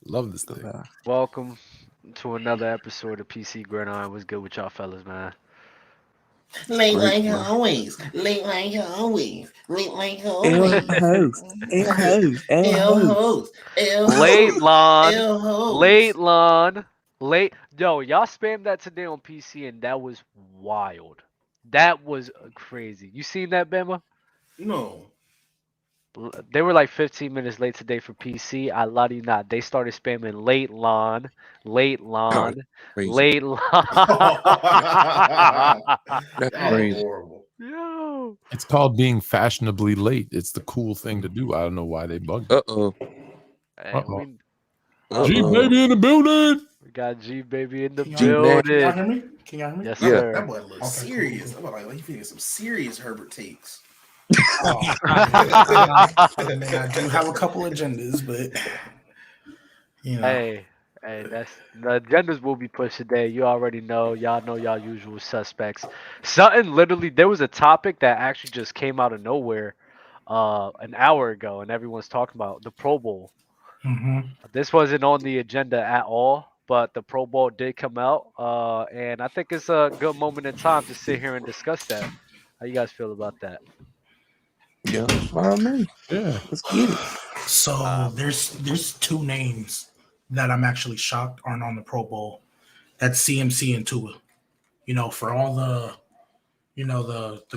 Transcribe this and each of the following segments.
Love this thing. Welcome to another episode of PC GRIDIRON. What's good with y'all fellas, man? Late Great, like man. always. Late like always. Late like L always. host, L host, L L host. host. L Late host. lawn, L late host. lawn, late. Yo, y'all spammed that today on PC, and that was wild. That was crazy. You seen that, Bama? No. They were like 15 minutes late today for PC. I lie to you not. They started spamming late Oh, lawn, crazy. late lawn. Y'all That's are crazy. horrible. Yo. It's called being fashionably late. It's the cool thing to do. I don't know why they bugged. Uh-oh. Hey, Uh-oh. G Uh-oh. baby in the building. we got G baby in the Can G y'all, man. can y'all building. hear me? Can y'all hear me? Yes, Yeah. sir. That boy looks Okay, serious. cool. I'm like, you feeling some serious Herbert takes. Oh, I mean, I do have a couple agendas, but Hey, that's the agendas will be pushed today. You already know. Y'all know y'all usual suspects. Something literally, there was a topic that actually just came out of nowhere, an hour ago, and everyone's talking about the Pro Bowl. mhm. This wasn't on the agenda at all, but the Pro Bowl did come out, and I think it's a good moment in time to sit here and discuss that. How you guys feel about that? Yeah, that's fine, man. Yeah. Let's get it. So Um, there's two names that I'm actually shocked aren't on the Pro Bowl. That's CMC and Tua. For all the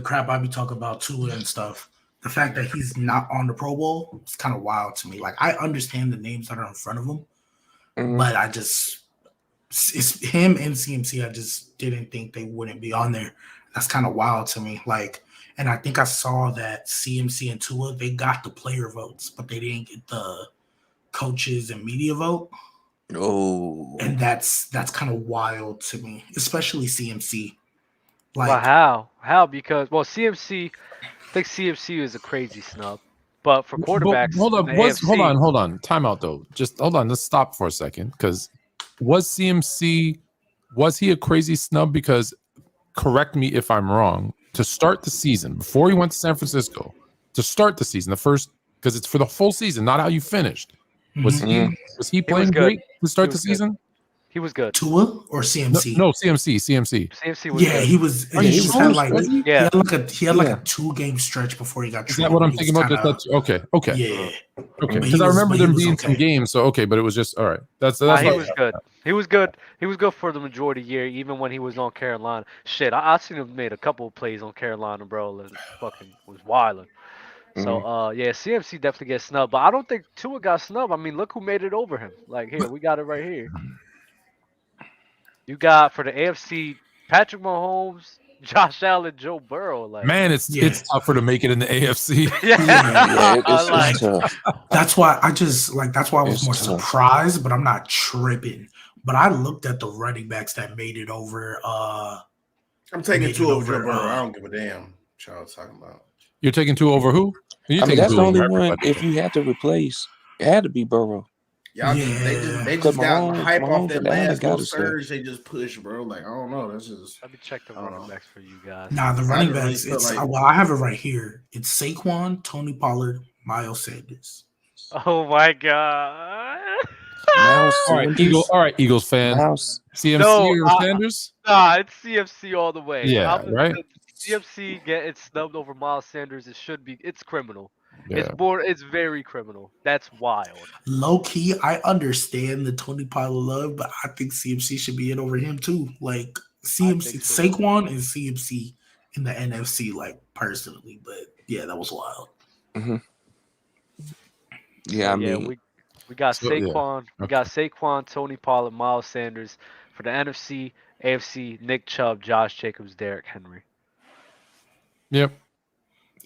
crap I be talking about Tua and stuff. The fact that he's not on the Pro Bowl is kind of wild to me. Like I understand the names that are in front of him, Mhm. but it's him and CMC. I just didn't think they wouldn't be on there. That's kind of wild to me. Like, and I think I saw that CMC and Tua they got the player votes, but they didn't get the coaches and media vote, Oh. and that's kind of wild to me, especially CMC. but Like, how? Because well, CMC, I think CMC is a crazy snub, but for But quarterbacks hold in up. the Hold AFC, on. Time out though. Just hold on. Let's stop for a second. Because was CMC was he a crazy snub? Because correct me if I'm wrong. To start the season, before he went to San Francisco, to start the season, the first because it's for the full season, not how you finished. Was mhm. he Mhm. was he he was playing good. great to He start the was good. season? He was good. Tua or No, CMC? no, CMC. CMC was Yeah, good. he was. Are Yeah, you he was sure? had like Was he? Yeah. he had like Yeah. a 2 game stretch before he got Is that traded. what I'm He was thinking about? kind of Okay. yeah, Okay, but because I remember he them was being some okay. games. So okay, but it was just all right. That's He what. was good. He was good. He was good for the majority of the year, even when he was on Carolina. Shit, I seen him made a couple of plays on Carolina, bro. And fucking was wilding. So, Mhm. yeah, CMC definitely gets snubbed, but I don't think Tua got snubbed. I mean, look who made it over him. Like here, we got it right here. You got for the AFC Patrick Mahomes, Josh Allen, Joe Burrow. Like, Man, Yeah, it's tougher to make it in the AFC. yeah, Yeah, it's like tough. that's why I just that's why I was It's more tough. surprised, but I'm not tripping. But I looked at the running backs that made it over. I'm taking Made it two over Joe over. Burrow. I don't give a damn what y'all talking about. You're taking two over who? You're I mean, taking that's two the over only one. everybody. If you had to replace, it had to be Burrow. Y'all just Yeah, they Because just got hype off Mahomes that and Allen last little got to stay. surge they just pushed, bro. Like I don't know. That's just let me check the I don't running know. backs for you guys. nah, the I running just really backs. felt It's like well, I have it right here. It's Saquon, Tony Pollard, Miles Sanders. Oh my god. Miles All right, Sanders. Eagles fan. Miles. CMC No, or Sanders? nah, it's CFC all the way. Yeah, right. CFC get it snubbed over Miles Sanders. It should be. It's criminal. It's Yeah, more. It's very criminal. That's wild. Low key, I understand the Tony Pollard love, but I think CMC should be in over him too. Like I CMC, think so too. Saquon and CMC in the NFC, like personally. But yeah, that was wild. Mhm. Yeah, So I yeah, mean, we got so yeah, Saquon. We okay. got Saquon, Tony Pollard, Miles Sanders for the NFC, AFC. Nick Chubb, Josh Jacobs, Derrick Henry. Yep.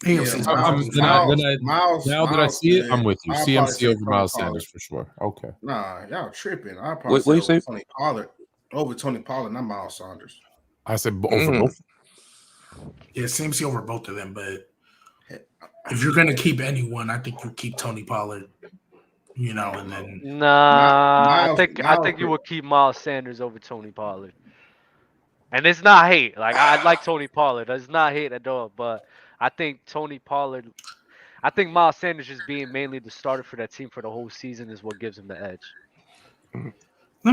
yeah, AFC is I'm, perfectly Miles, then I, fine. then Miles, I, Miles, now that I Miles see it, I'm good. with you. I'll probably CMC say over Tony Miles Pollard. Sanders for sure. Okay. Nah, y'all tripping. I'll probably what say you over say? Tony Pollard, not Miles Saunders. I said over Mm. both. Yeah, CMC over both of them. But Heck, if you're gonna keep anyone, I think you keep Tony Pollard. I And don't know. then Nah, Miles, I Miles, think you would keep Miles Sanders over Tony Pollard. And it's not hate. Like I like Tony Pollard. It's not hate at all. But I think Tony Pollard. I think Miles Sanders just being mainly the starter for that team for the whole season is what gives him the edge. I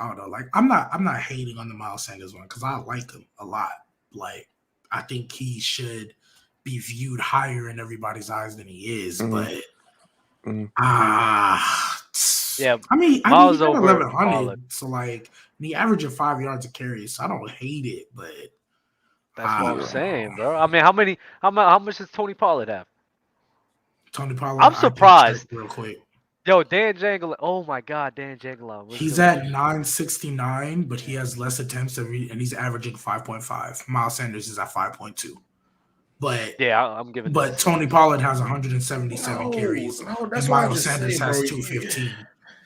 don't know. Like, I'm not hating on the Miles Sanders one because I like him a lot. Like, I think he should be viewed higher in everybody's eyes than he is. But yeah, he Miles got over 1,100, so like, and he averaging 5 yards a carry. So I don't hate it, but that's what I'm saying, bro. I mean, how much does Tony Pollard have? Tony Pollard, I'm surprised. Real quick. Yo, Dan Jangelon. Oh my God, Dan Jangelon. He's at 969, but he has less attempts and he's averaging 5.5. Miles Sanders is at 5.2. But yeah, I'm giving. But Tony Pollard has 177 carries. That's and why Miles Sanders has 215.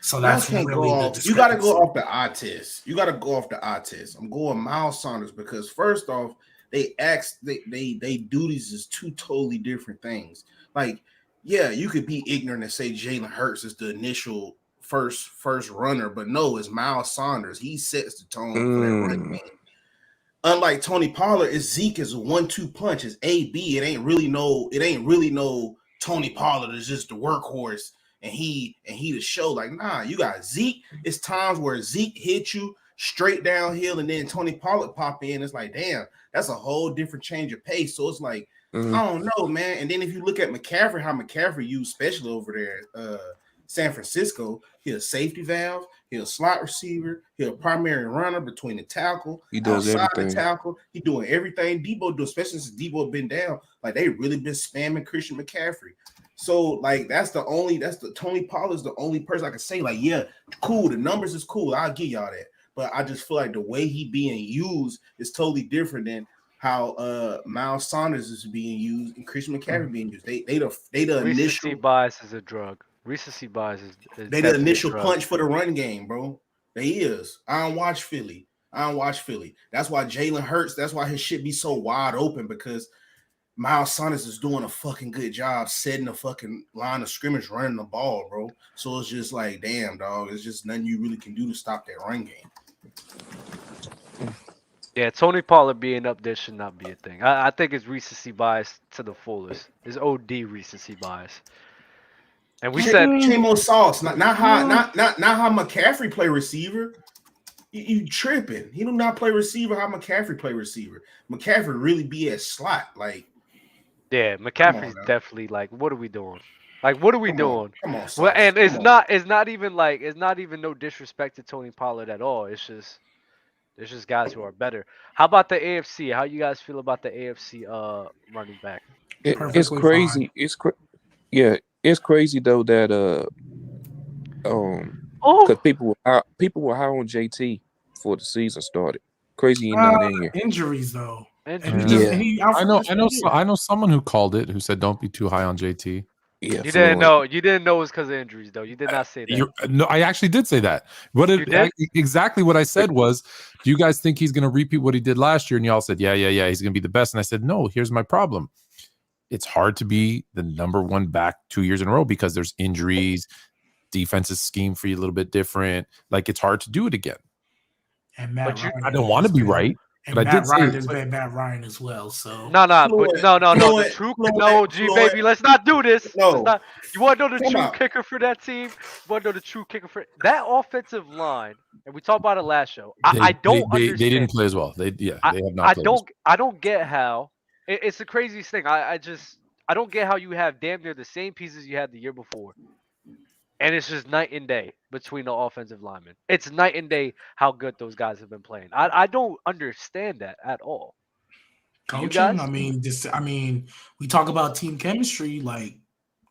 So that's really the you got to go off the eye test. I'm going Miles Sanders because first off, they duties is two totally different things. Like, yeah, you could be ignorant and say Jalen Hurts is the initial first runner, but no, it's Miles Sanders. He sets the tone for that run game. Unlike Tony Pollard, Zeke is a 1-2 punch. It's A-B. It ain't really no Tony Pollard is just the workhorse and he the show. Like, nah, you got Zeke. It's times where Zeke hit you straight downhill and then Tony Pollard pop in. It's like, damn, that's a whole different change of pace. So it's like, I don't know, man. And then if you look at McCaffrey, how McCaffrey used, especially over there San Francisco, he's a safety valve, he's a slot receiver, he's a primary runner between the tackle, he does everything. The tackle, he doing everything. Debo do, especially since Debo been down, like they really been spamming Christian McCaffrey. So like that's the Tony Pollard's the only person I can say, like, yeah, cool, the numbers is cool, I'll give y'all that. But I just feel like the way he being used is totally different than how Miles Sanders is being used and Christian McCaffrey being used. They the initial bias is a drug. Recency bias is they the initial punch for the run game, bro. They is. I don't watch Philly. That's why Jalen Hurts. That's why his shit be so wide open because Miles Sanders is doing a fucking good job setting the fucking line of scrimmage, running the ball, bro. So it's just like, damn, dog. It's just nothing you really can do to stop that run game. Yeah, Tony Pollard being up there should not be a thing. I think it's recency bias to the fullest. It's OD recency bias. And we said Chemo sauce, not how McCaffrey play receiver. You tripping? He do not play receiver how McCaffrey play receiver. McCaffrey really be at slot, like. Yeah, McCaffrey's definitely like, what are we doing? Like, what are we doing? Come on, well, and it's not even no disrespect to Tony Pollard at all. It's just guys who are better. How about the AFC? How you guys feel about the AFC running back? It's crazy. Fine. It's crazy though that because people were high on JT before the season started. Crazy he's not in here. Injuries though. I know someone who called it who said don't be too high on JT. Yeah, you didn't know it was because of injuries though. You did not say that. No, I actually did say that. Exactly what I said was, do you guys think he's going to repeat what he did last year? And y'all said, yeah, he's going to be the best. And I said, no, here's my problem. It's hard to be the number one back 2 years in a row because there's injuries, defenses scheme for you a little bit different. Like it's hard to do it again. And I don't want to be right. And but Matt Ryan has been Matt Ryan as well. So no. The true baby. Let's not do this. No. You want to know the true kicker for that team? You want to know the true kicker for that offensive line? And we talked about it last show. I don't understand. They didn't play as well. They have not. I don't get how. It's the craziest thing. I don't get how you have damn near the same pieces you had the year before. And it's just night and day between the offensive linemen. It's night and day how good those guys have been playing. I don't understand that at all. Coaching, I mean, we talk about team chemistry. Like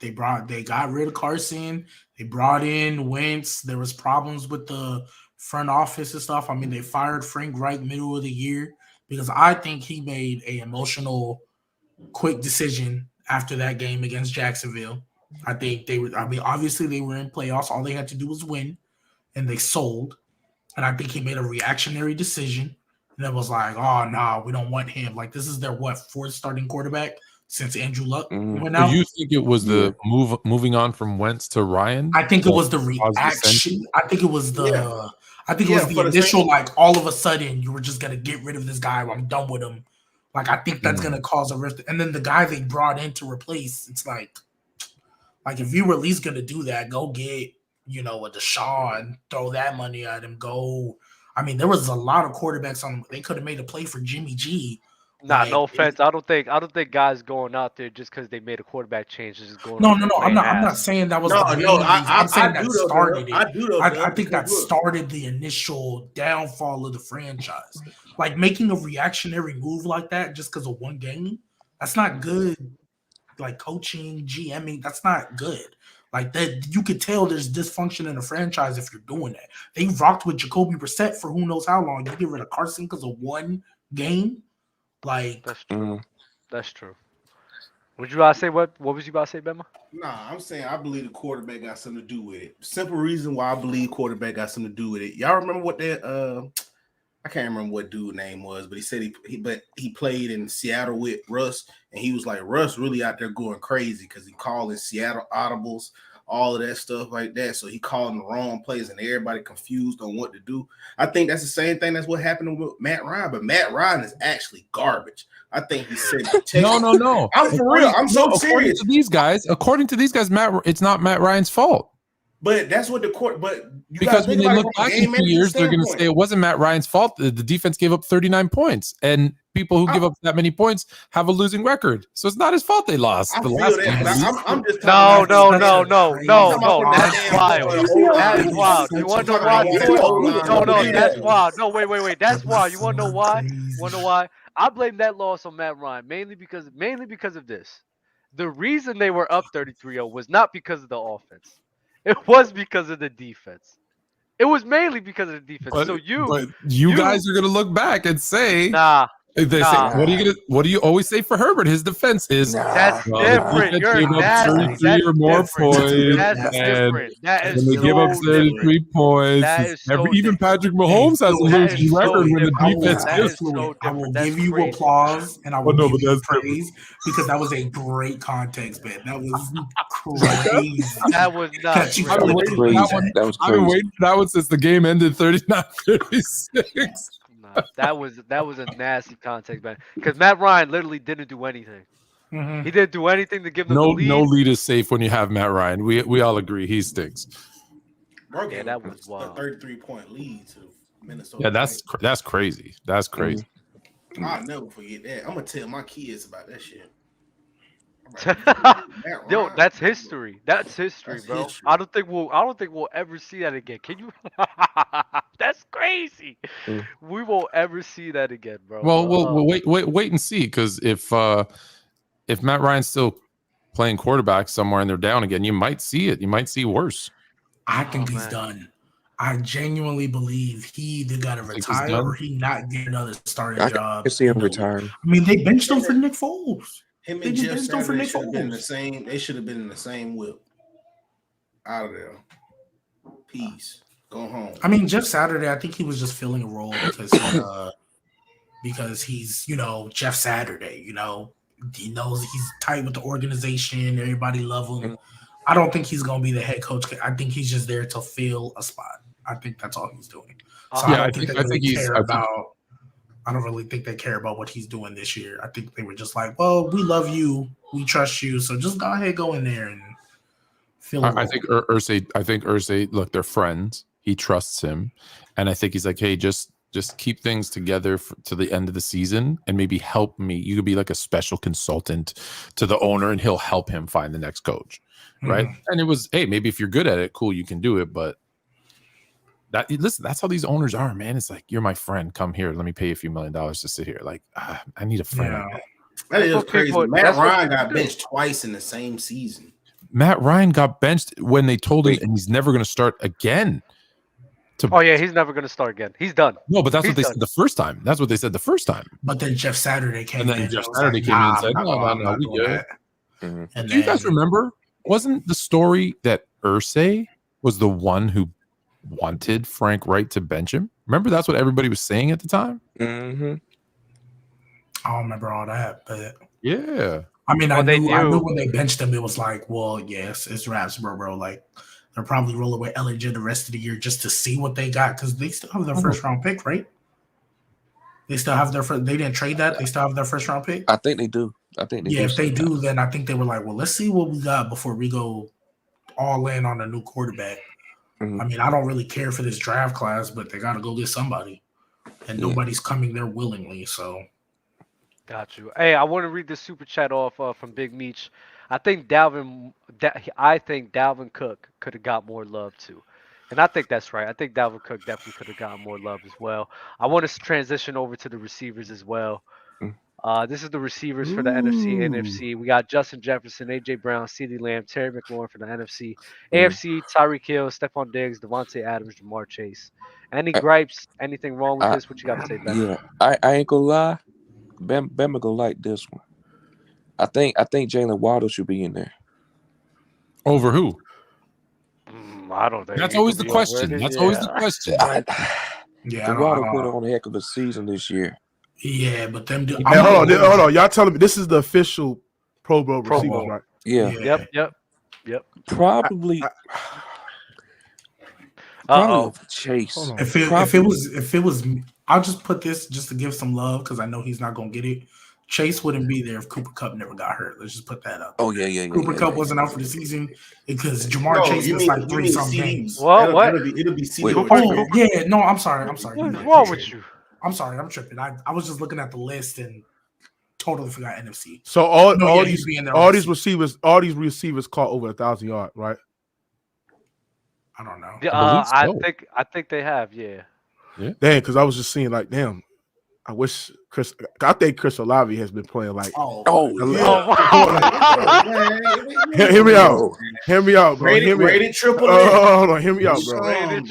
they got rid of Carson. They brought in Wentz. There was problems with the front office and stuff. I mean, they fired Frank Reich middle of the year because I think he made an emotional, quick decision after that game against Jacksonville. I think obviously they were in playoffs. All they had to do was win, and they sold. And I think he made a reactionary decision. And it was like, oh, no, we don't want him. Like, this is their, fourth starting quarterback since Andrew Luck went out. Do you think it was the moving on from Wentz to Ryan? I think it was the reaction. I think it was the initial, like, all of a sudden, you were just going to get rid of this guy. I'm done with him. Like, I think that's going to cause a rift. And then the guy they brought in to replace, it's like, Like if you were at least gonna do that, go get a Deshaun, throw that money at him. I mean, there was a lot of quarterbacks on. They could have made a play for Jimmy G. Nah, no offense. I don't think guys going out there just because they made a quarterback change is just going. No. I'm not saying that was I'm saying that started it. I think that started the initial downfall of the franchise. Like making a reactionary move like that just because of one game, that's not good. Like coaching, GMing, that's not good. Like that, you could tell there's dysfunction in the franchise if you're doing that. They rocked with Jacoby Brissett for who knows how long. You get rid of Carson because of one game. Like that's true. That's true. Would you about to say what was you about to say, Bema? Nah, I'm saying I believe the quarterback got something to do with it. Simple reason why I believe quarterback got something to do with it. Y'all remember what that I can't remember what dude's name was, but he said he played in Seattle with Russ, and he was like, Russ really out there going crazy because he calling Seattle audibles, all of that stuff like that. So he calling the wrong plays, and everybody confused on what to do. I think that's the same thing. That's what happened with Matt Ryan, but Matt Ryan is actually garbage. I think he said no. I'm for real. I'm so serious. According to these guys, it's not Matt Ryan's fault. But that's what the court. But because when they look back in 2 years, they're going to say it wasn't Matt Ryan's fault. The defense gave up 39 points, and people who give up that many points have a losing record. So it's not his fault they lost. I'm just no. That's wild. That is wild. You want to know why? No, that's wild. No, wait. That's wild. You want to know why? I blame that loss on Matt Ryan mainly because of this. The reason they were up 33-0 was not because of the offense. It was because of the defense. It was mainly because of the defense. But you guys are gonna look back and say, say, what do you always say for Herbert? His defense is that's different. You're nasty. That's or more points. That's different. That is they give up 33 points. Even Patrick Mahomes has a losing record when the defense gives to it. I will give you applause and I will give you praise because that was a great context, man. That was crazy. That was not. That was crazy. I've been waiting for that one since the game ended 39-36. That was a nasty context, man. Because Matt Ryan literally didn't do anything. Mm-hmm. He didn't do anything to give them the lead. No lead is safe when you have Matt Ryan. We all agree he stinks. Yeah, that was wild. A 33-point lead to Minnesota. Yeah, that's crazy. That's crazy. Mm-hmm. I'll never forget that. I'm gonna tell my kids about that shit. Yo, that's history. That's history, bro. History. I don't think we'll ever see that again. Can you? That's crazy. We won't ever see that again, bro. Well, we'll wait and see because if Matt Ryan's still playing quarterback somewhere and they're down again, you might see it. You might see worse. I think he's done. I genuinely believe he either got to retire or he not get another starting job. I can see him retiring. I mean, they benched him for Nick Foles. Him and Jeff Saturday should have been in the same. They should have been in the same whip. Out of there. Peace. Go home. I mean, Jeff Saturday. I think he was just filling a role because he's Jeff Saturday. He knows he's tight with the organization. Everybody love him. I don't think he's gonna be the head coach. I think he's just there to fill a spot. I think that's all he's doing. So I don't really think they care about what he's doing this year. I think they were just like, well, we love you, we trust you, so just go ahead, go in there and fill. I think Irsay, look, they're friends. He trusts him, and I think he's like, hey, just keep things together to the end of the season, and maybe help me. You could be like a special consultant to the owner, and he'll help him find the next coach, right? Mm-hmm. And it was, hey, maybe if you're good at it, cool, you can do it, but. Listen, that's how these owners are, man. It's like, you're my friend. Come here. Let me pay you a few $1 million to sit here. Like, I need a friend. Yeah. That is crazy. Matt Ryan got benched twice in the same season. Matt Ryan got benched when they told him, and he's never going to start again. He's never going to start again. He's done. No, but that's what they said the first time. That's what they said the first time. But then Jeff Saturday came in. And then Jeff Saturday came in and said, no, we good. Mm-hmm. Do you guys remember? Wasn't the story that Irsay was the one who wanted Frank Wright to bench him? Remember, that's what everybody was saying at the time. Mm-hmm. I don't remember all that, but yeah. I mean, I knew when they benched him, it was like, well, yes, it's raps, bro. Like, they're probably rolling with Ellinger the rest of the year just to see what they got because they still have their first round pick, right? They still have their first. They didn't trade that. They still have their first round pick. I think they do. I think they if they do, then I think they were like, well, let's see what we got before we go all in on a new quarterback. Mm-hmm. I mean, I don't really care for this draft class, but they got to go get somebody, and nobody's coming there willingly. So, got you. Hey, I want to read this super chat off from Big Meech. I think Dalvin Cook could have got more love too, and I think that's right. I think Dalvin Cook definitely could have gotten more love as well. I want to transition over to the receivers as well. This is the receivers for the NFC, NFC. We got Justin Jefferson, AJ Brown, CeeDee Lamb, Terry McLaurin for the NFC. AFC, Tyreek Hill, Stephon Diggs, Devontae Adams, Jamar Chase. Any gripes? Anything wrong with this? What you got to say, Ben? Yeah, I ain't gonna lie. Bama gonna like this one. I think Jalen Waddle should be in there. Over who? I don't think. That's always the question. That's always the question. Waddle put on a heck of a season this year. Yeah, but them. Hold on. Y'all telling me this is the official Pro Bowl receivers, right? Yeah. Yep. Probably. Probably Chase. If it was, I'll just put this just to give some love because I know he's not gonna get it. Chase wouldn't be there if Cooper Kupp never got hurt. Let's just put that up. Oh yeah. Cooper Kupp wasn't out for the season because Jamar Chase missed like 3-some games. Well, what? It'll be yeah. No, I'm sorry. What's wrong with you? I'm sorry, I'm tripping. I was just looking at the list and totally forgot NFC. So all these receivers caught over 1,000 yards, right? I don't know. I think they have. Yeah. Damn, because I was just seeing like, damn. I think Chris Olave has been playing like. Hear me out, bro. Rated triple. Hold on, hear me out, bro.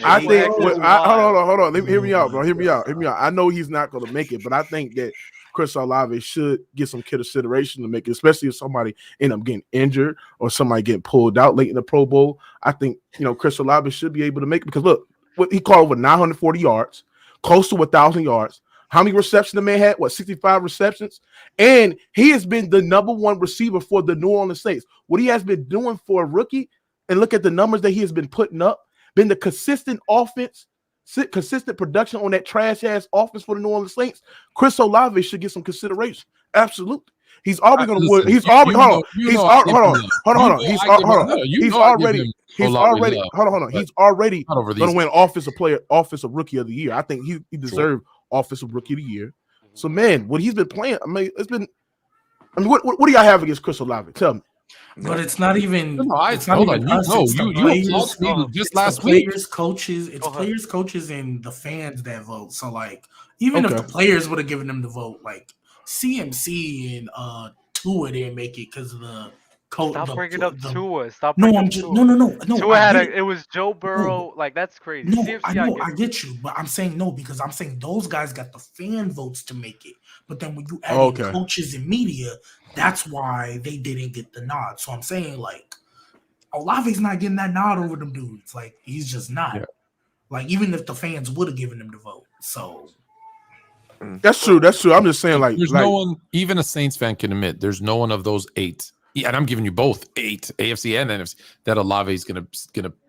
I think. Hold on. Hear me out, bro. Hear me out. I know he's not going to make it, but I think that Chris Olave should get some consideration to make it, especially if somebody end up getting injured or somebody getting pulled out late in the Pro Bowl. I think Chris Olave should be able to make it because look, he caught over 940 yards, close to 1,000 yards. How many receptions the man had? 65 receptions? And he has been the number one receiver for the New Orleans Saints. What he has been doing for a rookie, and look at the numbers that he has been putting up, been the consistent offense, consistent production on that trash-ass offense for the New Orleans Saints. Chris Olave should get some consideration. Absolutely. He's already going to win. He's already going to win offensive rookie of the year. I think he deserved offensive rookie of the year. So man, what he's been playing, what do y'all have against Chris Olave? Tell me. But it's not even. Just last week. Players, coaches. It's players, coaches, and the fans that vote. So like, even if the players would have given them the vote, like CMC and Tua didn't make it because of the coach. Stop bringing up Tua. No. Tua had it was Joe Burrow. Like that's crazy. No, CMC, I get you, but I'm saying no because I'm saying those guys got the fan votes to make it. But then when you add in coaches and media, that's why they didn't get the nod. So I'm saying like Olave's not getting that nod over them dudes. Like he's just not. Yeah. Like even if the fans would have given him the vote. So that's true. I'm just saying like there's no one, even a Saints fan can admit there's no one of those 8. And I'm giving you both 8 AFC and NFC that Olave is gonna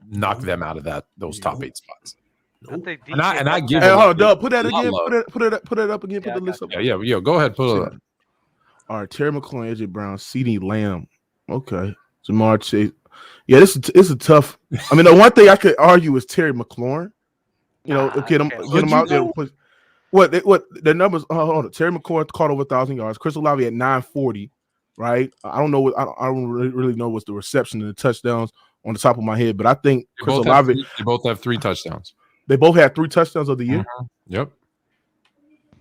knock them out of those top 8 spots. And I give. Hey, hold on, Doug. Put that again. Put it up again. Put the list up. Yeah. Go ahead. Put it up. All right, Terry McLaurin, AJ Brown, CeeDee Lamb. Okay, Jamar Chase. Yeah, this is a tough. I mean, the one thing I could argue is Terry McLaurin. Get him out there. What the numbers? Hold on. Terry McLaurin caught over 1,000 yards. Chris Olave at 940. Right. I don't know. I don't really know what's the reception and the touchdowns on the top of my head, but I think Chris Olave. They both have 3 touchdowns. They both had 3 touchdowns of the year. Mm-hmm. Yep.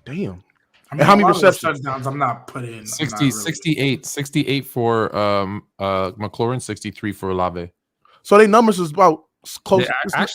Damn. I mean, how many receptions? Touchdowns I'm not putting 68 for McLaurin, 63 for Olave. So their numbers is about close.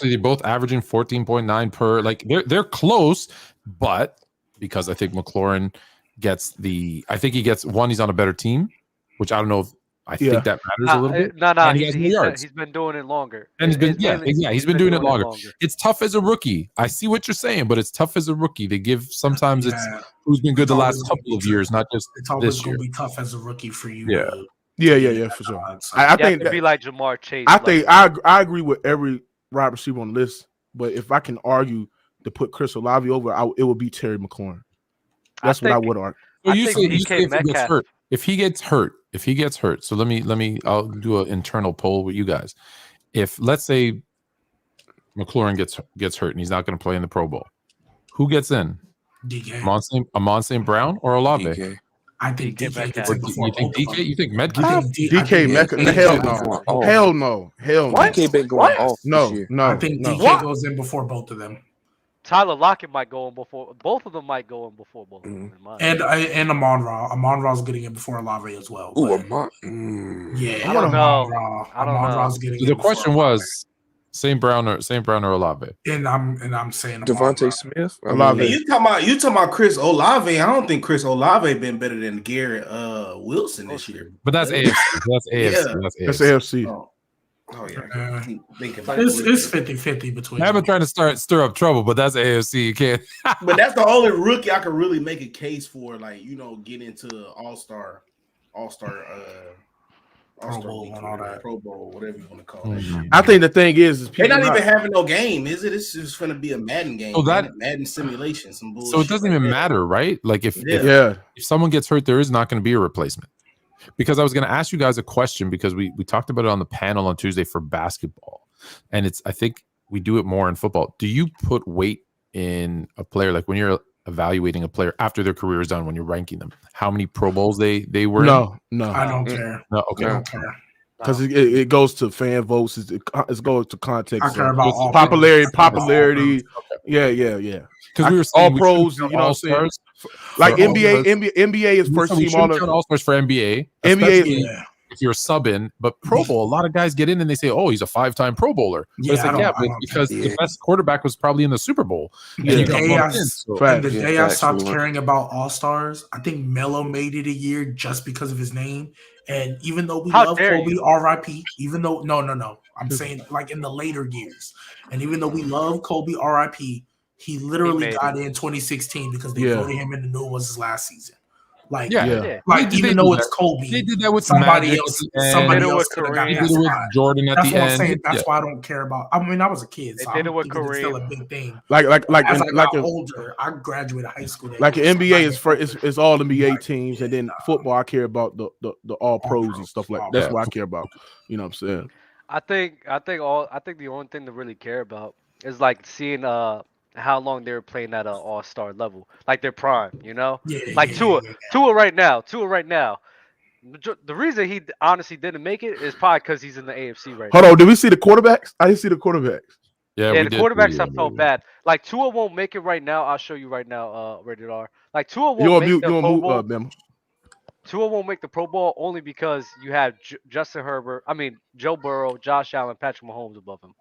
They're both averaging 14.9 per. Like they're close, but because I think McLaurin gets he's on a better team, which I don't know if I think that matters a little bit. No, he's been doing it longer. And he's been doing it longer. It's tough as a rookie. I see what you're saying, but it's tough as a rookie. They give sometimes it's who's been good the last couple of years, not just it's always going to be tough as a rookie for you. Yeah, for sure. I think that be like Jamar Chase. I think I agree with every wide receiver on the list, but if I can argue to put Chris Olave over, it would be Terry McLaurin. That's what I would argue. So you say if if he gets hurt, so I'll do an internal poll with you guys. If let's say McLaurin gets hurt and he's not going to play in the Pro Bowl, who gets in? DK. Amon St. Brown or Olave? DK. I think DK gets in before You think DK? You think I Metcalf? think DK Metcalf. Hell no. Hell no. Hell no. DK been going off. No. I think DK goes in before both of them. Tyler Lockett might go in before both of them. Might go in before both of them. And Amon-Ra. Amon-Ra's getting in before Olave as well. Ooh, Yeah, I don't know. Amon-Ra's getting in. The question was St. Brown or Olave. And I'm saying Devontae Smith. Olave. You talking about Chris Olave? I don't think Chris Olave been better than Garrett Wilson this year. But that's AFC. That's AFC. Yeah. That's AFC. Oh yeah. It's 50-50 between. I've been trying to stir up trouble, but that's AFC. You can't. But that's the only rookie I could really make a case for, like, get into All-Star Pro Bowl and all that. Pro Bowl, whatever you want to call that shit. I think the thing is they're not even having no game, is it? It's just going to be a Madden game. So Madden simulation, some bullshit. So it doesn't even matter, right? Like if someone gets hurt, there is not going to be a replacement. Because I was going to ask you guys a question because we talked about it on the panel on Tuesday for basketball, and I think we do it more in football. Do you put weight in a player, like when you're evaluating a player after their career is done, when you're ranking them, how many Pro Bowls they were? No, I don't care. No, okay. I don't care. Because it goes to fan votes. It goes to context. I care about all popularity. Yeah. Because we were all pros. You know what I'm saying? Like NBA is first team all stars for NBA. NBA, if you're subbing, but Pro Bowl, a lot of guys get in and they say, "Oh, he's a 5-time Pro Bowler." But it's like, because the best quarterback was probably in the Super Bowl. The day I stopped caring about All Stars, I think Melo made it a year just because of his name. And even though we love Kobe, R.I.P. Even though no, I'm saying like in the later years, and even though we love Kobe, R.I.P. He literally got in 2016 because they voted him in and knew it was his last season. Like even though it's Kobe, they did that with somebody else. Somebody else could have got that with Jordan at the end. Saying. That's why I don't care about. I mean, I was a kid, so I don't think it's still a big thing. Like as I got older, I graduated high school. Like the NBA is all NBA teams, and then football, I care about the all pros and stuff like that. That's what I care about. You know what I'm saying? I think the only thing to really care about is like seeing how long they were playing at an all-star level, like their prime, Tua right now. The reason he honestly didn't make it is probably because he's in the AFC right now. Hold on, did we see the quarterbacks? I didn't see the quarterbacks. Yeah, the quarterbacks have felt bad. Like Tua won't make it right now. I'll show you right now. Rated R. Like Tua won't make the Pro Bowl. Tua won't make the Pro Bowl only because you have Joe Burrow, Josh Allen, Patrick Mahomes above him.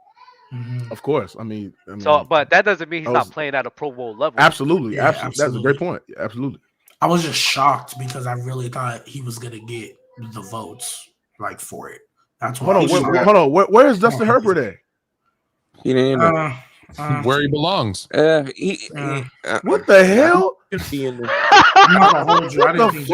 Of course, I mean, but that doesn't mean he's not playing at a Pro Bowl level. Absolutely. That's a great point. Absolutely. I was just shocked because I really thought he was gonna get the votes like for it. That's why. Hold on. Where is Justin Herbert at? He didn't where he belongs. What the hell? I'm not gonna hold you. I didn't think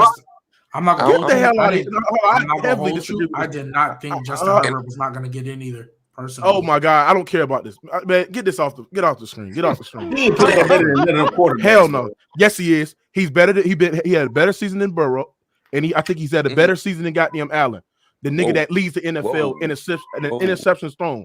I'm not gonna get the hell out of here. I did not think Justin Herbert was not gonna get in either. Personally. Oh my God, I don't care about this. Man, get off the screen. Get off the screen. He ain't playing better than quarterback. Hell no. Yes, he is. He's better than he had a better season than Burrow, and I think he's had a better season than goddamn Allen, the nigga that leads the NFL interceptions thrown.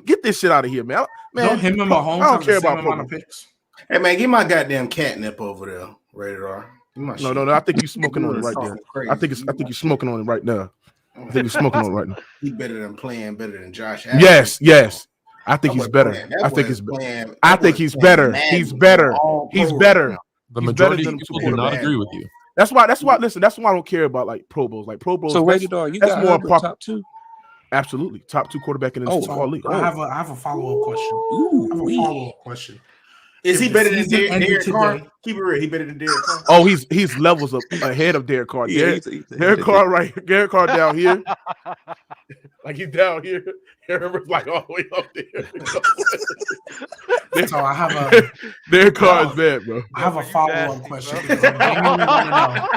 Get this shit out of here, man. Don't him and Mahomes. I don't care about picks. Hey man, get my goddamn catnip over there, Rated R. No. I think you're smoking on it right there. I think you're smoking on it right now. I think he's smoking on it right now. He's better than Josh Allen. Yes. I think he's better. I think he's better. He's better. The majority of people do not agree with you. That's why. Listen, that's why I don't care about like Pro Bowls. Like Pro Bowls. So Rated R, you got more top two. Absolutely, top two quarterback in the football league. I have a follow-up question. Is he better than Derek Carr? Keep it real. He better than Derek Carr. Oh, he's levels up ahead of Derek Carr. Derek Carr Derek Carr down here. Like he's down here. Herbert's like all the way up there. So I have Derek Carr is bad, bro. I have a follow-up question. Because I genuinely want to know.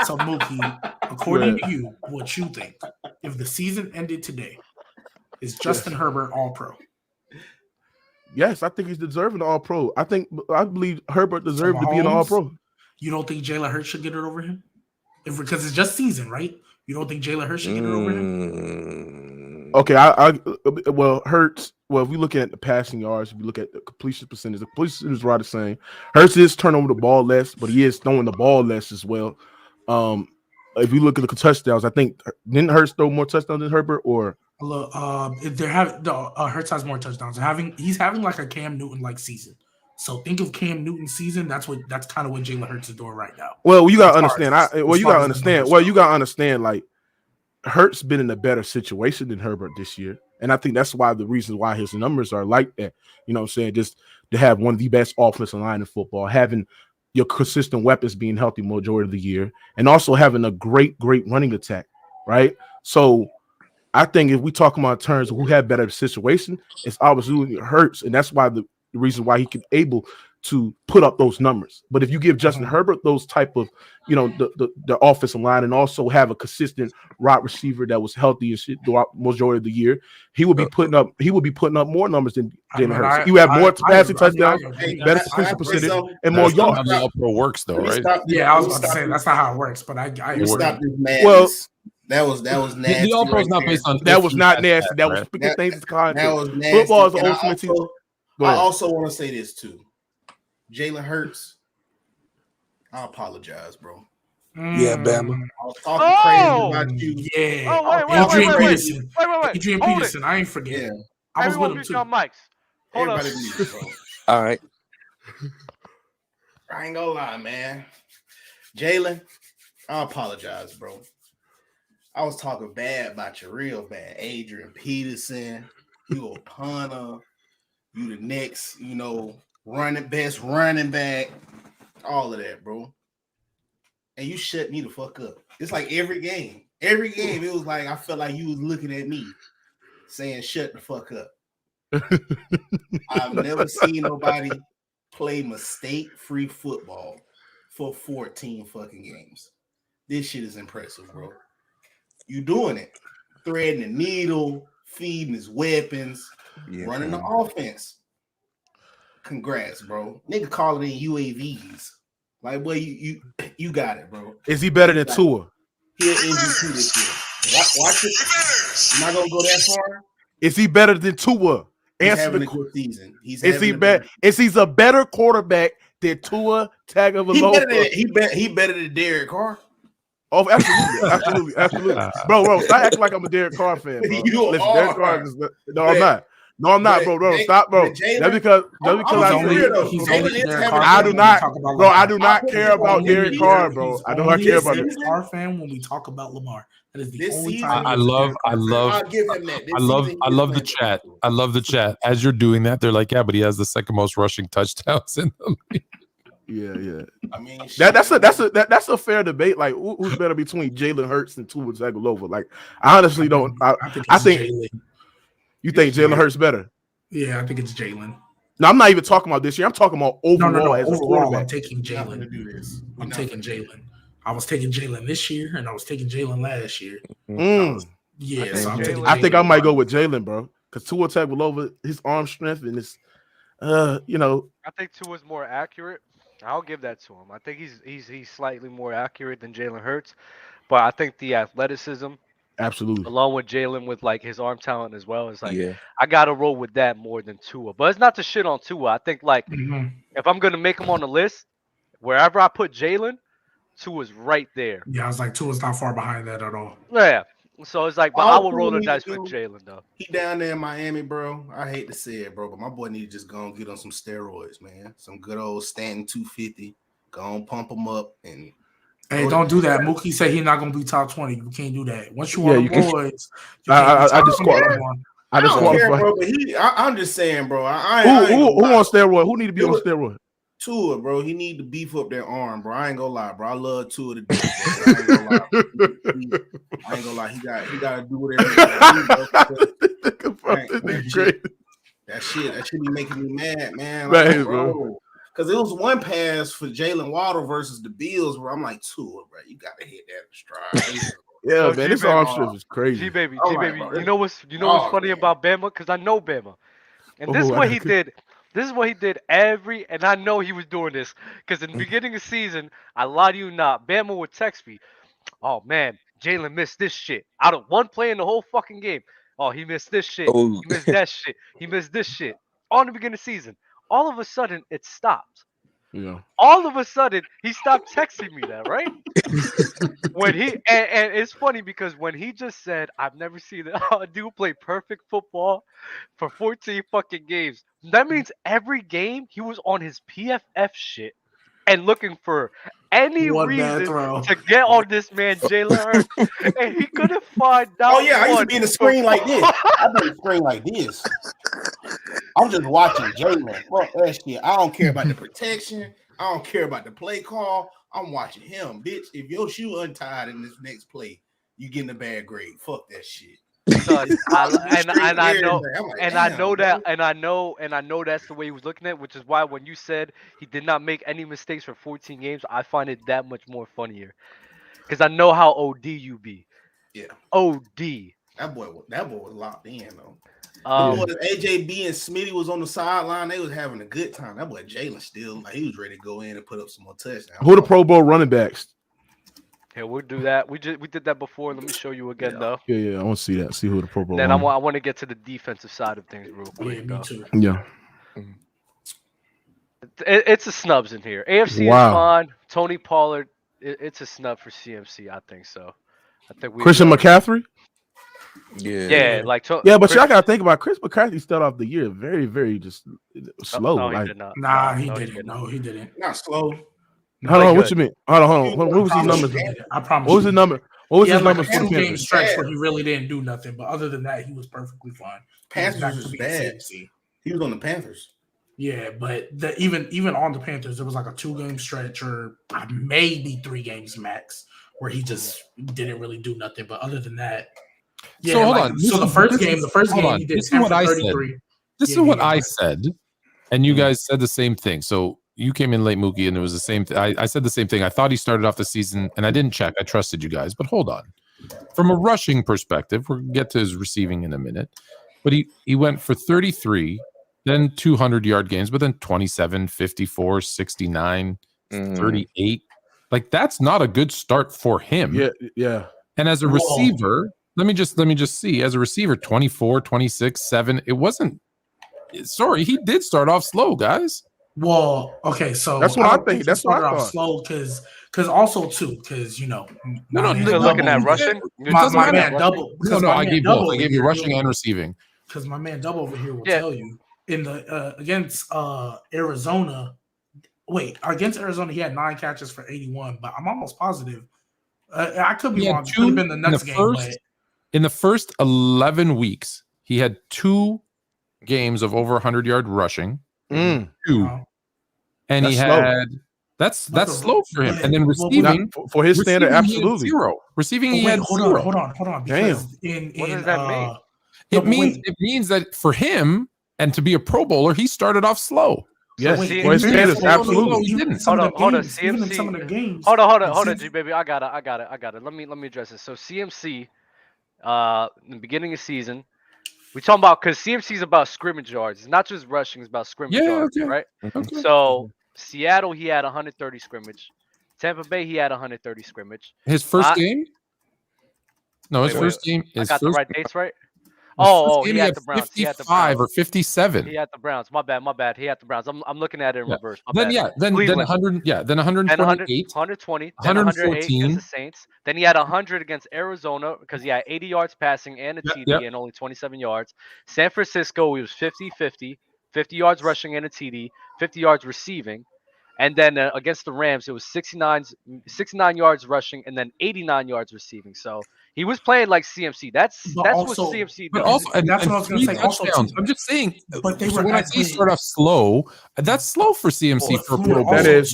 So Mookie, according to you, what you think? If the season ended today, is Justin Herbert all pro? Yes, I think he's deserving of all pro. I believe Herbert deserved to be an all pro. You don't think Jalen Hurts should get it over him? Because it's just season, right? You don't think Jalen Hurts should get it over him? Okay, well, Hurts. Well, if we look at the passing yards, if we look at the completion percentage is right the same. Hurts is turning over the ball less, but he is throwing the ball less as well. If you look at the touchdowns, I think didn't Hurts throw more touchdowns than Herbert, or Look, Hurts has more touchdowns. He's having like a Cam Newton like season. So think of Cam Newton's season. That's kind of what Jalen Hurts is doing right now. Well, you gotta understand. You gotta understand. Like Hurts been in a better situation than Herbert this year, and I think that's why the reason why his numbers are like that. You know what I'm saying? Just to have one of the best offensive line in football, having your consistent weapons being healthy majority of the year, and also having a great running attack, right? So I think if we talk about terms of who had better situation, it's obviously Hurts, and that's why the reason why he can able to put up those numbers. But if you give Justin Herbert those type of, the offensive line, and also have a consistent wide receiver that was healthy and shit throughout majority of the year, he would be putting up more numbers than Jalen Hurts. You have more passing touchdowns, better completion percentage, and more yards. That's how the All-Pro works, though, right? Yeah, I was about to say that's not how it works, but I stop this madness. Well, that was nasty. The All-Pro is not based on that was not nasty. That was speaking things in context. That was nasty. Football is the ultimate team. I also want to say this too. Jalen Hurts, I apologize, bro. Yeah, Bama. I was talking crazy about you. Yeah. Oh, wait. Adrian Peterson, I ain't forget. Yeah. I was with him too. Mics. Hold Everybody up. leave, bro. All right. I ain't gonna lie, man. Jalen, I apologize, bro. I was talking bad about you, real bad. Adrian Peterson, you a punter. You the next, best running back, all of that, bro. And you shut me the fuck up. It's like every game, it was like I felt like you was looking at me saying, "Shut the fuck up." I've never seen nobody play mistake-free football for 14 fucking games. This shit is impressive, bro. You doing it, threading the needle, feeding his weapons. Running the offense. Congrats, bro. Nigga calling in UAVs. Like, boy, you got it, bro. Is he better than Tua? He an MVP this year. Watch it. Am I gonna go that far? Is he better than Tua? He's having a good season. Is he a better quarterback than Tua Tagovailoa? He better than Derek Carr. Oh, absolutely. Bro, stop acting like I'm a Derek Carr fan, bro. Derek Carr is I'm not. No, I'm not, bro. Stop, bro. That's because I do not care about Derek Carr, bro. I do not care about Derek Carr fan when we talk about Lamar. That is the only time. I love the chat. I love the chat. As you're doing that, they're like, yeah, but he has the second most rushing touchdowns in the league. Yeah. I mean, that's a fair debate. Like, who's better between Jalen Hurts and Tua Tagovailoa? Like, I honestly don't. I think you think Jalen Hurts better. Yeah, I think it's Jalen. No, I'm not even talking about this year. I'm talking about overall. No. As overall, I'm taking Jalen. I'm taking Jalen. I was taking Jalen this year, and I was taking Jalen last year. I think I might go with Jalen, bro, because Tua Tagovailoa, his arm strength and his, I think Tua's more accurate. I'll give that to him. I think he's slightly more accurate than Jalen Hurts, but I think the athleticism, absolutely, along with Jalen with like his arm talent as well, is like I gotta roll with that more than Tua. But it's not to shit on Tua. I think like if I'm gonna make him on the list, wherever I put Jalen, Tua's right there. Yeah, I was like Tua's not far behind that at all. Yeah. So it's like, but I will roll the dice with Jalen though. He down there in Miami, bro. I hate to say it, bro, but my boy need to just go and get on some steroids, man. Some good old Stanton 250. Go and pump him up and. Hey, don't do that. Mookie said he's not gonna be top 20. You can't do that. Once you want the boys, I just don't care, bro. But I'm just saying, bro. Who on steroid? Who need to be on steroid? Tua, bro. He need to beef up that arm, bro. I ain't gonna lie, bro. I love Tua to death, bro. I ain't gonna lie. He got to do whatever he got to do. That shit be making me mad, man. Like, bro. Because it was one pass for Jalen Waddle versus the Bills where I'm like, Tua, bro, you gotta hit that in stride. Yeah, man, this arm strength is crazy. G baby. You know what's funny about Bama? Because I know Bama, and this is what he did. This is what he did and I know he was doing this because in the beginning of the season, I lie to you not, Bama would text me, Oh man, Jalen missed this shit. Out of one play in the whole fucking game. Oh, he missed this shit. Oh. He missed that shit. He missed this shit. On the beginning of the season. All of a sudden, it stopped. Yeah. All of a sudden, he stopped texting me that, right? When he and it's funny because when he just said, "I've never seen a dude play perfect football for 14 fucking games," that means every game he was on his PFF shit and looking for any One bad reason throw. to get on this man Jalen Hurts, and he couldn't find out. Oh yeah, I used to be in the screen like this. I've been in the screen like this. I'm just watching Jalen. Fuck that shit. I don't care about the protection. I don't care about the play call. I'm watching him, bitch. If your shoe untied in this next play, you getting a bad grade. Fuck that shit. Son, I know, like, and I know that, and I know that's the way he was looking at it, which is why when you said he did not make any mistakes for 14 games, I find it that much more funnier, because I know how OD you be. Yeah, OD. that boy was locked in though. AJB and Smitty was on the sideline. They was having a good time. That boy Jalen still, like, he was ready to go in and put up some more touchdowns. Who the Pro Bowl running backs? Yeah, we'll do that. We did that before. Let me show you again though. Yeah. I want to see that. See who the Pro Bowl. Then I want to get to the defensive side of things real Oh, yeah, quick. me though. too. Yeah. It's a snubs in here. AFC is fine. Tony Pollard, it's a snub for CMC. I think so. I think Christian McCaffrey. Yeah, like but y'all gotta think about Chris McCaffrey started off the year very, very just slow. No, like, he did not. Nah, he didn't. No, he didn't. Not slow. Hold on, what you mean? Hold on. What was his numbers? I promise. What was his number? What was his like numbers a for the 2-game Panthers? stretch where he really didn't do nothing, but other than that, he was perfectly fine. Panthers was bad. CMC. He was on the Panthers. Yeah, but even on the Panthers, there was like a 2-game stretch or maybe 3 games max where he just didn't really do nothing. But other than that, yeah. So hold on. So the first game he did 10 for 33. This is what I said, and you guys said the same thing. So you came in late, Mookie, and it was the same thing. I said the same thing. I thought he started off the season, and I didn't check. I trusted you guys, but hold on. From a rushing perspective, we'll get to his receiving in a minute, but he went for 33, then 200-yard games, but then 27, 54, 69, 38. Like, that's not a good start for him. Yeah. And as a receiver, let me just see. As a receiver, 24, 26, 7. It wasn't. Sorry, he did start off slow, guys. Well, okay, so that's what I think. That's what I thought. Slow because also too because you're looking at rushing. My man double. No, I gave both. I gave you rushing and receiving. Because my man double over here will tell you in the against Arizona. Wait, against Arizona, he had 9 catches for 81, but I'm almost positive. I could be wrong. It could have been the next game. In the first 11 weeks, he had 2 games of over 100-yard rushing. 2. And he had that's slow for him. And then receiving for his standard, absolutely 0. Receiving, he had 0. Hold on. Because what does that mean? It means that for him and to be a Pro Bowler, he started off slow. Yes, for his standards, absolutely. He didn't. Hold on, CMC. Some of the games. Hold on, G baby. I got it. Let me address this. So CMC, in the beginning of season, we talking about because CMC is about scrimmage yards. It's not just rushing; it's about scrimmage yards, right? Okay. So Seattle, he had 130 scrimmage. Tampa Bay, he had 130 scrimmage. His first game? No, his first game. I got the right dates right. He had the Browns. 55 or 57. He had the Browns. My bad. He had the Browns. I'm looking at it in reverse. Then 100. Yeah, then 128, 120, 114 against the Saints. Then he had 100 against Arizona because he had 80 yards passing and a TD and only 27 yards. San Francisco, he was 50-50, 50 yards rushing and a TD, 50 yards receiving. And then against the Rams, it was 69 yards rushing and then 89 yards receiving. So he was playing like CMC. That's also, what CMC does. But also, and that's what I was going to say. Also, I'm just saying. But when I say start off slow, that's slow for CMC for a Pro Bowl. That is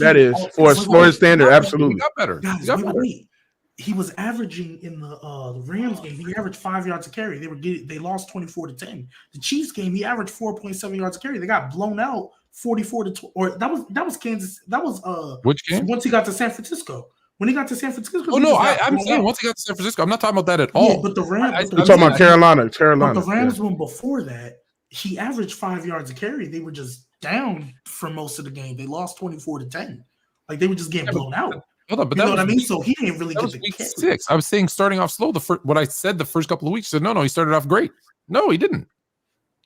for his standard. Absolutely, he got better. Guys, wait. He was averaging in the Rams game. He averaged 5 yards a carry. They lost 24-10. The Chiefs game, he averaged 4.7 yards a carry. They got blown out 44-20. Or that was Kansas. That was which game? Once he got to San Francisco. When he got to San Francisco. Oh no, I'm saying once he got to San Francisco. I'm not talking about that at all. Yeah, but the Rams. I'm talking about Carolina. But the Rams one before that, he averaged 5 yards a carry. They were just down for most of the game. They lost 24-10. Like they were just getting blown out. Hold on, but You that know was what I mean? So he didn't really that get was the week carry. 6. I was saying starting off slow. What I said the first couple of weeks. So no, he started off great. No, he didn't.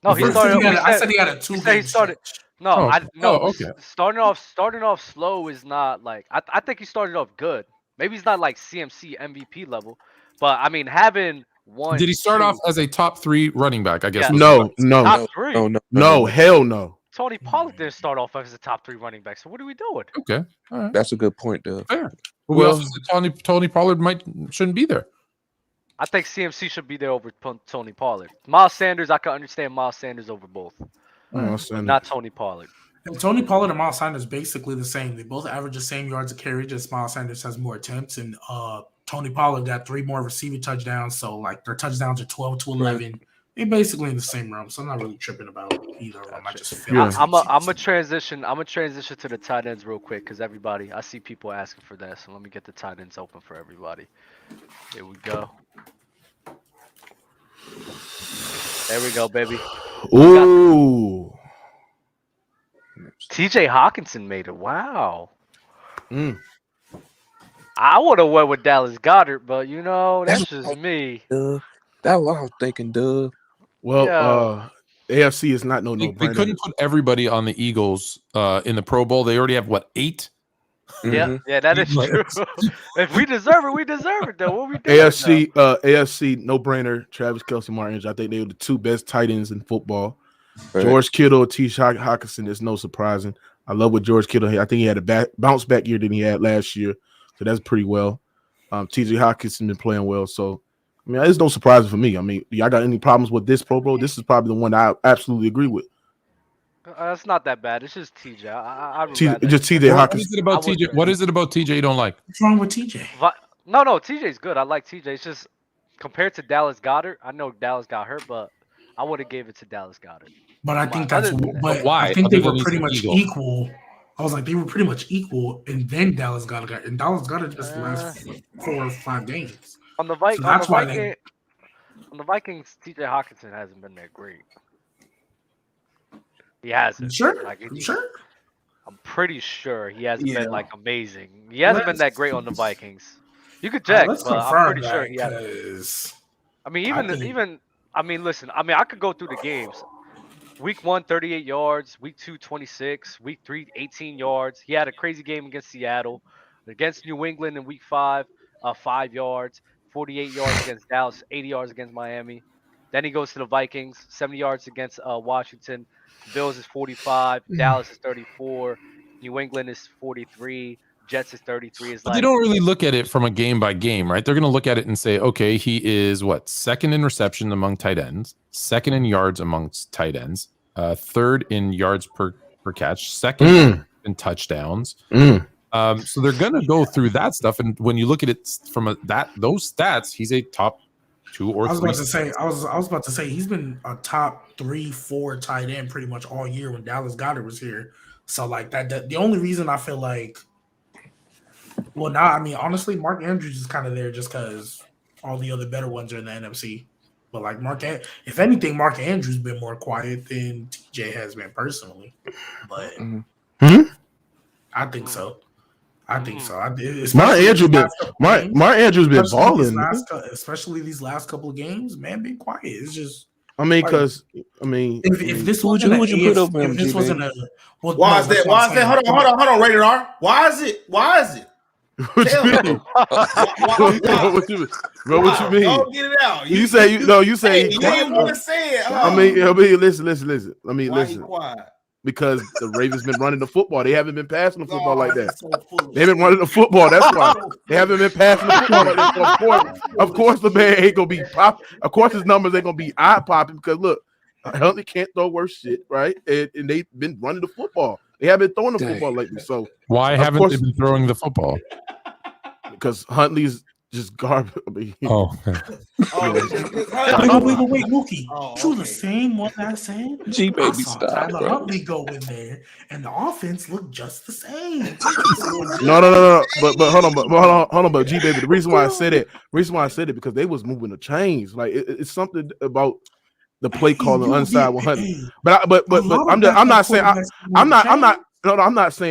No, he started. I said he had a 2-game started. stretch. No, okay. Starting off slow is not like I think he started off good. Maybe he's not like CMC MVP level, but I mean having one. Did he start 2, off as a top 3 running back? I guess. Yeah. was No, top 3? no, hell no. Tony Pollard didn't start off as a top 3 running back. So what are we doing? Okay, all right. That's a good point, though. Fair. But we also said Tony Pollard shouldn't be there. I think CMC should be there over Tony Pollard. Miles Sanders, I can understand Miles Sanders over both. Not Tony Pollard. And Tony Pollard and Miles Sanders basically the same. They both average the same yards a carry, just Miles Sanders has more attempts, and Tony Pollard got 3 more receiving touchdowns. So like their touchdowns are 12 to 11. They're basically in the same realm. So I'm not really tripping about either of them. I just feel I'm a transition to the tight ends real quick because I see people asking for that. So let me get the tight ends open for everybody. Here we go. There we go, baby. Ooh. TJ Hawkinson made it. Wow. I would have went with Dallas Goedert, but you know, that's just me. That's what I was thinking, Doug. Well, AFC is not no-brainer. They couldn't put everybody on the Eagles in the Pro Bowl. They already have 8? Yeah, that is true. If we deserve it, we deserve it. Though, what we doing? AFC, no-brainer. Travis Kelce, Martin Andrews. I think they were the 2 best tight ends in football. Right. George Kittle, T.J. Hawkinson is no surprising. I love what George Kittle had. I think he had a bounce back year than he had last year, so that's pretty well. T.J. Hawkinson been playing well, so I mean, it's no surprise for me. I mean, y'all got any problems with this Pro Bowl? This is probably the one I absolutely agree with. It's not that bad. It's just TJ. Just TJ Hawkinson. What is it about TJ you don't like? What's wrong with TJ? No, TJ's good. I like TJ. It's just compared to Dallas Goedert. I know Dallas got hurt, but I would have gave it to Dallas Goedert. But I think that's why. I think they were pretty much equal. I was like, they were pretty much equal, and then Dallas Goedert, and Dallas Goedert just the last 4 or 5 games. On the Vikings, TJ Hawkinson hasn't been that great. He hasn't. Sure? You sure? I'm pretty sure he hasn't been like amazing. He hasn't been that great on the Vikings. You could check, but I'm pretty sure he hasn't. I mean, listen. I mean, I could go through the games. Week 1, 38 yards. Week 2, 26. Week 3, 18 yards. He had a crazy game against Seattle. Against New England in Week 5, 5 yards. 48 yards against Dallas, 80 yards against Miami. Then he goes to the Vikings, 70 yards against Washington. Bills is 45. Dallas is 34. New England is 43. Jets is 33. But they don't really look at it from a game by game, right? They're going to look at it and say, okay, he is second in reception among tight ends, second in yards amongst tight ends, third in yards per catch, second in touchdowns. So they're going to go through that stuff, and when you look at it from those stats, he's a top 2 or 3. I was about to say he's been a top 3, 4 tight end pretty much all year when Dallas Goedert was here. So like that the only reason I feel like, well, now I mean honestly, Mark Andrews is kind of there just because all the other better ones are in the NFC. But like if anything, Mark Andrews been more quiet than TJ has been personally. But I think so. Mark Andrews been balling, especially these last couple of games. Man, been quiet. It's just. I mean, because if this would you put over him? If this wasn't a. Why is that? Hold on, Rated R. Why is it? What you mean? What you mean? Don't get it out. You say. You didn't want to say it. I mean, listen. Why he quiet? Because the Ravens been running the football. They haven't been passing the football like that. They've been running the football. That's why they haven't been passing the football like that. So of course, the man ain't gonna be pop. Of course, his numbers ain't gonna be eye popping because look, Huntley can't throw worse shit, right? And they've been running the football. They haven't been throwing the football lately. So why haven't they been throwing the football? Because Huntley's just garbage. Wait, Mookie. You the same one I said? G baby stop. Tyler Huntley go in there, and the offense looked just the same. No. But hold on. But G baby, the reason why I said it because they was moving the chains. Like it's something about the play calling inside with Huntley. But I'm not saying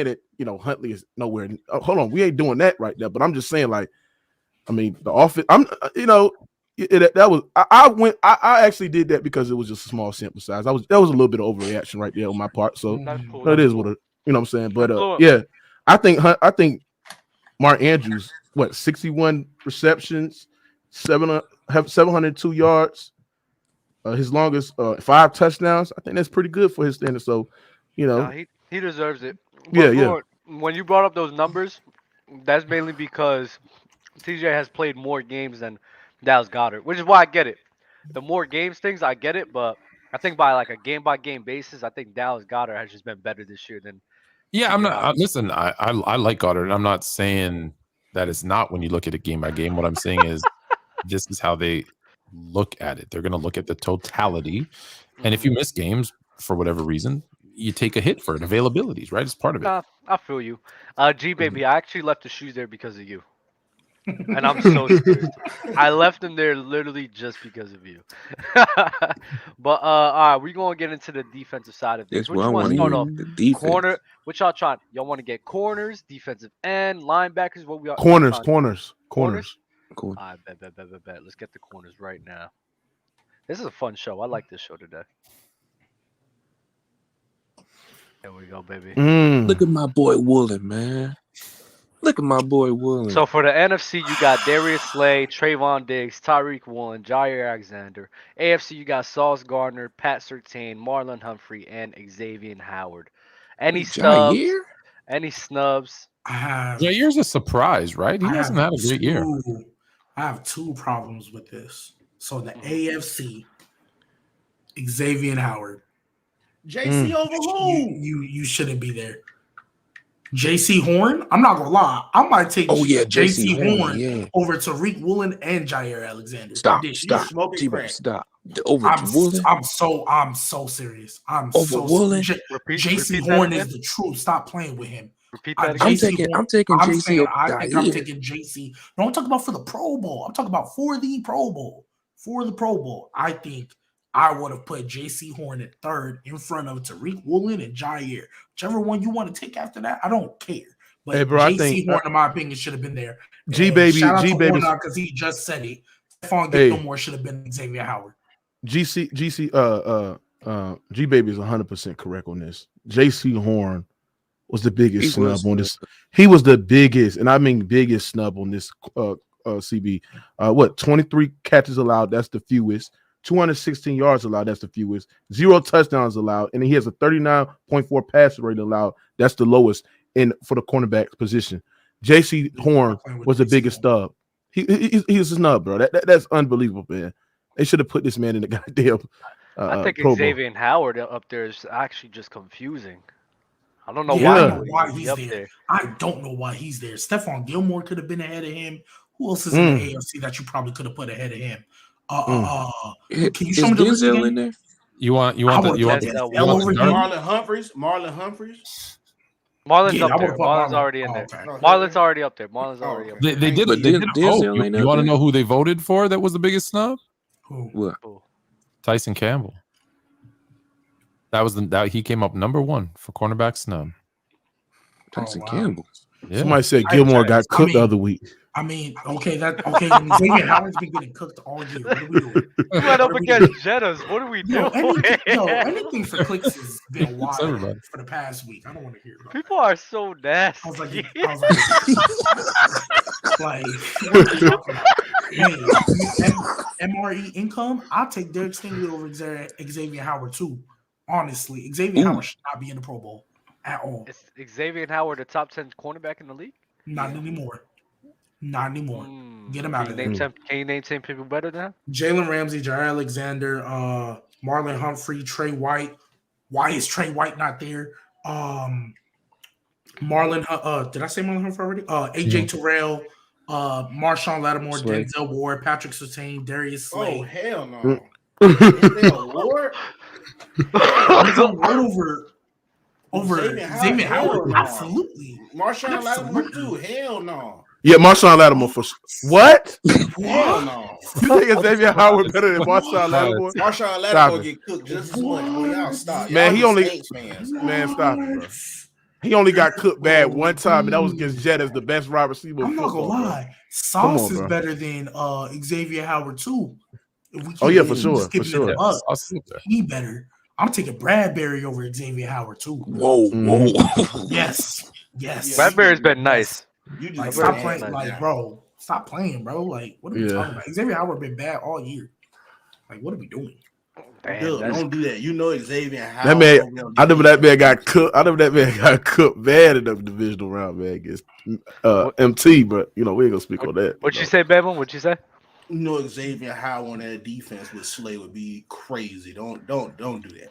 that Huntley is nowhere. Hold on, we ain't doing that right now. But I'm just saying, like, I mean, the offense. That was I actually did that because it was just a small sample size. That was a little bit of overreaction right there on my part. So cool, it is cool. what what I'm saying. But yeah, I think Mark Andrews 61 receptions, 702 yards. His longest 5 touchdowns. I think that's pretty good for his standards. So, he deserves it. But yeah. When you brought up those numbers, that's mainly because TJ has played more games than Dallas Goedert, which is why I get it. The more games things, I get it, but I think by like a game by game basis, I think Dallas Goedert has just been better this year than. Yeah, I'm not. Listen, I like Goddard. I'm not saying that it's not when you look at it game by game. What I'm saying is, this is how they look at it. They're going to look at the totality, and if you miss games for whatever reason, you take a hit for it. Availabilities, right? It's part of it. I feel you. G baby, I actually left the shoes there because of you. And I'm so serious. I left them there literally just because of you. But all right, we're gonna get into the defensive side of things. Which you want to start off? Corner. What y'all trying? Y'all want to get corners, defensive end, linebackers? What we are corners. All right, bet. Let's get the corners right now. This is a fun show. I like this show today. There we go, baby. Look at my boy Woolen, man. Look at my boy Woolen. So for the NFC, you got Darius Slay, Trayvon Diggs, Tyreek Woolen, Jair Alexander. AFC, you got Sauce Gardner, Pat Surtain, Marlon Humphrey, and Xavier Howard. Any snubs? Any snubs? Jair's a surprise, right? He hasn't had a great year. I have 2 problems with this. So the AFC, Xavier Howard. JC over who? You shouldn't be there. JC Horn, I'm not gonna lie. I might take JC Horn over Tariq Woolen and Jair Alexander. Stop. Over Woolen. I'm so serious. I'm over so Woolen. JC Horn is the truth. Stop playing with him. Repeat that again. I'm taking JC. I think I'm taking JC. No, I'm talking about for the Pro Bowl. I'm talking about for the Pro Bowl. For the Pro Bowl, I think I would have put JC Horn at 3rd in front of Tariq Woolen and Jair. Whichever one you want to take after that, I don't care. But hey, bro, JC Horn, in my opinion, should have been there. G baby, because he just said it. Stephon Gilmore should have been Xavier Howard. G baby is 100% correct on this. JC Horn was the biggest snub on this. He was the biggest, and I mean biggest snub on this CB. 23 catches allowed, that's the fewest. 216 yards allowed, that's the fewest. 0 touchdowns allowed, and he has a 39.4 passer rate allowed. That's the lowest for the cornerback position. JC Horn was the biggest snub. He's a snub, bro. That's unbelievable, man. They should have put this man in the goddamn. I think Xavier Howard up there is actually just confusing. I don't know why he's there. I don't know why he's there. Stephon Gilmore could have been ahead of him. Who else is in the AFC that you probably could have put ahead of him? Can you show me the list in there? You want Marlon Humphreys? Marlon's up there. Marlon's already in there. Marlon's already up there. Marlon's already up there. They did. You want to know who they voted for? That was the biggest snub. Who? Tyson Campbell. That he came up number 1 for cornerback snub. Tyson Campbell. Yeah. Somebody said Gilmore got cooked the other week. Okay. Xavier Howard's been getting cooked all year. What are we doing? We went up against Jettas. What are we doing? Anything for clicks has been wild for the past week. I don't want to hear about it. People are so nasty. I was like what are you talking about? Hey, MRE income, I'll take Derek Stingley over Xavier Howard too. Honestly, Xavier Howard should not be in the Pro Bowl at all. Is Xavier Howard a top 10 cornerback in the league? Not anymore. Get him out of there. Can you name 10 people better than him? Jalen Ramsey, Jair Alexander, Marlon Humphrey, Trey White. Why is Trey White not there? Marlon, did I say Marlon Humphrey already? AJ Terrell, Marshawn Lattimore, Denzel Ward, Patrick Surtain, Darius Slay. Oh, hell no. Denzel Ward? over Xavier Howard? Absolutely. Marshawn Lattimore too? Hell no. Yeah, Marshawn Lattimore for what? Hell no. You think Xavier Howard better than Marshawn Lattimore? Marshawn Lattimore get cooked just as much. Y'all stop. Man, y'all stop it, bro. He only got cooked bad one time, and that was against Jet as the best wide receiver. I'm not gonna lie. Sauce is better than Xavier Howard too. If we keep for sure. He better. I'm taking Bradbury over Xavier Howard too. Whoa. Yes. Bradbury's been nice. You like, stop playing, bro. Stop playing, bro. Like, what are we talking about? Xavier Howard been bad all year. Like, what are we doing? Dude, don't do that. You know Xavier Howard. That man, I remember that man got cooked. Bad in the divisional round, man, against MT. But we ain't gonna speak on that. What you say, Bama? What you say? You know Xavier Howard on that defense with Slay would be crazy. Don't do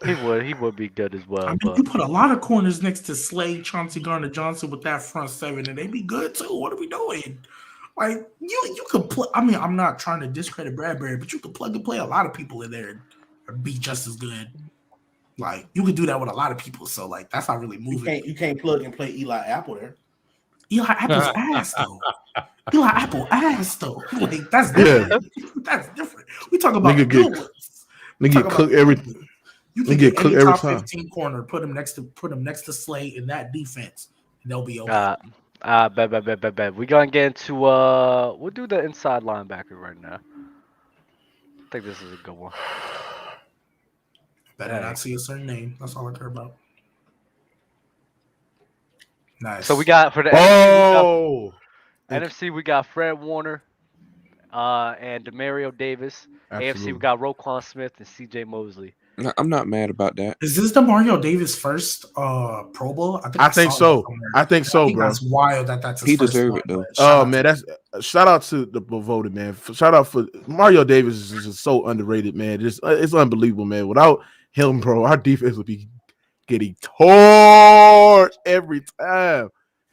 He that. would be good as well. I mean, you put a lot of corners next to Slay, Chauncey Gardner-Johnson with that front seven, and they'd be good too. What are we doing? Like you could play. I mean, I'm not trying to discredit Bradbury, but you could plug and play a lot of people in there and be just as good. Like you could do that with a lot of people. So like that's not really moving. You can't plug and play Eli Apple there. Eli Apple's ass though. Eli Apple ass though. Like, that's different. Yeah. That's different. We talk about nigga cook everything. You can get any top 15 corner, put him next to Slay in that defense, and they'll be okay. Bet. We're gonna get into we'll do the inside linebacker right now. I think this is a good one. Better not see a certain name. That's all I care about. Nice. So we got for the NFC, we got Fred Warner and Demario Davis. Absolutely. AFC, we got Roquan Smith and CJ Mosley. I'm not mad about that. Is this Demario Davis' first Pro Bowl? I think so. I think so, bro. That's wild that's his he first deserved it though. Oh man, that's shout out to the voted man. Shout out for Mario Davis is just so underrated, man. It's unbelievable, man. Without him, bro, our defense would be getting torched every time.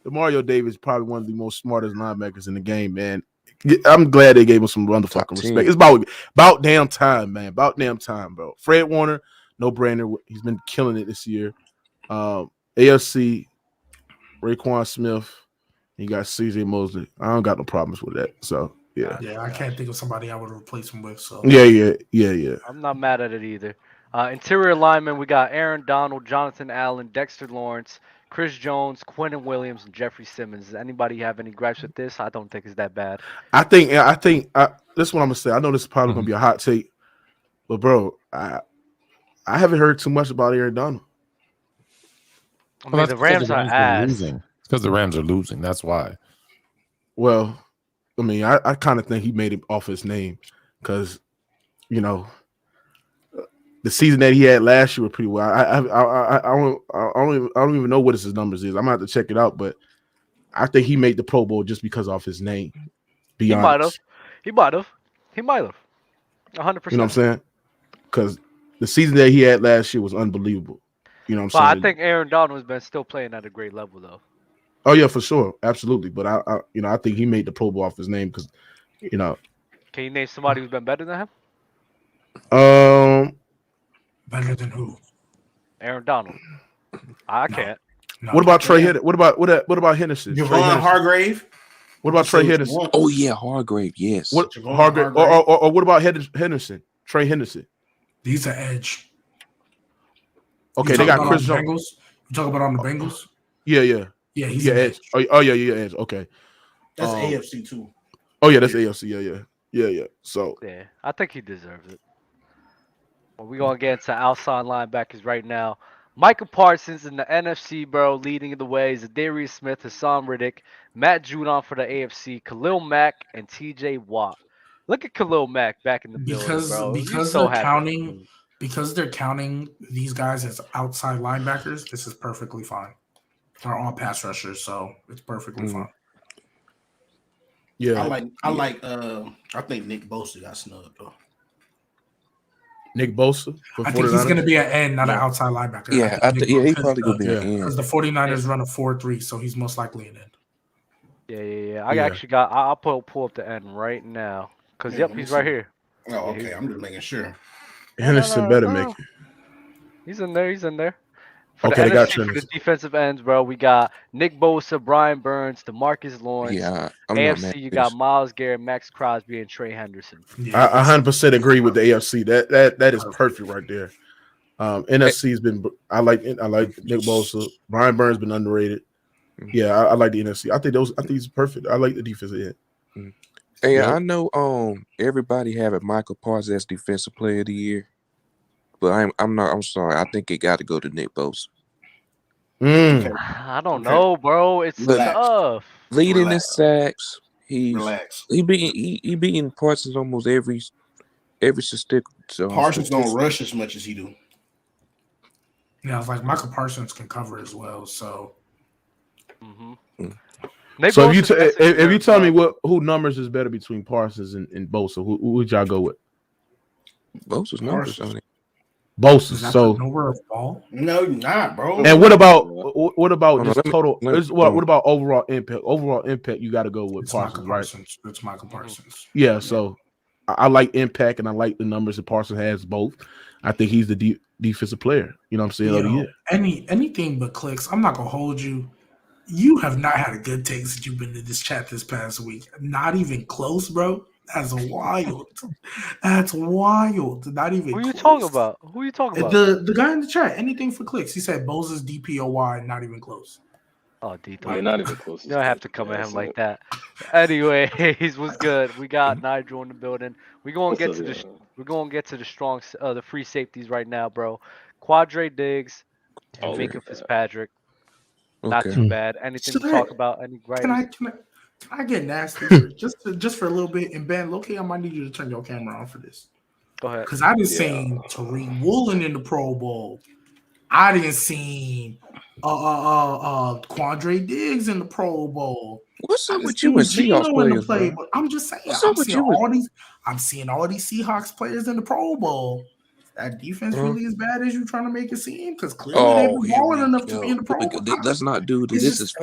Mario Davis is probably one of the most smartest linebackers in the game, man. I'm glad they gave him some motherfucking respect. It's about damn time, man. About damn time, bro. Fred Warner, no brainer. He's been killing it this year. AFC, Roquan Smith. You got CJ Mosley. I don't got no problems with that. So yeah. Yeah, I can't think of somebody I would replace him with. So yeah. I'm not mad at it either. Interior linemen, we got Aaron Donald, Jonathan Allen, Dexter Lawrence, Chris Jones, Quentin Williams, and Jeffrey Simmons. Does anybody have any gripes with this? I don't think it's that bad. I think this is what I'm gonna say. I know this is probably gonna be a hot take, but bro, I haven't heard too much about Aaron Donald. I mean, the Rams are ass. Losing. It's because the Rams are losing. That's why. Well, I mean, I kind of think he made it off his name because, the season that he had last year was pretty well. I don't even know what his numbers is. I'm gonna have to check it out, but I think he made the Pro Bowl just because of his name. He might have. 100%. You know what I'm saying? Because the season that he had last year was unbelievable. You know what I'm saying? I think Aaron Donald has been still playing at a great level, though. Oh yeah, for sure, absolutely. But I think he made the Pro Bowl off his name because, Can you name somebody who's been better than him? Better than who? Aaron Donald. I can't. No, what about Trey Henderson? What about Henderson? Javon Hargrave. What about Trey Henderson? Oh yeah, Hargrave. Yes. What Hargrave? Or what about Henderson? Trey Henderson. These are edge. Okay, they got Chris Jones. You talk about on the Bengals? Yeah. Yeah, he's edge. Oh yeah, edge. Okay. That's AFC too. Oh yeah, that's AFC. Yeah. So yeah, I think he deserves it. Well, we're going to get into outside linebackers right now. Michael Parsons in the NFC, bro, leading the way. Zadarius Smith, Hassan Riddick, Matt Judon for the AFC, Khalil Mack, and TJ Watt. Look at Khalil Mack back in the building, bro. Because they're counting these guys as outside linebackers, this is perfectly fine. They're all pass rushers, so it's perfectly fine. Yeah. I think Nick Bosa got snubbed, though. Nick Bosa? I think he's going to be an end, not an outside linebacker. Yeah, he's probably going to be an end. Because the 49ers run a 4-3, so he's most likely an end. Yeah. I'll pull up the end right now. Because, he's right here. Oh, okay. I'm just making sure. Henderson better make it. He's in there. For the NFC, for the defensive ends, bro, we got Nick Bosa, Brian Burns, DeMarcus Lawrence. Yeah, AFC, you got Myles Garrett, Max Crosby, and Trey Henderson. I 100% agree with the AFC. That is perfect right there. NFC has been. I like Nick Bosa. Brian Burns been underrated. Yeah, I like the NFC. I think he's perfect. I like the defensive end. Hey, I know everybody having Michael Parsons as defensive player of the year, but I'm sorry. I think it got to go to Nick Bosa. I don't know, bro. It's tough. Leading in sacks. He beating Parsons almost every stick. So Parsons don't rush as much as he do. Yeah, it's like Michael Parsons can cover as well. So, so if you tell me who numbers is better between Parsons and Bosa, who would y'all go with? Bosa's numbers on it. Bosa. So nowhere of ball. No, you're not, bro. And what about just total? What about overall impact? Overall impact, you got to go with Parsons, right? It's Michael Parsons. Yeah. So I like impact and I like the numbers that Parsons has both. I think he's the defensive player. You know what I'm saying? Anything but clicks. I'm not gonna hold you. You have not had a good take since you've been to this chat this past week. Not even close, bro. That's wild. That's wild. Not even. Who you close. talking about? Who you talking about? The guy in the chat. Anything for clicks. He said Bosa's DPOY. Not even close. Oh, D3. Yeah, not even close. You don't have to come at him like that. Anyway, what's good? We got Nigel in the building. We're gonna get to the strong, the free safeties right now, bro. Quadre Diggs and Minka Fitzpatrick. Not too bad. Anything to talk about? Any Can I get nasty just for a little bit? And Ben, low-key, I might need you to turn your camera on for this. Go ahead. Because I didn't see Tariq Woolen in the Pro Bowl. I didn't see Quandre Diggs in the Pro Bowl. What's up with you and Seahawks players? But I'm just saying, I'm seeing all these Seahawks players in the Pro Bowl. That defense really as bad as you trying to make it seem? Because clearly they were balling enough to be in the Pro Bowl. Let's not do this. This is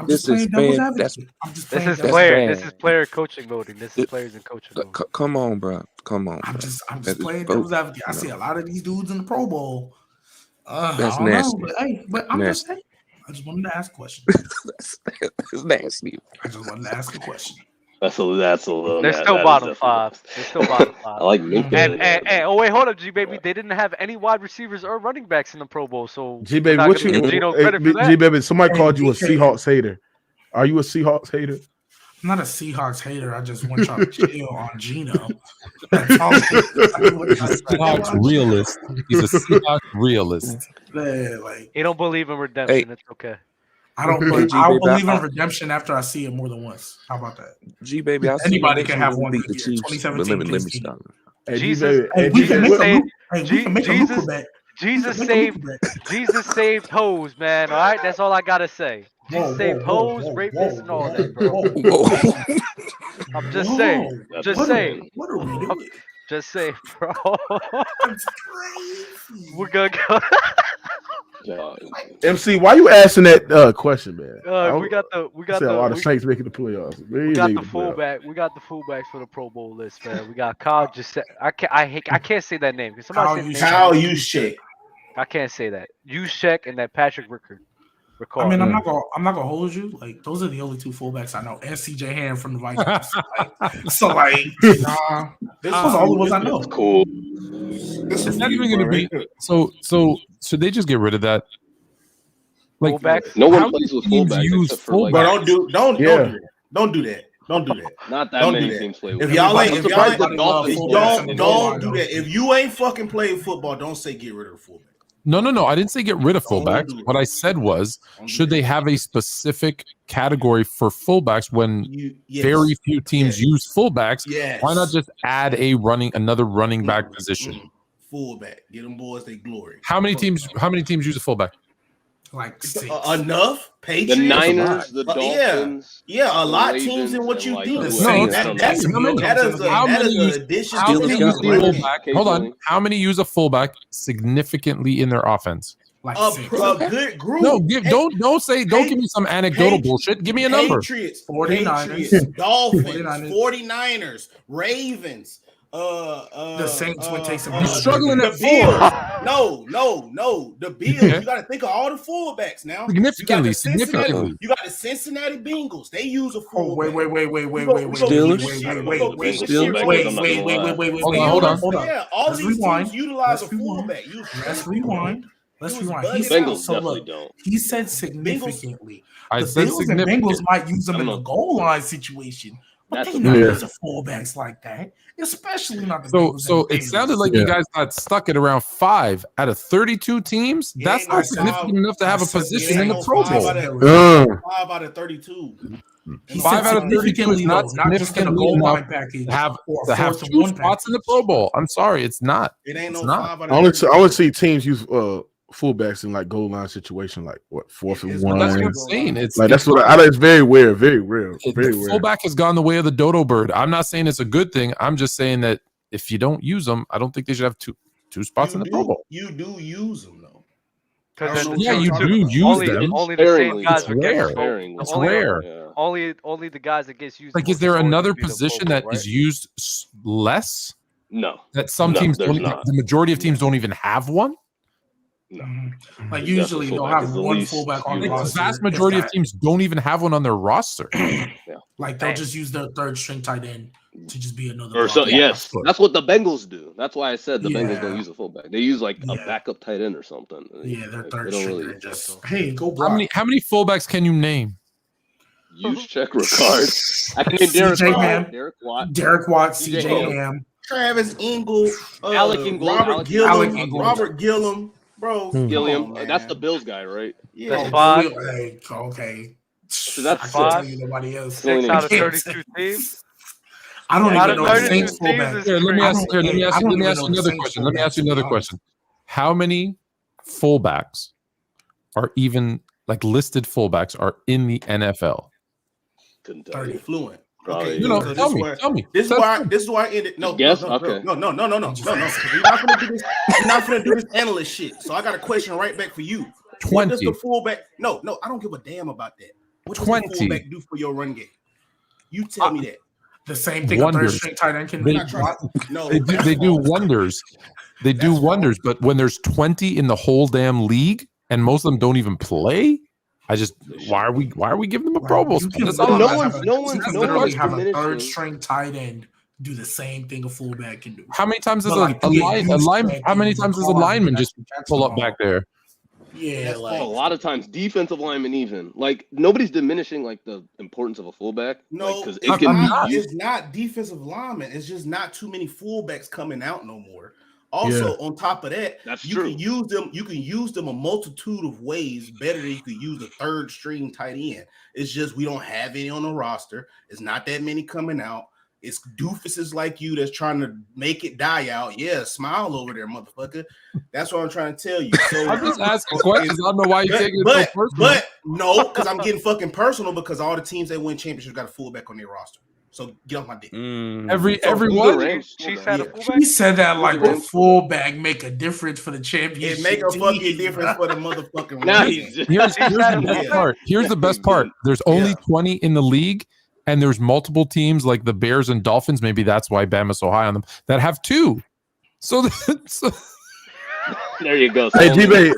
This is player coaching voting. This is players and coaching voting. Come on, bro. Come on. I'm just playing devil's advocate. I see a lot of these dudes in the Pro Bowl. That's nasty. But I'm just saying. I just wanted to ask a question. That's nasty. I just wanted to ask a question. That's a little. They're still bottom five. I like Minka. And oh wait, hold up, G baby. They didn't have any wide receivers or running backs in the Pro Bowl. So G baby, what you? G baby, somebody called you a Seahawks hater. Are you a Seahawks hater? I'm not a Seahawks hater. I just want y'all to chill on Geno. Seahawks realist. He's a Seahawks realist. He don't believe in redemption. It's okay. I believe in redemption after I see it more than once. How about that? G baby, anybody can have one. Beat the Chiefs. 2017. Let me stop. Jesus saved hoes, man. All right, that's all I gotta say. Jesus saved hoes, rapists, and all that, bro. I'm just saying. What are we doing? Just saying, bro. That's crazy. We're gonna go. MC, why you asking that question, man? We got a lot of Saints making the playoffs. We got the fullback. We got the fullbacks for the Pro Bowl list, man. We got Kyle. I can't say that name. Kyle Juszczyk. I can't say that. Juszczyk and that Patrick Rickard. I mean, I'm not gonna hold you. Like, those are the only two fullbacks I know, and CJ Ham from the Vikings. This was all the ones I know. Cool. It's not even gonna be so. Should they just get rid of that? Like, fullbacks? No one plays with fullbacks. Use fullbacks. But don't do that. Don't do that. Not that many teams play with. If y'all ain't, don't do that. If you ain't fucking playing football, don't say get rid of the fullback. No. I didn't say get rid of fullbacks. What I said was, should they have a specific category for fullbacks when very few teams use fullbacks? Yes. Why not just add another running back position? Fullback, get them boys they glory. How many teams use a fullback? Like 6. Enough. Patriots, the Niners, the Dolphins, a lot of teams in what you think. That is an addition. How many use a fullback? Hold on. How many use a fullback significantly in their offense? Like a good group. No, don't give me some anecdotal bullshit. Give me a number. Patriots, 49ers, Dolphins, 49ers, Ravens, The Saints would take some. You're struggling at Bills. No. The Bills. You got to think of all the fullbacks now. Significantly. You got the Cincinnati Bengals. They use a fullback. Wait. Hold on. Yeah, all of these teams utilize a fullback. Let's rewind. He said significantly. I The said Bills and significant. Bengals might use them in the goal line situation, but they not using fullbacks like that, especially not the Bengals. So it sounded like you guys got stuck at around 5 out of 32 teams. That's not significant enough to have a position in the Pro Bowl. 5 out of 32. 5 out of 32 is not significantly enough to have 2 spots in the Pro Bowl. I'm sorry, it's not. It ain't no 5 not. out of 32. I want to see teams use fullbacks in like goal line situation, like what 4th and 1. That's what I'm saying. It's like that's what it's very rare, very rare. Fullback has gone the way of the dodo bird. I'm not saying it's a good thing. I'm just saying that if you don't use them, I don't think they should have two spots in the Pro Bowl. You do use them though. Yeah, you do use them. Only the same guys It's rare. It's rare. Only the guys that gets used. Like, is there another position that is used less? No. That some teams don't. The majority of teams don't even have one. No. Like usually they'll have one fullback on the roster. The vast majority of teams don't even have one on their roster. Like they'll just use their third string tight end to just be another. Or so, yes, that's what the Bengals do. That's why I said the Bengals don't use a fullback. They use like a backup tight end or something. Yeah, their third they string. really, Just go block. How many fullbacks can you name? Use check Ricard. I can name Derek Watt, CJ Ham, Travis Ingle, Alec Ingle, Robert Gillum. Bro, Gilliam, that's the Bills guy, right? Yeah, that's 5. Okay, so that's I can't tell you nobody else. 6 out of 32 teams. I don't even know the Saints fullback. Let me ask you another question. How many fullbacks are even like listed fullbacks are in the NFL? 30 fluent. Okay, tell me. This is why I ended. No. We're not gonna do this analyst shit. So I got a question right back for you. 20. What does the fullback? No, I don't give a damn about that. What does 20. the fullback do for your run game? You tell me that. The same thing a third string tight end can do. No, they do wonders. They do wonders, but when there's 20 in the whole damn league and most of them don't even play, why are we giving them a Pro Bowl? No one's literally have a third string tight end do the same thing a fullback can do. How many times does how many times does a lineman just pull up back there? Yeah, a lot of times defensive linemen even like nobody's diminishing like the importance of a fullback. No, because it's not defensive linemen. It's just not too many fullbacks coming out no more. Also, on top of that, can use them. You can use them a multitude of ways better than you could use a third string tight end. It's just we don't have any on the roster. It's not that many coming out. It's doofuses like you that's trying to make it die out. Yeah, smile over there, motherfucker. That's what I'm trying to tell you. So I'm just asking questions. I don't know why you're taking it so personal. But no, because I'm getting fucking personal because all the teams that win championships got a fullback on their roster. So get off my dick. Everyone. He said that like the fullback make a difference for the championship. It make a fucking difference for the motherfucking Here's the best part. There's only 20 in the league, and there's multiple teams like the Bears and Dolphins. Maybe that's why Bama's so high on them that have 2. So there you go. Hey, G-Baby.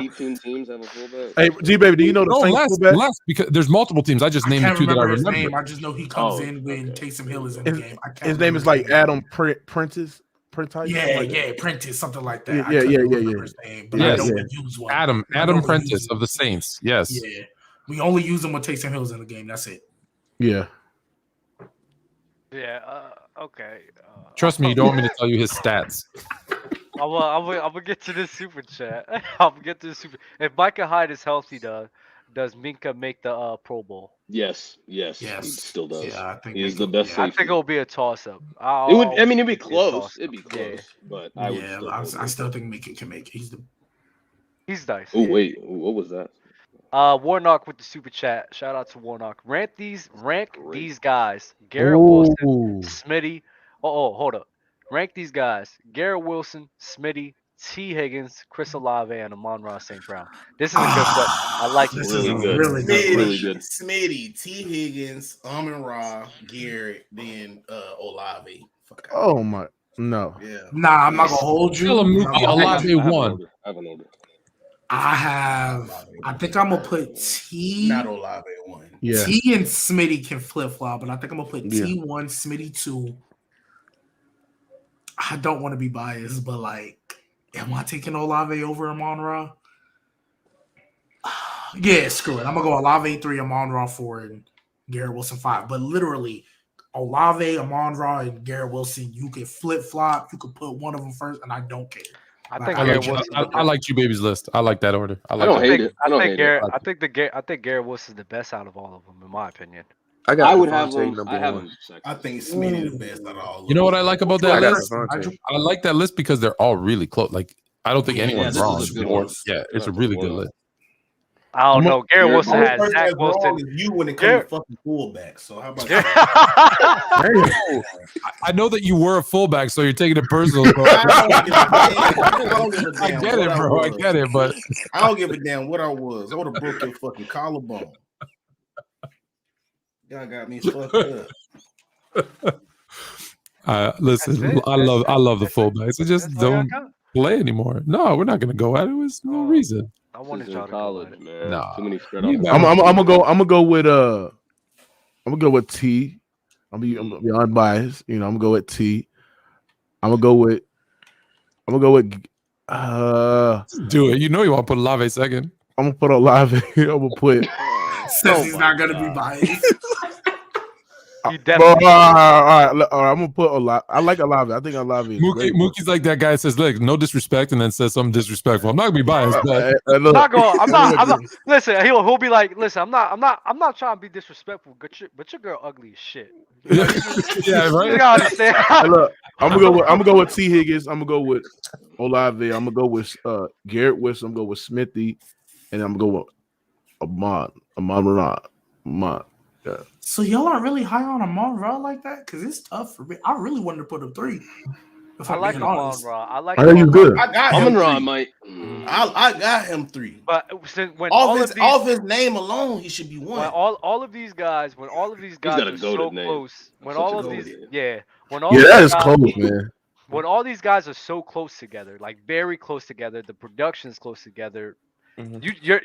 18 teams have a fullback. Hey, G-Baby, do you know the Saints fullback? Less, because there's multiple teams. I just named the 2 that I remember. Name. I just know he comes in when Taysom Hill is in the game. His name is like Adam Prentice. Prentice, something like that. Yeah. Adam Prentice of the Saints. Yes. Yeah. We only use him when Taysom Hill's in the game. That's it. Yeah. Yeah. Okay. Trust me, you don't want me to tell you his stats. I'm gonna get to this super chat. If Micah Hyde is healthy, does Minka make the Pro Bowl? Yes, he still does. Yeah, I think he's the best. I think it'll be a toss-up. It'd be close. It'd be close, but I still think Minka can make it. He's nice. Oh wait, what was that? Warnock with the super chat. Shout out to Warnock. Rank these guys: Garrett Wilson, Smitty. Hold up. Rank these guys: Garrett Wilson, Smitty, T. Higgins, Chris Olave, and Amon-Ra St. Brown. This is a good question. I like this. Really good. Smitty, T. Higgins, Amon-Ra, Garrett, then Olave. Oh my, no. Yeah. Nah, I'm not gonna hold you. Tell him I'm not Mookie gonna hold you. Olave won. I have an order. I think I'm gonna put T. Not Olave one. Yeah. T and Smitty can flip flop, but I think I'm gonna put T1, Smitty 2. I don't want to be biased, but like, am I taking Olave over Amon-Ra? Yeah, screw it. I'm gonna go Olave 3, Amon-Ra 4, and Garrett Wilson 5. But literally, Olave, Amon-Ra, and Garrett Wilson, you can flip flop. You could put one of them first, and I don't care. I think I like you, baby's list. I like that order. I think Garrett Wilson's the best out of all of them, in my opinion. I would have him. I have him second. I think Smitty the best out of all. You know what I like about that list? I like that list because they're all really close. Like I don't think anyone's wrong. Yeah, it's a really good list. I don't know. Garrett Wilson has Zach Wilson. You when it comes to fucking fullback. So how about that? I know that you were a fullback, so you're taking it personal. Bro. I get it, bro. I get it, but I don't give a damn what I was. I would have broke your fucking collarbone. Y'all got me fucked up. Listen, I love the fullbacks. I just don't play anymore. No, we're not gonna go at it. There's no reason. I wanted y'all to college, man. Nah. Too many spread I'm gonna go with T. I'm gonna be unbiased. You know, I'm gonna go with T. I'm gonna go with do it. You know you want to put Olave second. I'm gonna put Olave. I'm gonna put Says he's not gonna be biased. You definitely. all right. I'm gonna put Olave. I like Olave. I think Olave is great. Mookie's like that guy that says, "Look, no disrespect," and then says something disrespectful. I'm not gonna be biased, but I'm not. Listen, he'll be like, "Listen, I'm not trying to be disrespectful, but your girl ugly as shit." Yeah, right. You gotta understand. Look, I'm gonna go with T. Higgins. I'm gonna go with Olave. I'm gonna go with Garrett Wilson. I'm gonna go with Smithy, and I'm gonna go with Amon-Ra. Yeah. So y'all aren't really high on Amon-Ra like that? Because it's tough for me. I really wanted to put him 3. I like Amon-Ra. I know you good. I got him. Amon-Ra might. I got him 3. But when off his name alone, he should be 1. When all of these guys are so close, That is close, man. When all these guys are so close together, like very close together, the production's close together. You're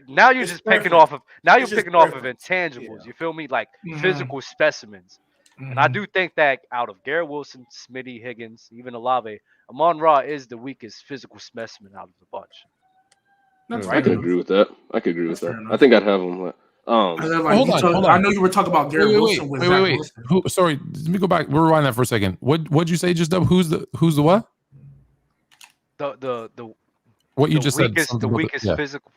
just picking off of intangibles. Yeah. You feel me? Like physical specimens. And I do think that out of Garrett Wilson, Smitty, Higgins, even Olave, Amon-Ra is the weakest physical specimen out of the bunch. I can agree with that. I think I'd have him. Hold on. I know you were talking about Garrett Wilson. Wait. Sorry, let me go back. We'll rewind that for a second. What'd you say, just Dub? Who's the what? The what you just weakest, said. The weakest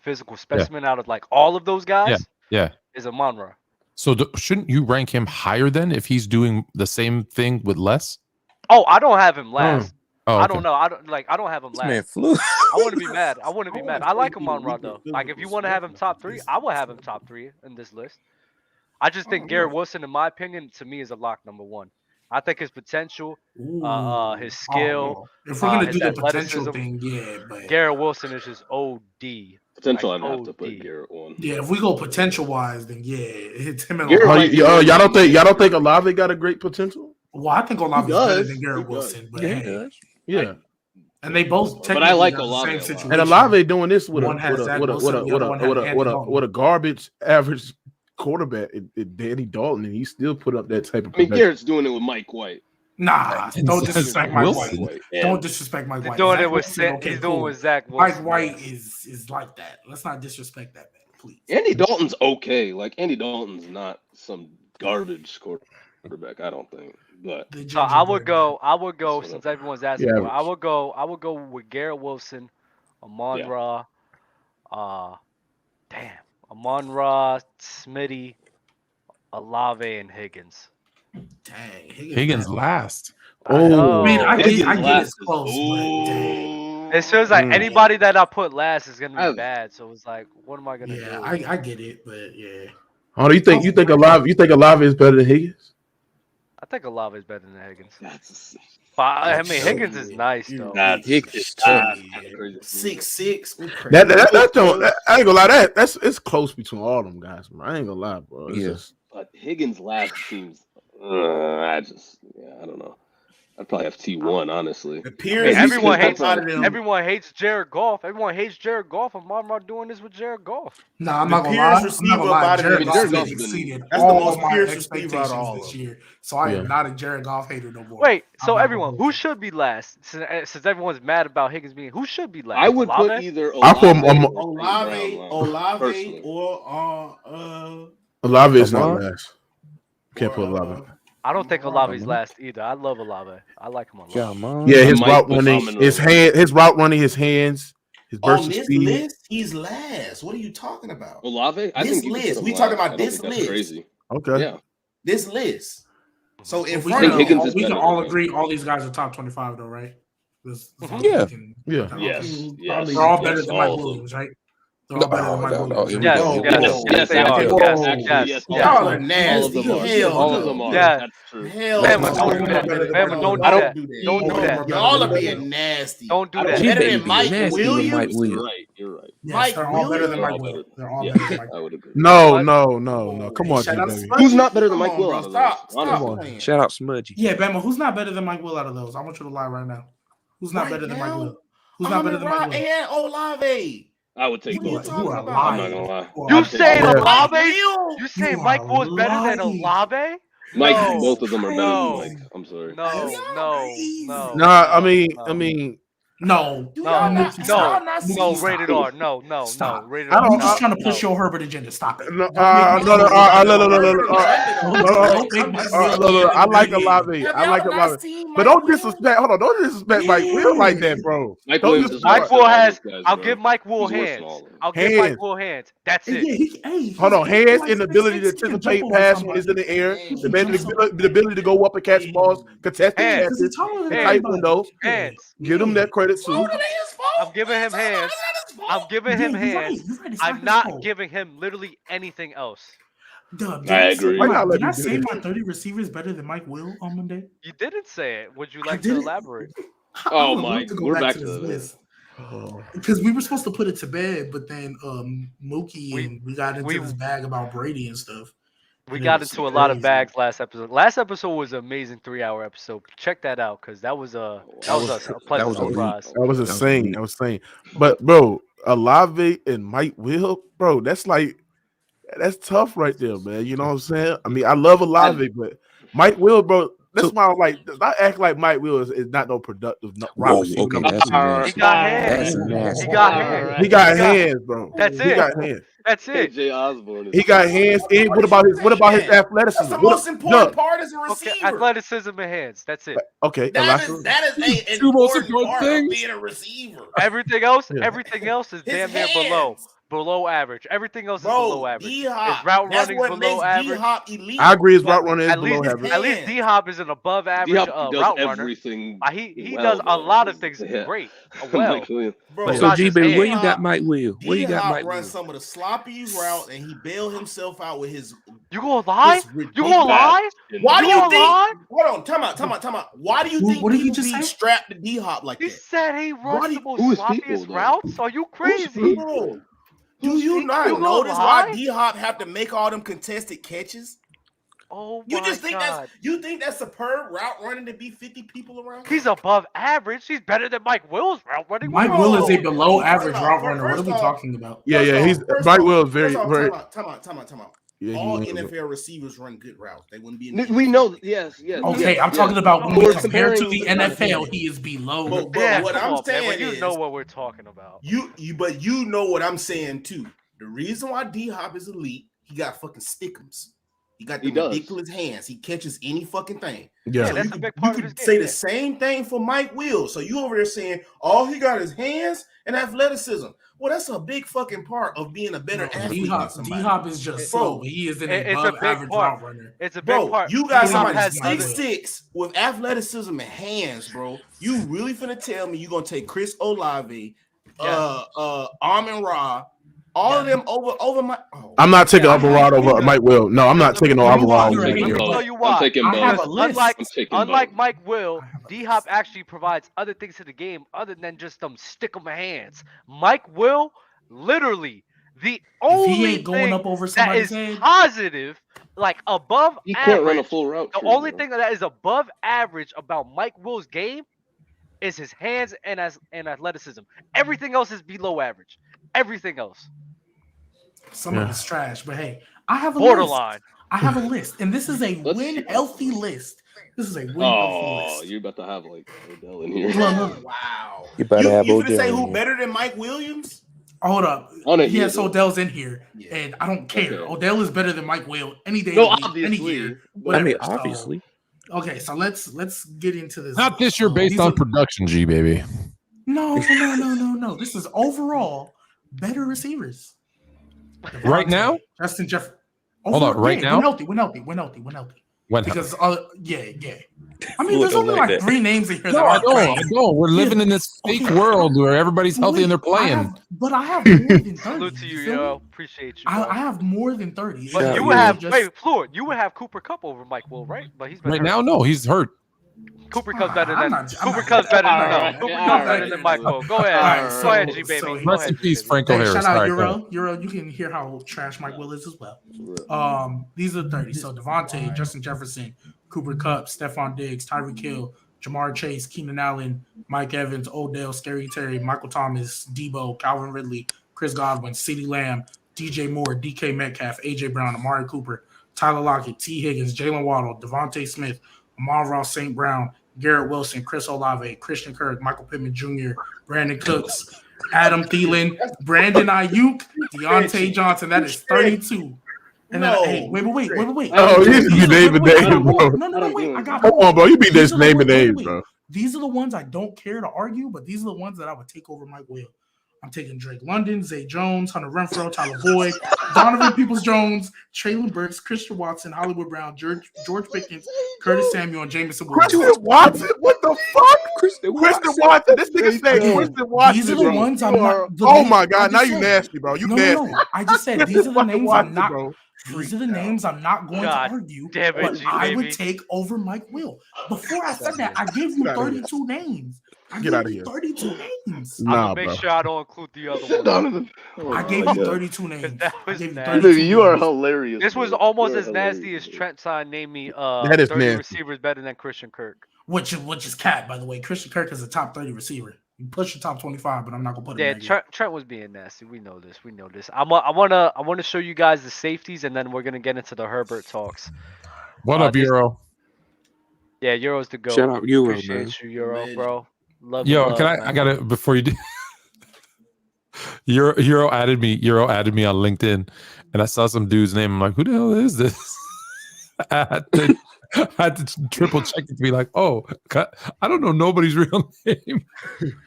physical specimen out of like all of those guys. Yeah. Is Amon-Ra. So shouldn't you rank him higher then if he's doing the same thing with less? Oh, I don't have him last. Oh, okay. I don't know. I don't have him last. Man, flew. I wouldn't be mad. I like Amon-Ra though. Like if you want to have him top 3, I will have him top 3 in this list. I just think Garrett Wilson, in my opinion, to me is a lock number 1. I think his potential, his skill. If we're gonna do the potential thing, but Garrett Wilson is just OD. Potential, I'd have to put Garrett 1. Yeah, if we go potential wise, then it's him and y'all don't think Olave got a great potential? Well, I think Olave is better than Garrett Wilson, but yeah. And they both, but I like Olave. Same situation. And Olave doing this with a garbage average quarterback, Danny Dalton, and he still put up that type of. I mean, Garrett's doing it with Mike White. Nah, don't disrespect Mike White. Don't disrespect Mike White. He's doing it with Zach Wilson. Mike White is like that. Let's not disrespect that man, please. Andy Dalton's okay. Like Andy Dalton's not some garbage quarterback, I don't think. But so I would go since everyone's asking. I would go with Garrett Wilson, Amon-Ra, Amon-Ra, Smitty, Olave, and Higgins. Dang, Higgins last. I mean, I get it's close, but dang. It feels like anybody that I put last is gonna be bad. So it's like, what am I gonna do? Yeah, I get it, but yeah. Oh, you think Olave is better than Higgins? I think Olave is better than Higgins. I mean, Higgins is nice though. Higgins 6'6". That don't. I ain't gonna lie. It's close between all them guys. Man. I ain't gonna lie, bro. But Higgins last seems. I don't know. I'd probably have T1, honestly. The Pierce, everyone hates Jared Goff. Everyone hates Jared Goff. I'm not doing this with Jared Goff. Nah, I'm not gonna lie. Jared Goff has exceeded all of my expectations this year. So I am not a Jared Goff hater no more. Wait, so everyone, who should be last? Since everyone's mad about Higgins being, who should be last? I would put either Olave or Olave is not last. Can't put Olave. I don't think Olave's last either. I love Olave. I like him a lot. Yeah, his route running, his hands, his burst speed. List, he's last. What are you talking about? Olave? This list. We talking about this list. Crazy. Okay. Yeah. This list. So we can all agree all these guys are top 25 though, right? Yeah. Yes. They're all better than Mike Williams, right? They're all better than Mike Williams. Yes, they are. Y'all are nasty. All of them are. Yeah. That's true. Bama, don't do that. Don't do that. Y'all are being nasty. Don't do that. Better than Mike Williams? You're right. Yes, they're all better than Mike Williams. They're all better than Mike I would agree. No. Come on, baby. Who's not better than Mike Will? Out of Stop. those? Honestly. Shout out Smudgy. Yeah, Bama, who's not better than Mike Will out of those? I want you to lie right now. Who's not better than Mike Will? Who's not better than Mike Will? And Olave. I would take both. You are I'm not gonna lie. You saying Olave? You You saying Mike Will is better than Olave? Mike, No. both of them are better No. than Mike. I'm sorry. No. Nah, I mean, No, rated R. No, Stop. rated I'm R. just trying to push your Herbert agenda. Stop it. no. I like Olave. But don't disrespect. Hold on, don't disrespect Mike Will like that, bro. Mike Don't Williams just- is Mike worse Will than all has. those guys, I'll bro. give Mike Will He's worse hands. than all of them. I'll give Mike Will hands. That's it. Hold on, hands and the ability to anticipate pass when it's in the air, the ability to go up and catch balls, contested Hands. catches, tight windows. Hands. Give them that credit too. I'm giving him hands. I'm giving him hands. I'm not giving him literally anything else. I agree. Did I say my 30 receivers better than Mike Will on Monday? You didn't say it. Would you like to elaborate? Oh my, we're back to this this. list. Because we were supposed to put it to bed, but then Mookie and we got into this bag about Brady and stuff. We got into a lot of bags last episode. Last episode was an amazing 3-hour episode. Check that out because that was a pleasant surprise. That was insane. But bro, Olave and Mike Will, bro, that's tough right there, man. You know what I'm saying? I mean, I love Olave, but Mike Will, bro. That's why I'm like, I act like Mike Will is not no productive. Okay, that's He got hands. He got hands. He got hands, bro. That's He it. got hands. That's it. Jay Osborne. He got hands. And what about his athleticism? That's the most important part as a receiver. Okay, athleticism and hands. That's it. Okay, That is an Two most important important part things. of being a receiver. Everything else is His damn near hands. below average. Everything else is below average. D-Hop. His route That's running what below makes average. D-Hop elite. I agree. His route running is At below least, average. at least D-Hop is an above average D-Hop does route runner. everything. He well, does a though. lot of things Yeah. great. Well, Mike Williams. Bro, But So not just GB, where hands. you got Mike Will? Where you got D-Hop Mike Will? runs some of the sloppiest route, and he bailed himself out with his. you gonna lie? his You gonna lie? Why do You you gonna think? lie? Hold on, time out. Why do you think What did he people just be say? strapped to D-Hop like He that? said he runs the most who is people, sloppiest though? routes. Are you crazy? Bro, do you not You gonna notice lie? why D-Hop have to make all them contested catches? Oh You my just think God. that's superb route running to be 50 people around? He's above average. He's better than Mike Will's route running. Mike Bro, Will is a below average first route off, runner. What are first we off- talking about? Yeah. He's Mike Will is very. Time out. Yeah, All he is. NFL receivers run good routes. They wouldn't be in the We know. Yes. Okay, I'm yes. talking about when We're we compare to comparing the the NFL, NFL. he is below. But Yeah, what come I'm on, man. saying When you is, know what we're talking about. but you know what I'm saying too. The reason why D-Hop is elite, he got fucking stickums. He got the He does. ridiculous hands. He catches any fucking thing. Yeah. So that's you a could, big you part of could his say game, the yeah. same thing for Mike Will. So you over there saying all he got is hands and athleticism. Well, that's a big fucking part of being a better athlete than somebody. D-Hop is just slow. He is an It's a above big average part. route runner. It's a big Bro, part. you got D-Hop somebody has other- 6'6" with athleticism and hands, bro. You really finna tell me you gonna take Chris Olave, Amon-Ra, all of them over my. Oh. I'm not taking Alvarado over Mike Will. No, I'm not taking no Alvarado over You're Mike a hater, Will. I'll tell you why. I'm taking I have both. a list. Unlike Mike Will, D-Hop actually provides other things to the game other than just them stick 'em hands. Mike Will, literally, the If he only ain't going thing up over that somebody's is head, positive like above He average. can't run a full route. The tree, only bro. thing that is above average about Mike Will's game is his hands and athleticism. Everything else is below average. Everything else. Some of it's trash, but hey, I have a Borderline. list. I have a list, and this is a win healthy list. This is a win healthy list. You're about to have like Odell in here. Wow. You better have You Odell say in who here. better than Mike Williams? Hold up. Yes, Odell's in here, and I don't care. Okay. Odell is better than Mike Will any day, No, of the week, any obviously. year. I Whatever. mean, So, obviously. okay, so let's get into this. Not this year based These on are- production, G baby. No. This is overall better receivers. Right now? Justin Jeff. Hold on, right now? When healthy. When Because yeah. I mean, Look, there's only I like like that. 3 names in here No, that I aren't don't. playing. We're living in this fake world where everybody's healthy and they're playing. But I have more than 30. Salute to you, feel me? yo. Appreciate you. Bro. I have more than 30. But Shout you out would you. have Just- Floyd. You would have Cooper Kupp over Mike Will, right? But he's been Right hurt. now, no, he's hurt. Cooper Kupp's better I'm than not- I'm Cooper not- Kupp's better than Alright, Cooper alright, Kupp's better alright. than Mike Will. Go ahead. Alright, Go so- ahead, G baby. so- Go Rest ahead, in G peace, baby. Franco Hey, Harris. shout out Sorry, go ahead. Euro. You can hear how trash Mike Will is as well. These are the 30. So Devontae, Justin Jefferson, Cooper Kupp, Stephon Diggs, Tyreek Hill, Jamar Chase, Keenan Allen, Mike Evans, Odell, Scary Terry, Michael Thomas, Debo, Calvin Ridley, Chris Godwin, CeeDee Lamb, DJ Moore, DK Metcalf, AJ Brown, Amari Cooper, Tyler Lockett, T. Higgins, Jalen Waddle, Devontae Smith, Amon-Ra St. Brown, Garrett Wilson, Chris Olave, Christian Kirk, Michael Pittman Jr., Brandon Cooks, Adam Thielen, Brandon Ayuk, Deontay Johnson. That is 32. And then, hey, wait. Oh, you be naming names, bro. No, wait. I got Come on, bro. You be These just are the naming ones- wait, names, wait. bro. These are the ones I don't care to argue, but these are the ones that I would take over Mike Will. I'm taking Drake London, Zay Jones, Hunter Renfrow, Tyler Boyd, Donovan Peoples-Jones, Traylon Burks, Christian Watson, Hollywood Brown, George Pickens, Curtis Samuel, and Jameson Williams. Christian Watson? What the fuck? Christian Watson. This nigga said Again, Christian Watson. These are the bro. ones I'm not. Oh my God! Now you nasty, bro. You nasty. No. I just said these are the Fucking names Watson, I'm not. bro. These are the names I'm not going God to argue, damn it, but G, I would baby. take over Mike Will. Before I said that, I gave you Get outta here. 32 names. I Get gave outta you here. 32 names. I'm Nah, gonna make bro. sure I don't include the other one. Donovan. I gave you 32 names. that I was gave you nasty. 32 Nigga, you are names. hilarious. This was bro. almost You are as nasty hilarious, as bro. Trent Sign named me That is 30 nasty. receivers better than Christian Kirk. Which is cat, by the way. Christian Kirk is a top 30 receiver. You push the top 25, but I'm not gonna put him Yeah, there yet. Trent was being nasty. We know this. I wanna show you guys the safeties, and then we're gonna get into the Herbert talks. What up, this- Euro? Yeah, Euro's the goat. Shout out Euro, Appreciate man. you, Euro, Man. bro. Love Yo, love, can I? man. I gotta before you do. Euro added me. Euro added me on LinkedIn, and I saw some dude's name. I'm like, who the hell is this? I had to triple check it to be like, oh, I don't know nobody's real name.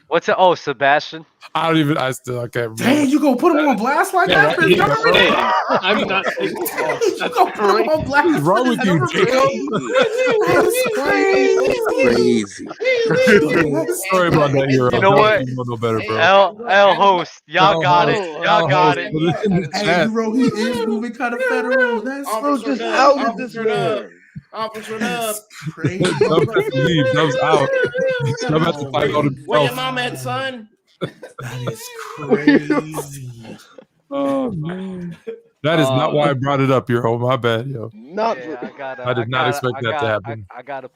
What's it? Oh, Sebastian. I don't even. I still. I can't remember. Dang, you gonna put him on blast like that? Yeah, Chris yeah, Godwin? Hey, I'm not taking You gonna put him on blast? What's wrong for with this you, number? Jacob? That's crazy. Sorry about that, Euro. You know what? You know better, bro. L host. Y'all got it. Y'all got it. Put it in the Hey, chat. bro, he is moving kind of federal. That's Officer just Dub, outed this Officer Dub, man. Officer Dub. that's crazy. Dub has to leave. Dub's out. Dub has to fight out Where your himself. mom at, son? That is crazy. Oh man, that is not why I brought it up, Euro. My bad, yo. Not Yeah, I did not expect that to happen. I gotta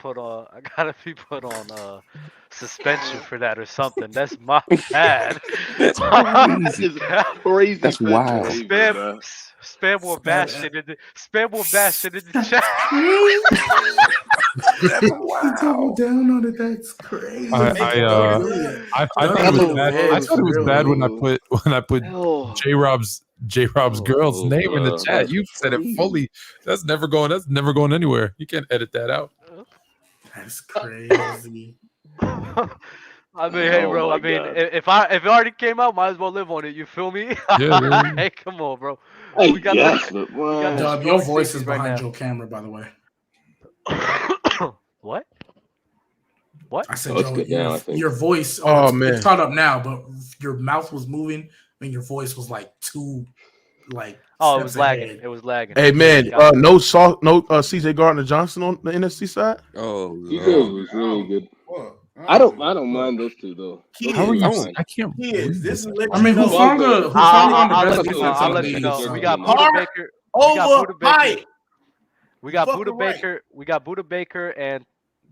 be put on suspension for that or something. That's my bad. that is crazy. That's wild. Spam will bash shit in the chat. He doubled down on it. That's crazy. I thought it was bad. I thought it was bad when I put J Rob's girl's name in the chat. You said it fully. That's never going anywhere. You can't edit that out. That's crazy. I mean, hey, bro. I mean, if it already came out, might as well live on it. You feel me? Yeah. Hey, come on, bro. Hey, We got yes, the- but wow. Dub, your voice is right behind now. your camera, by the way. What? I said, Oh, it's Joe, good now, I think. your voice. Oh, it's man. caught up now, but your mouth was moving and your voice was like too, like. Oh, it steps was lagging. ahead. It was lagging. Hey man, no CJ Gardner Johnson on the NFC side. Oh, He Lord. was really good. What? I don't mind those two though. How are you? Those two I can't. He is. This is let I mean, you know. Hufanga on the I'll best defense let in the you league, know. so- We got Hard Buda Baker. We got Over Buda Baker. Pike. We got Fuck Buda the right. Baker. We got Buda Baker, and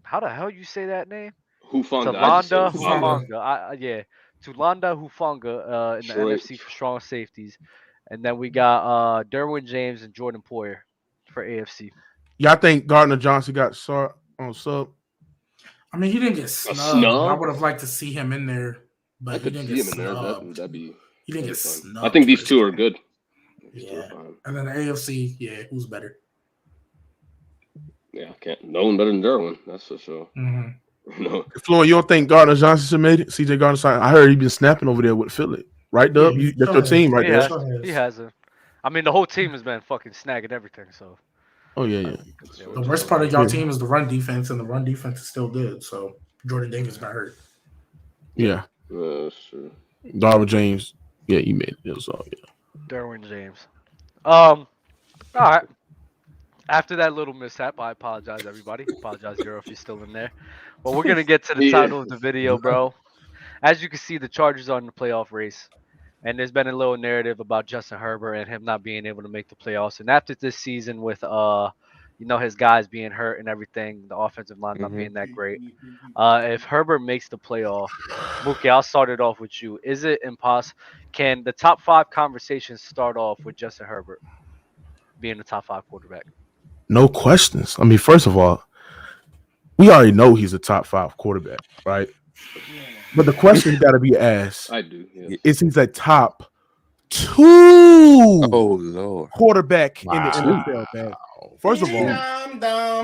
how the hell you say that name? Hufanga. I just say Tulanda Hufanga. Hufanga. Yeah, Tulanda Hufanga in the Detroit. NFC for strong safeties, and then we got Derwin James and Jordan Poyer for AFC. Yeah, I think Gardner Johnson got on sub. I mean, he didn't get snubbed. snub? I would have liked to see him in there, but I he could didn't see get him in there. snubbed. That'd be. He didn't get fun. snubbed. I think these for two sure. are good. Yeah. And then the AFC, yeah, who's better? Yeah, no one better than Derwin. That's for sure. Mm-hmm. No. Floyd, you don't think Gardner Johnson should made it? CJ Gardner, I heard he been snapping over there with Philly. Right, Dub? Yeah, That's your team right there. He hasn't. I mean, the whole team has been fucking snagging everything. So. Oh yeah. The worst part of y'all team is the run defense, and the run defense is still good. So Jordan Davis got hurt. Yeah. That's true. Darwin James. Yeah, he made it. So yeah. Derwin James. All right. After that little mishap, I apologize, everybody. Apologize, Euro, if you're still in there. Well, we're gonna get to the title of the video, bro. As you can see, the Chargers are in the playoff race, and there's been a little narrative about Justin Herbert and him not being able to make the playoffs. And after this season, with his guys being hurt and everything, the offensive line not being that great. If Herbert makes the playoff, Mookie, I'll start it off with you. Is it impossible? Can the top 5 conversations start off with Justin Herbert being the top 5 quarterback? No questions. I mean, first of all, we already know he's a top 5 quarterback, right? But the question got to be asked: I do. Yes. Is he's a top 2 quarterback in the NFL, man? First of all,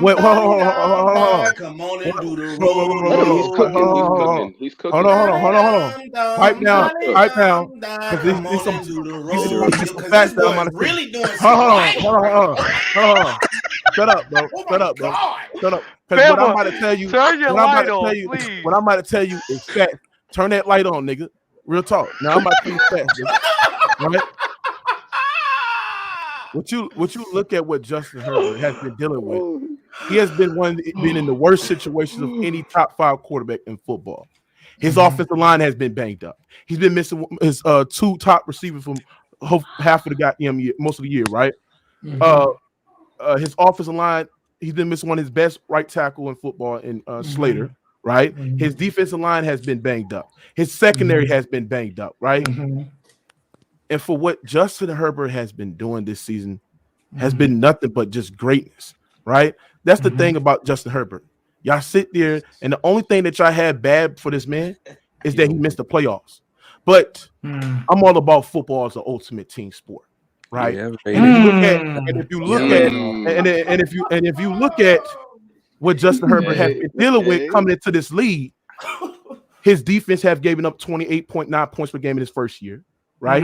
wait, hold on. Come on and do the roll. He's cooking. Hold on. Pipe down. Because these some facts that I'm really doing. Hold on. Shut up, bro. Shut up. Because what I'm about to tell you, what I'm about to tell you is facts. Turn that light on, nigga. Real talk. Now I'm about to tell you facts, nigga. Right? What you look at what Justin Herbert has been dealing with, he has been in the worst situations of any top 5 quarterback in football. His offensive line has been banged up. He's been missing his 2 top receivers from half of the goddamn year, most of the year, right? His offensive line, he's been missing one of his best right tackle in football in Slater, right? His defensive line has been banged up. His secondary has been banged up, right? And for what Justin Herbert has been doing this season has been nothing but just greatness, right? That's the thing about Justin Herbert. Y'all sit there, and the only thing that y'all had bad for this man is that he missed the playoffs. But I'm all about football as an ultimate team sport, right? Yeah, if you look at what Justin Herbert has been dealing with coming into this league, his defense have given up 28.9 points per game in his first year. Right,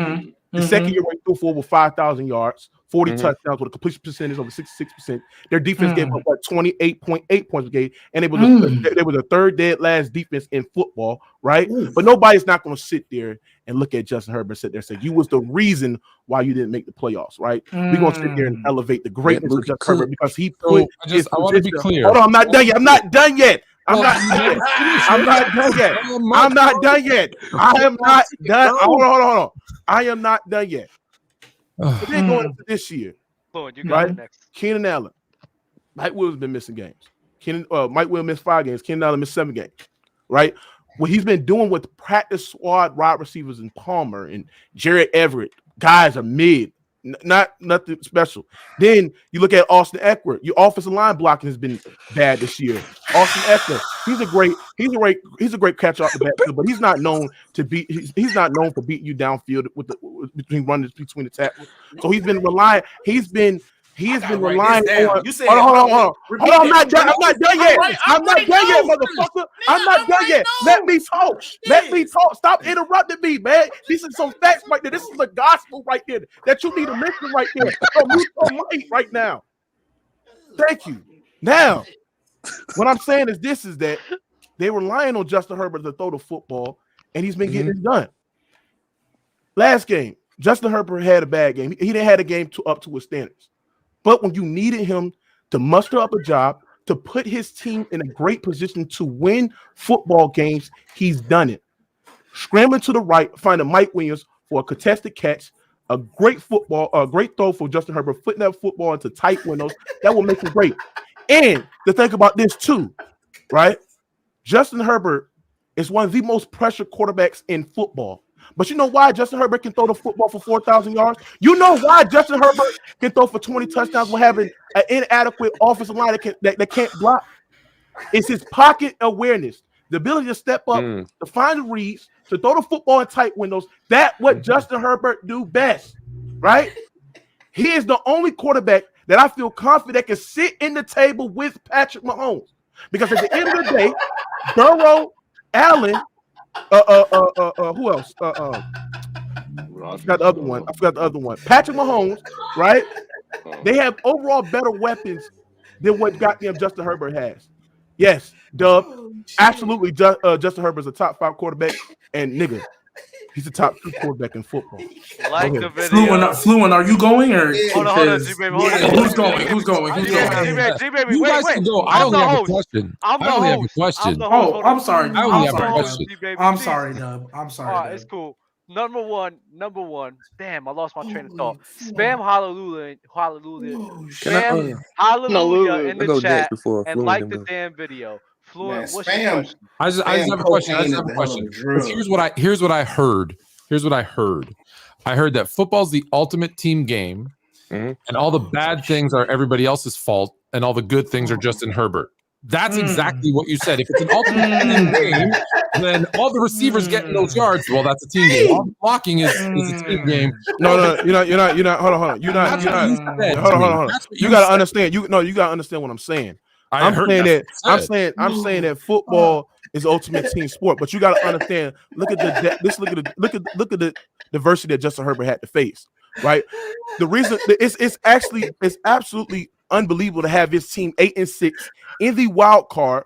the second year he threw for over 5,000 yards, 40 touchdowns with a completion percentage over 66%. Their defense gave up 28.8 points per game, and it was a third dead last defense in football, right? But nobody's not going to sit there and look at Justin Herbert, sit there and say you was the reason why you didn't make the playoffs, right? We're going to sit there and elevate the greatness of Justin Herbert because he put. I want to be clear. Hold on, I'm not done yet. I'm not done yet. I am not done. Hold on. I am not done yet. So then going into this year, right? Keenan Allen, Mike Williams been missing games. Mike Williams missed 5 games. Keenan Allen missed 7 games, right? What he's been doing with practice squad wide receivers and Palmer and Jared Everett, guys are mid. Nothing special. Then you look at Austin Eckler. Your offensive line blocking has been bad this year. Austin Eckler, he's a great catcher off the backfield, but he's not known for beating you downfield between runners between the tackles. So he's been relying. He has been relying on. Hold on. I'm not done yet. Motherfucker. I'm not done yet. Let me talk. Stop interrupting me, man. These are some facts right there. This is the gospel right there that you need to listen right there. So mute your mic right now. Thank you. Now, what I'm saying is that they were relying on Justin Herbert to throw the football, and he's been getting it done. Last game, Justin Herbert had a bad game. He didn't have a game up to his standards. But when you needed him to muster up a job, to put his team in a great position to win football games, he's done it. Scrambling to the right, finding Mike Williams for a contested catch, a great throw for Justin Herbert, putting that football into tight windows. That will make him great. And to think about this too, right? Justin Herbert is one of the most pressured quarterbacks in football. But you know why Justin Herbert can throw the football for 4,000 yards? You know why Justin Herbert can throw for 20 touchdowns while having an inadequate offensive line that can't block? It's his pocket awareness, the ability to step up, to find the reads, to throw the football in tight windows. That's what Justin Herbert do best, right? He is the only quarterback that I feel confident can sit in the table with Patrick Mahomes. Because at the end of the day, Burrow, Allen, who else? I forgot the other one. Patrick Mahomes, right? They have overall better weapons than what goddamn Justin Herbert has. Yes, Dub. Absolutely, Justin Herbert's a top 5 quarterback, and nigga, he's the top 2 quarterback in football. Like the video. Fluent, are you going or hold on, G-Baby, hold on. Who's going? G-Baby, You guys wait. can go. I only have a question. I'm the host. Oh, I'm sorry. I only have a question. I'm sorry, Dub. I'm sorry. All right, it's cool. Number one. Damn, I lost my train of thought. Spam hallelujah, spam hallelujah in the chat and like the damn video. Fluent, what's your question? I just have a question. Here's what I heard. I heard that football's the ultimate team game, and all the bad things are everybody else's fault, and all the good things are Justin Herbert. That's exactly what you said. If it's an ultimate team game, then all the receivers getting those yards. Well, that's a team game. All the blocking is a team game. No, you're not. Hold on. Hold on. You gotta understand. You gotta understand what I'm saying. I'm saying that football is ultimate team sport, but you gotta understand. Look at the diversity that Justin Herbert had to face. Right. The reason it's absolutely unbelievable to have his team 8-6 in the wild card,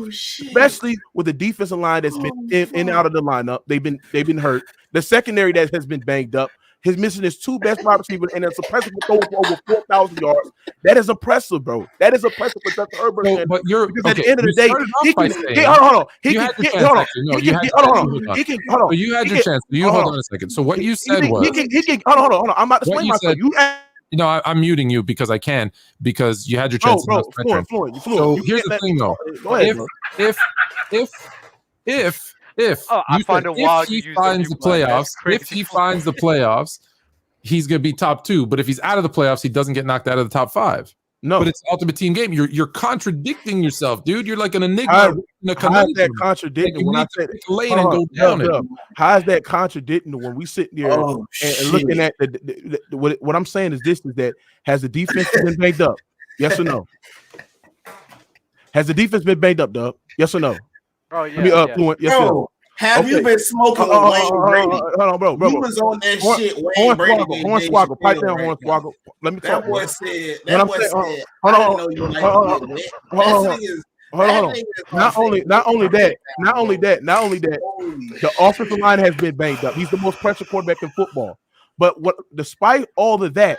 especially with the defensive line that's been in and out of the lineup. They've been hurt. The secondary that has been banged up. He's missing his 2 best wide receivers, and it's impressive to throw for over 4,000 yards. That is impressive, bro. That is impressive for Justin Herbert. So, but you're because at the end of the day, he can. You had your chance. You hold on a second. So what you said was, hold on. I'm about to explain myself. I'm muting you because I can, because you had your chance. So here's the thing, though. If he finds the playoffs, he's gonna be top 2. But if he's out of the playoffs, he doesn't get knocked out of the top 5. No, but it's the ultimate team game. You're contradicting yourself, dude. You're like an enigma. How is that contradicting when I said lane and go down? How is that contradicting when we sit there and looking at what I'm saying is this: is that has the defense been banged up? Yes or no? Has the defense been banged up, Dub? Yes or no? Oh yeah. Fluent. Yes or no? Have you been smoking with Wayne Brady? Hold on, bro. You was on that shit. Wayne Brady. Hornswoggle. Pipe down, Hornswoggle. Let me talk. That boy said. I didn't know you like it. Hold on. Not only that, the offensive line has been banged up. He's the most pressured quarterback in football. But despite all of that,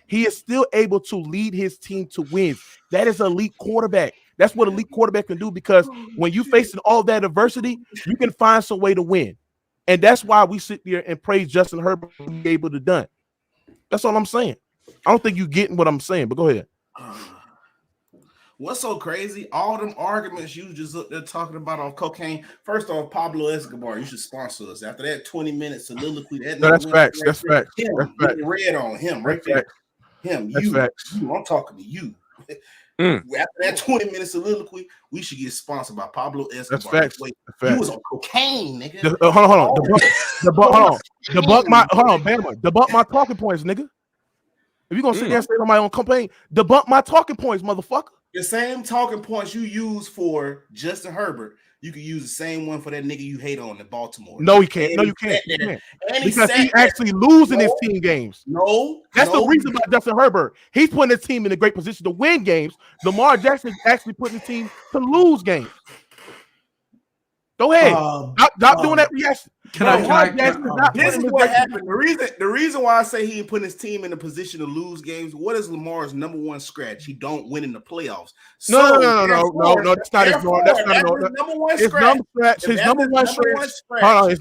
he is still able to lead his team to wins. That is elite quarterback. That's what elite quarterback can do, because when you facing all that adversity, you can find some way to win. And that's why we sit there and praise Justin Herbert for being able to done. That's all I'm saying. I don't think you're getting what I'm saying, but go ahead. What's so crazy? All them arguments you just up there talking about on cocaine. First off, Pablo Escobar, you should sponsor us. After that 20-minute soliloquy, that's facts. That's facts. Red on him right there. Him, you. I'm talking to you. After that 20-minute soliloquy, we should get sponsored by Pablo Escobar. That's facts. You was on cocaine, nigga. Hold on. Debunk my talking points, nigga. If you gonna sit there and say on my own campaign, debunk my talking points, motherfucker. The same talking points you use for Justin Herbert, you can use the same one for that nigga you hate on in Baltimore. No, he can't. No, you can't. Because he's actually losing his team games. That's the reason about Justin Herbert. He's putting his team in a great position to win games. Lamar Jackson is actually putting his team to lose games. Go ahead. Stop doing that reaction. This is what happened. The reason why I say he ain't putting his team in a position to lose games. What is Lamar's number one scratch? He don't win in the playoffs. No. That's not his number one scratch. His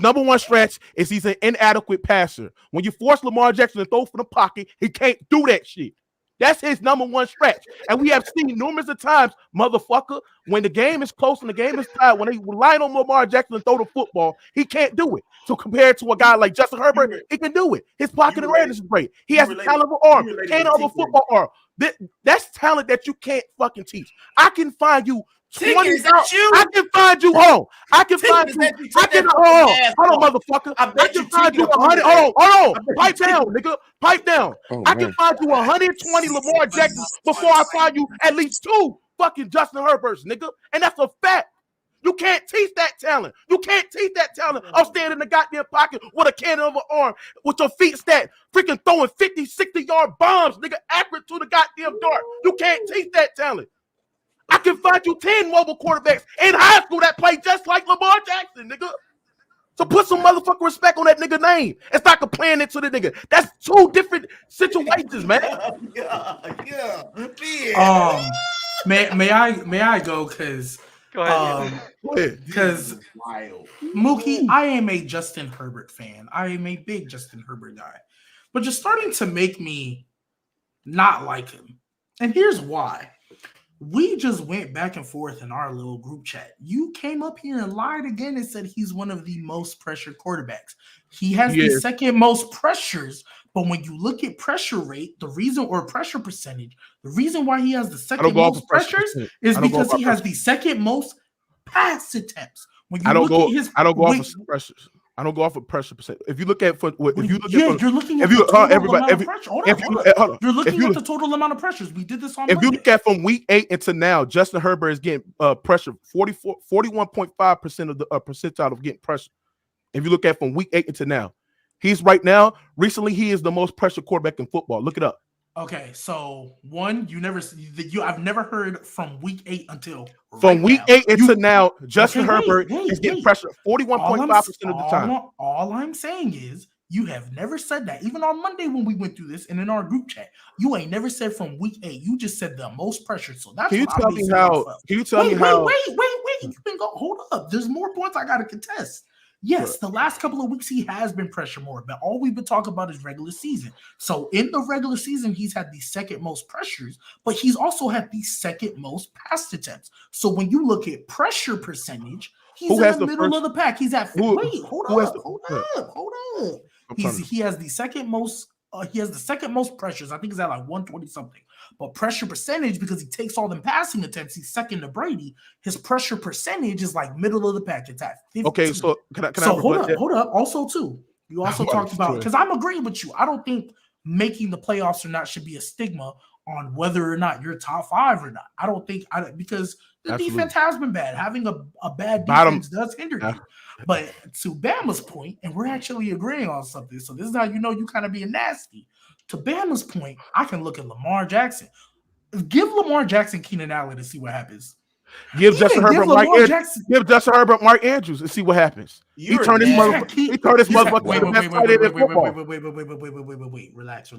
number one scratch is he's an inadequate passer. When you force Lamar Jackson to throw from the pocket, he can't do that shit. That's his number one stretch. And we have seen numerous of times, motherfucker, when the game is close and the game is tied, when they rely on Lamar Jackson to throw the football, he can't do it. So compared to a guy like Justin Herbert, he can do it. His pocket awareness is great. He has a talent of an arm. Can't have a football arm. That's talent that you can't fucking teach. I can find you 20. I can find you. Hold on. I can find you. Hold on, motherfucker. I can find you 100. Hold on. Pipe down, nigga. Pipe down. I can find you 120 Lamar Jacksons before I find you at least 2 fucking Justin Herberts, nigga. And that's a fact. You can't teach that talent. You can't teach that talent. I'm standing in the goddamn pocket with a cannon of an arm with your feet stacked, freaking throwing 50, 60-yard bombs, nigga, accurate to the goddamn dart. You can't teach that talent. I can find you 10 mobile quarterbacks in high school that play just like Lamar Jackson, nigga. So put some motherfucking respect on that nigga name and start complaining to the nigga. That's 2 different situations, man. Yeah. May I go? Because Mookie, I am a Justin Herbert fan. I am a big Justin Herbert guy, but you're starting to make me not like him, and here's why. We just went back and forth in our little group chat. You came up here and lied again and said he's one of the most pressured quarterbacks. He has the second most pressures, but when you look at pressure rate, pressure percentage, the reason why he has the second most pressures is because he has the second most pass attempts. When you I don't go off of pressures. I don't go off of pressure percent. If you look at you're looking at the total amount of pressures. We did this on Monday. You look at from week 8 into now, Justin Herbert is getting pressure 41.5% of the percentile of getting pressure. If you look at from week 8 into now, recently he is the most pressured quarterback in football. Look it up. Okay, so I've never heard from week 8 until from week 8 into now, Justin Herbert is getting pressured 41.5% of the time. All I'm saying is you have never said that. Even on Monday when we went through this and in our group chat, you ain't never said from week 8. You just said the most pressure. So that's Can you tell me how? Wait. You can go. Hold up. There's more points I gotta contest. Yes, the last couple of weeks he has been pressured more, but all we've been talking about is regular season. So in the regular season, he's had the second most pressures, but he's also had the second most pass attempts. So when you look at pressure percentage, he's in the middle of the pack. He's at hold up. He has the second most. He has the second most pressures. I think he's at like 120 something. But pressure percentage, because he takes all them passing attempts, he's second to Brady. His pressure percentage is like middle of the pack. It's at 50. Okay, so hold up. Also, too, you also talked about, because I'm agreeing with you. I don't think making the playoffs or not should be a stigma on whether or not you're top 5 or not. I don't think because the defense has been bad. Having a bad defense does hinder you. But to Bama's point, and we're actually agreeing on something, so this is how you know you kind of being nasty. To Bama's point, I can look at Lamar Jackson. Give Lamar Jackson Keenan Allen and see what happens. Give Justin Herbert Mark Andrews and see what happens. He turned his motherfucker. Wait. Relax.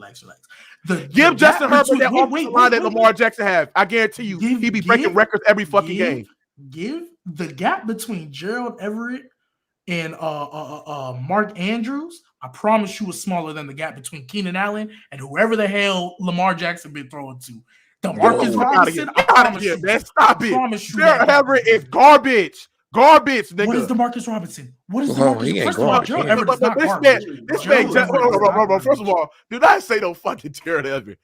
Give Justin Herbert that offensive line that Lamar Jackson have. I guarantee you, he be breaking records every fucking game. Give the gap between Gerald Everett and Mark Andrews, I promise you, is smaller than the gap between Keenan Allen and whoever the hell Lamar Jackson been throwing to. Marcus Robinson, I promise you. Stop it. Gerald Everett is garbage. Garbage, nigga. What is DeMarcus Robinson? What is DeMarcus? First of all, Gerald Everett is not garbage. First of all, do not say no fucking Gerald Everett.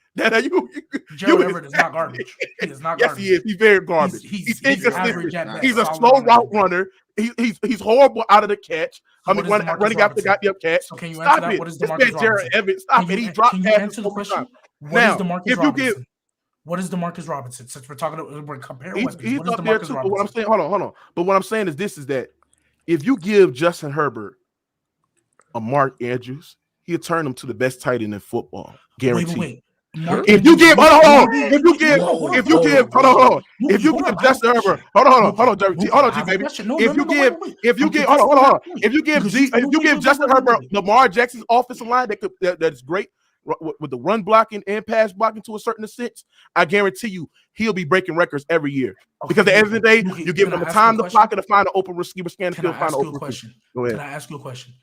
Gerald Everett is not garbage. He is not garbage. Yes, he is. He's very garbage. He's average at best. He's a slow route runner. He's horrible out of the catch. Running after the goddamn catch. So can you answer that? What is DeMarcus Robinson? Everett, stop it. He dropped passes. Can you answer the question? What is DeMarcus Robinson? What is DeMarcus Robinson? Since we're comparing weapons, he's what is up there too. But what I'm saying, hold on. But what I'm saying is that if you give Justin Herbert a Mark Andrews, he'll turn him to the best tight end in football. Guaranteed. Wait. If you give, hold on. If you give Justin Herbert, hold on, G baby. If you give Justin Herbert Lamar Jackson's offensive line that's great with the run blocking and pass blocking to a certain extent, I guarantee you he'll be breaking records every year. Because at the end of the day, you give him the time to block and to find an open receiver scan. Can I ask you a question? Go ahead. Can I ask you a question?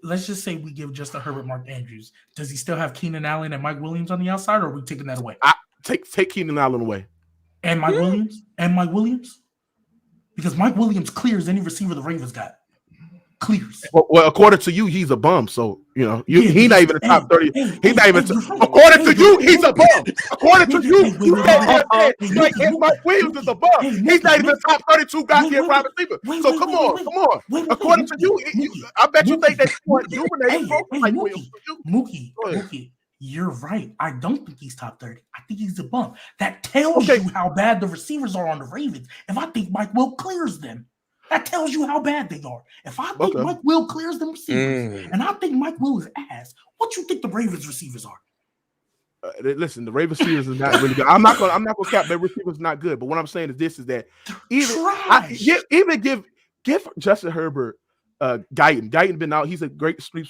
Let's just say we give Justin Herbert Mark Andrews. Does he still have Keenan Allen and Mike Williams on the outside, or are we taking that away? Take Keenan Allen away. And Mike Williams? And Mike Williams? Because Mike Williams clears any receiver the Ravens got. Clears. Well, according to you, he's a bum. So, he's not even the top 30. He's not even. According to you, he's a bum. According to you, Mike Williams is a bum. He's not even the top 32 goddamn wide receiver. So come on. According to you, I bet you think that Mookie, you're right. I don't think he's top 30. I think he's a bum. That tells you how bad the receivers are on the Ravens. If I think Mike Will clears them, that tells you how bad they are. If I think Mike Will clears them receivers, and I think Mike Will is ass, what you think the Ravens receivers are? Listen, the Ravens receivers is not really good. I'm not gonna cap their receivers not good. But what I'm saying is that even give Justin Herbert Guyton. Guyton been out. He's a great speed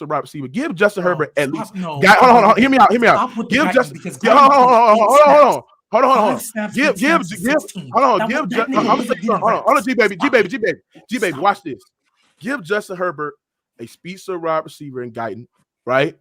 wide receiver. Give Justin Herbert at least. Hold on. Hear me out. Give Justin. Hold on. Hold on. Give. Hold on, G baby. Watch this. Give Justin Herbert a speedster wide receiver in Guyton, right?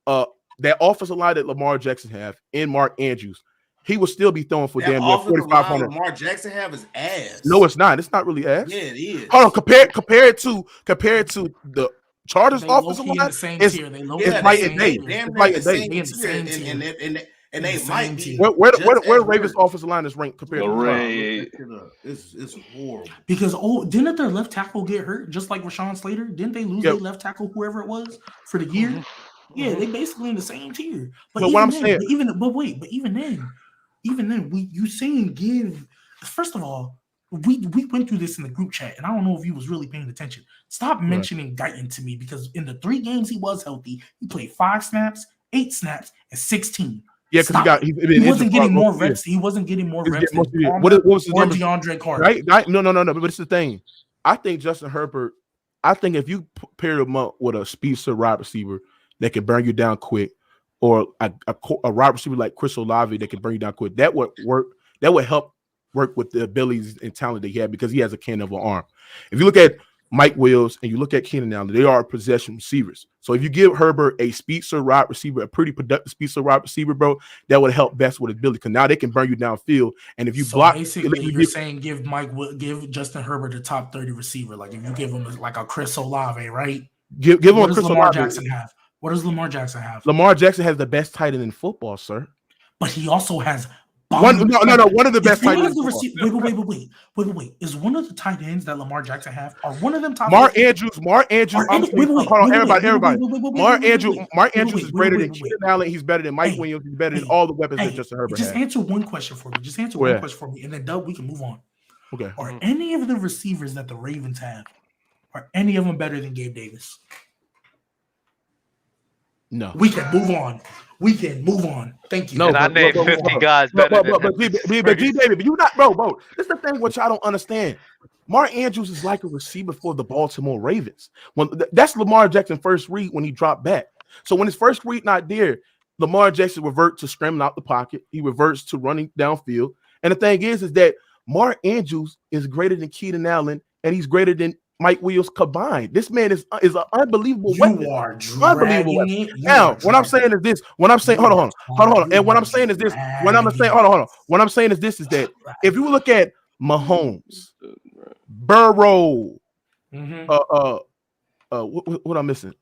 That offensive line that Lamar Jackson have in Mark Andrews, he will still be throwing for damn near 4,500. Lamar Jackson have his ass. No, it's not. It's not really ass. Yeah, it is. Hold on. Compare it to the Chargers offensive line. It's night and day. It's night and day. And they might be where Ravens offensive line is ranked compared to it's horrible. Because didn't their left tackle get hurt just like Rashawn Slater? Didn't they lose their left tackle, whoever it was, for the year? Yeah, they basically in the same tier. But what I'm saying, even then, you saying give. First of all, we went through this in the group chat, and I don't know if you was really paying attention. Stop mentioning Guyton to me, because in the 3 games he was healthy, he played 5 snaps, 8 snaps, and 16. Yeah, because he wasn't getting more reps. He wasn't getting more reps than what was his name? DeAndre Carter. Right? No. But it's the thing. I think Justin Herbert. I think if you pair him up with a speedster wide receiver that can burn you down quick, or a wide receiver like Chris Olave that can burn you down quick, that would work. That would help work with the abilities and talent that he had, because he has a cannon of an arm. If you look at Mike Williams and you look at Keenan Allen, they are possession receivers. So if you give Herbert a speedster wide receiver, a pretty productive speedster wide receiver, bro, that would help best with his ability, because now they can burn you downfield. And if you block, basically you're saying give Justin Herbert a top 30 receiver. Like if you give him like a Chris Olave, right? Give him a Chris Lamar Olave. Jackson have? What does Lamar Jackson have? Lamar Jackson has the best tight end in football, sir. But he also has one of the best tight ends. Wait. Is one of the tight ends that Lamar Jackson have? Are one of them top? Mark Andrews. Hold on, everybody. Mark Andrews is greater than Keenan Allen. He's better than Mike Williams. He's better than all the weapons that Justin Herbert has. Just answer one question for me. And then Doug, we can move on. Okay. Are any of the receivers that the Ravens have, are any of them better than Gabe Davis? No. We can move on. Thank you. No, I named 50 guys better but G baby, you not, bro. This is the thing which I don't understand. Mark Andrews is like a receiver for the Baltimore Ravens. That's Lamar Jackson's first read when he dropped back. So when his first read not there, Lamar Jackson reverts to scrambling out the pocket. He reverts to running downfield. And the thing is that Mark Andrews is greater than Keenan Allen, and he's greater than Mike Williams combined. This man is an unbelievable weapon. Unbelievable weapon. Now, what I'm saying is this. Hold on. And what I'm saying is this. What I'm saying is this is that if you look at Mahomes, Burrow, what I'm missing?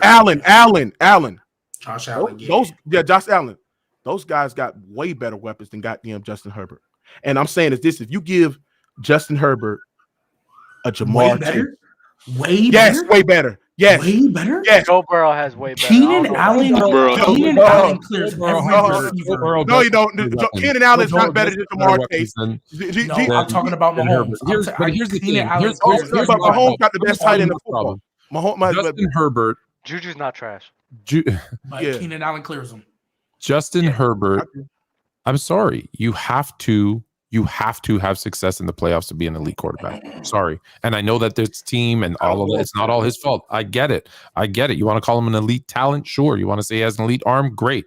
Allen. Josh Allen. Josh Allen. Those guys got way better weapons than goddamn Justin Herbert. And I'm saying is this: if you give Justin Herbert a Jamar better? Way better. Yes. Way better? Yes. Joe Burrow has way better. Keenan Allen clears every receiver. No, you don't. Keenan Allen is not better than Jamar Chase. I'm talking about Mahomes. Here's the thing. Mahomes got the best tight end in football. Justin Herbert. Juju's not trash. But Keenan Allen clears him. Justin Herbert. I'm sorry. You have to have success in the playoffs to be an elite quarterback. Sorry. And I know that this team and all of it, it's not all his fault. I get it. You want to call him an elite talent? Sure. You want to say he has an elite arm? Great.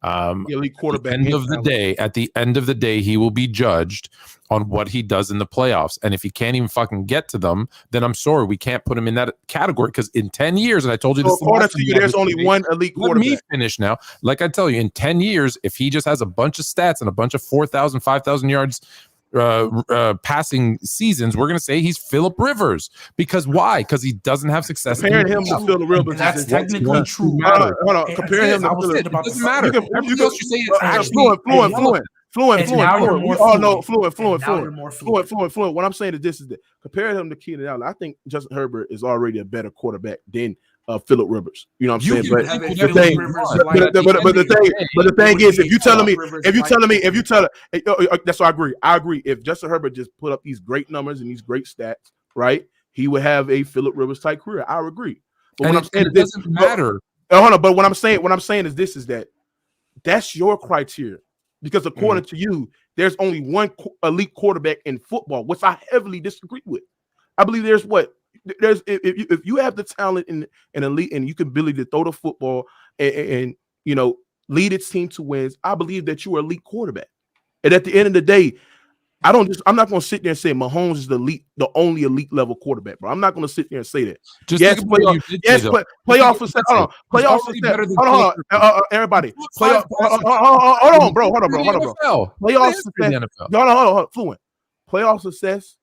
Elite quarterback. At the end of the day, he will be judged on what he does in the playoffs. And if he can't even fucking get to them, then I'm sorry, we can't put him in that category, because in 10 years, and I told you this, according to you, there's only one elite quarterback. Let me finish now. Like I tell you, in 10 years, if he just has a bunch of stats and a bunch of 4,000, 5,000 yards passing seasons, we're going to say he's Phillip Rivers. Because why? Because he doesn't have success. Comparing him to Phillip Rivers, that's technically true. Hold on. Comparing him to Phillip, it doesn't matter. Everything else you say is actually fluent. What I'm saying is this: is that comparing him to Keenan Allen, I think Justin Herbert is already a better quarterback than Phillip Rivers. You know what I'm saying? But the thing is, if you telling me, that's why I agree. If Justin Herbert just put up these great numbers and these great stats, right, he would have a Phillip Rivers type career. I agree. But what I'm saying, it doesn't matter. Hold on. But what I'm saying is this: is that that's your criteria. Because according to you, there's only one elite quarterback in football, which I heavily disagree with. I believe there's if you have the talent in an elite and you can ability to throw the football and you know lead its team to wins, I believe that you're an elite quarterback. And at the end of the day, I'm not going to sit there and say Mahomes is the only elite level quarterback, bro. I'm not going to sit there and say that. Playoff success. Hold on. Everybody. Hold on, bro. Playoff success. Hold on. Fluent. Playoff success.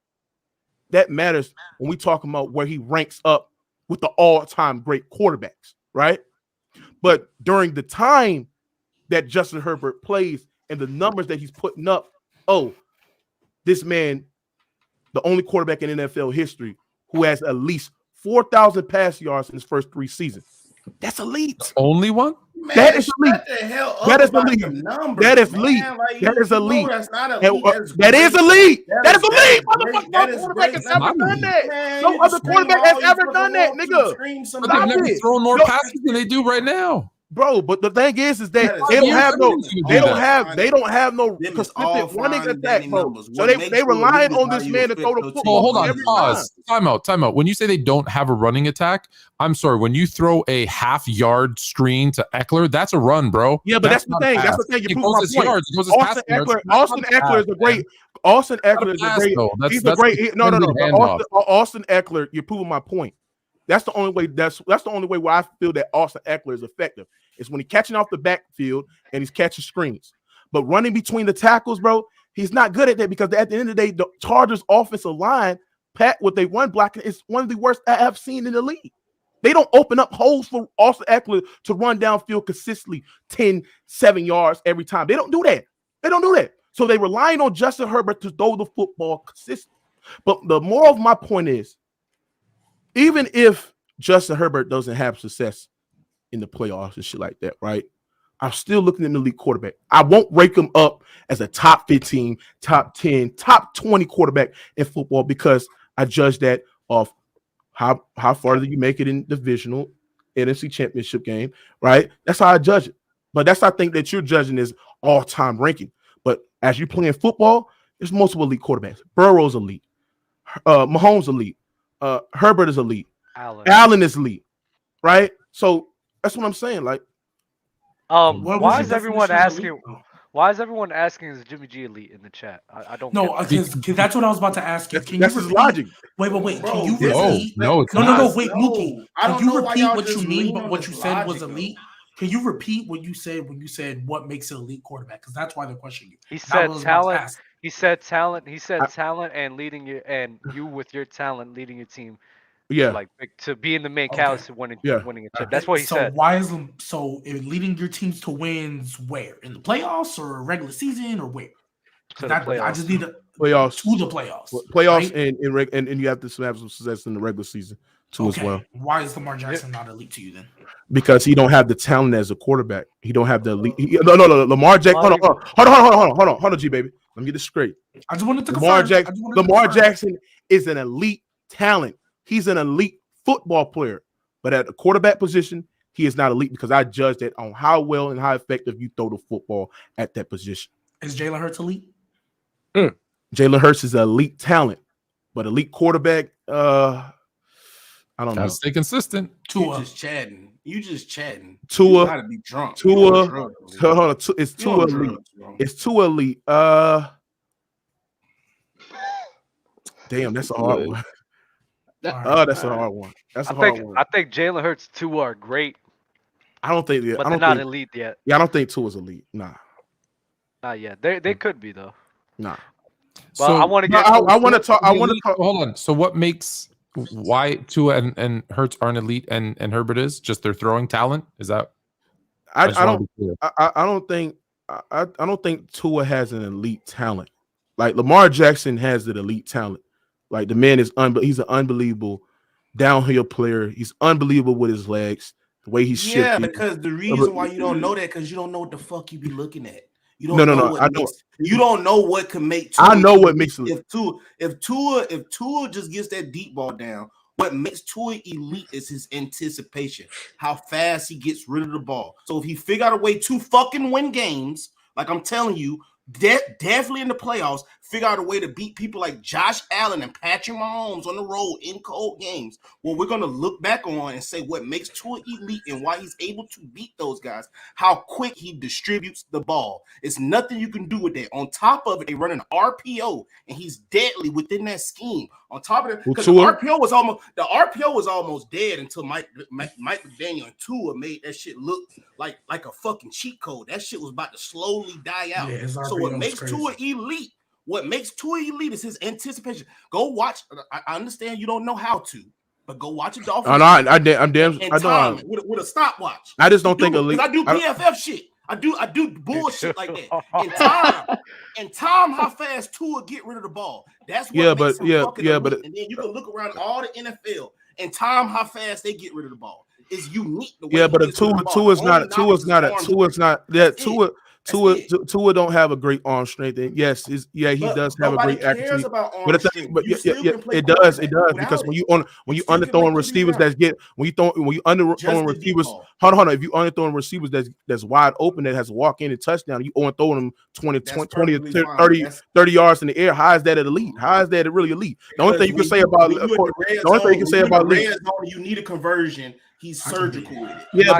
That matters when we talk about where he ranks up with the all-time great quarterbacks, right? But during the time that Justin Herbert plays and the numbers that he's putting up, this man, the only quarterback in NFL history who has at least 4,000 pass yards in his first 3 seasons. That's elite. The only one? Man, that is elite. That is elite. That is elite. That is elite. That is elite. That is elite. No quarterback has ever done that. No other quarterback has ever done that, nigga. But they've never thrown more passes than they do right now. Bro, but the thing is that they don't have no consistent running attack, bro. So they relying on this man to throw the football. Hold on, pause. Time out. When you say they don't have a running attack, I'm sorry. When you throw a half-yard screen to Eckler, that's a run, bro. Yeah, but that's the thing. That's the thing. You prove my point. Austin Eckler is a great. Austin Eckler is a great. He's a great. No. Austin Eckler. You're proving my point. That's the only way. That's the only way where I feel that Austin Eckler is effective. It's when he's catching off the backfield and he's catching screens. But running between the tackles, bro, he's not good at that because at the end of the day, the Chargers' offensive line, what they run blocking is one of the worst I have seen in the league. They don't open up holes for Austin Eckler to run downfield consistently 10, 7 yards every time. They don't do that. So they relying on Justin Herbert to throw the football consistently. But the moral of my point is, even if Justin Herbert doesn't have success in the playoffs and shit like that, right? I'm still looking at the elite quarterback. I won't rank him up as a top 15, top 10, top 20 quarterback in football because I judge that off how far do you make it in divisional NFC championship game, right? That's how I judge it. But that's I think that you're judging is all-time ranking. But as you're playing football, there's multiple elite quarterbacks. Burrow's elite. Mahomes elite. Herbert is elite. Allen is elite, right? So that's what I'm saying. Like, why is everyone asking? Why is everyone asking is Jimmy G elite in the chat? I don't know. Because that's what I was about to ask you. That's his logic. Wait. Bro, can you repeat? No. Wait, Mookie. Can you repeat what you mean? But what you said was elite. Can you repeat what you said when you said what makes an elite quarterback? Because that's why they're questioning you. He said talent. He said talent. He said talent and leading you with your talent leading your team. Yeah, like to be in the main cast and winning a chip. That's what he said. Leading your teams to wins where? In the playoffs or regular season or where? I just need playoffs to the playoffs. Playoffs right? and you have to have some success in the regular season too as well. Why is Lamar Jackson not elite to you then? Because he don't have the talent as a quarterback. He don't have the elite. No. Lamar Jackson. Hold on, G baby. Let me get this straight. I just wanted to Lamar Jackson is an elite talent. He's an elite football player, but at the quarterback position, he is not elite because I judge that on how well and how effective you throw the football at that position. Is Jalen Hurts elite? Jalen Hurts is an elite talent, but elite quarterback, I don't know. Gotta stay consistent. You just chatting. Tua, you gotta be drunk. It's Tua elite. It's Tua elite. Damn, that's a hard one. That's a hard one. I think Jalen Hurts, Tua are great. I don't think but they're not elite yet. Yeah, I don't think Tua's elite. Nah. Not yet. They could be though. Nah. But so, I want to get. I want to talk. I want to talk. Hold on. So what makes why Tua and Hurts aren't elite and Herbert is just their throwing talent? Is that? I don't think Tua has an elite talent. Like Lamar Jackson has an elite talent. Like the man is he's an unbelievable downhill player. He's unbelievable with his legs. The way he's shifted. Yeah, because the reason why you don't know that because you don't know what the fuck you be looking at. You don't know. I know. You don't know what can make Tua. I know what makes if Tua just gets that deep ball down, what makes Tua elite is his anticipation, how fast he gets rid of the ball. So if he figure out a way to fucking win games, like I'm telling you, definitely in the playoffs, figure out a way to beat people like Josh Allen and Patrick Mahomes on the road in cold games. Well, we're going to look back on and say what makes Tua elite and why he's able to beat those guys, how quick he distributes the ball. It's nothing you can do with that. On top of it, they run an RPO, and he's deadly within that scheme. On top of it, because the RPO was almost dead until Mike McDaniel and Tua made that shit look like a fucking cheat code. That shit was about to slowly die out. Yeah, so what makes Tua elite? What makes Tua elite is his anticipation. Go watch. I understand you don't know how to, but go watch a Dolphins. I'm damn. I know with a stopwatch. I just don't think elite. I do PFF shit. I do bullshit like that. And time, how fast Tua get rid of the ball. That's what makes him fucking elite. And then you can look around all the NFL and time, how fast they get rid of the ball. It's unique. But Tua don't have a great arm strength. And yes, he does have a great accuracy. But it does because when you underthrowing receivers hold on. If you underthrowing receivers that's wide open that has walk in and touchdown, you throwing them 20 30 yards in the air. How is that elite? How is that really elite? The only thing you can say about elite, you need a conversion. He's surgical with it. I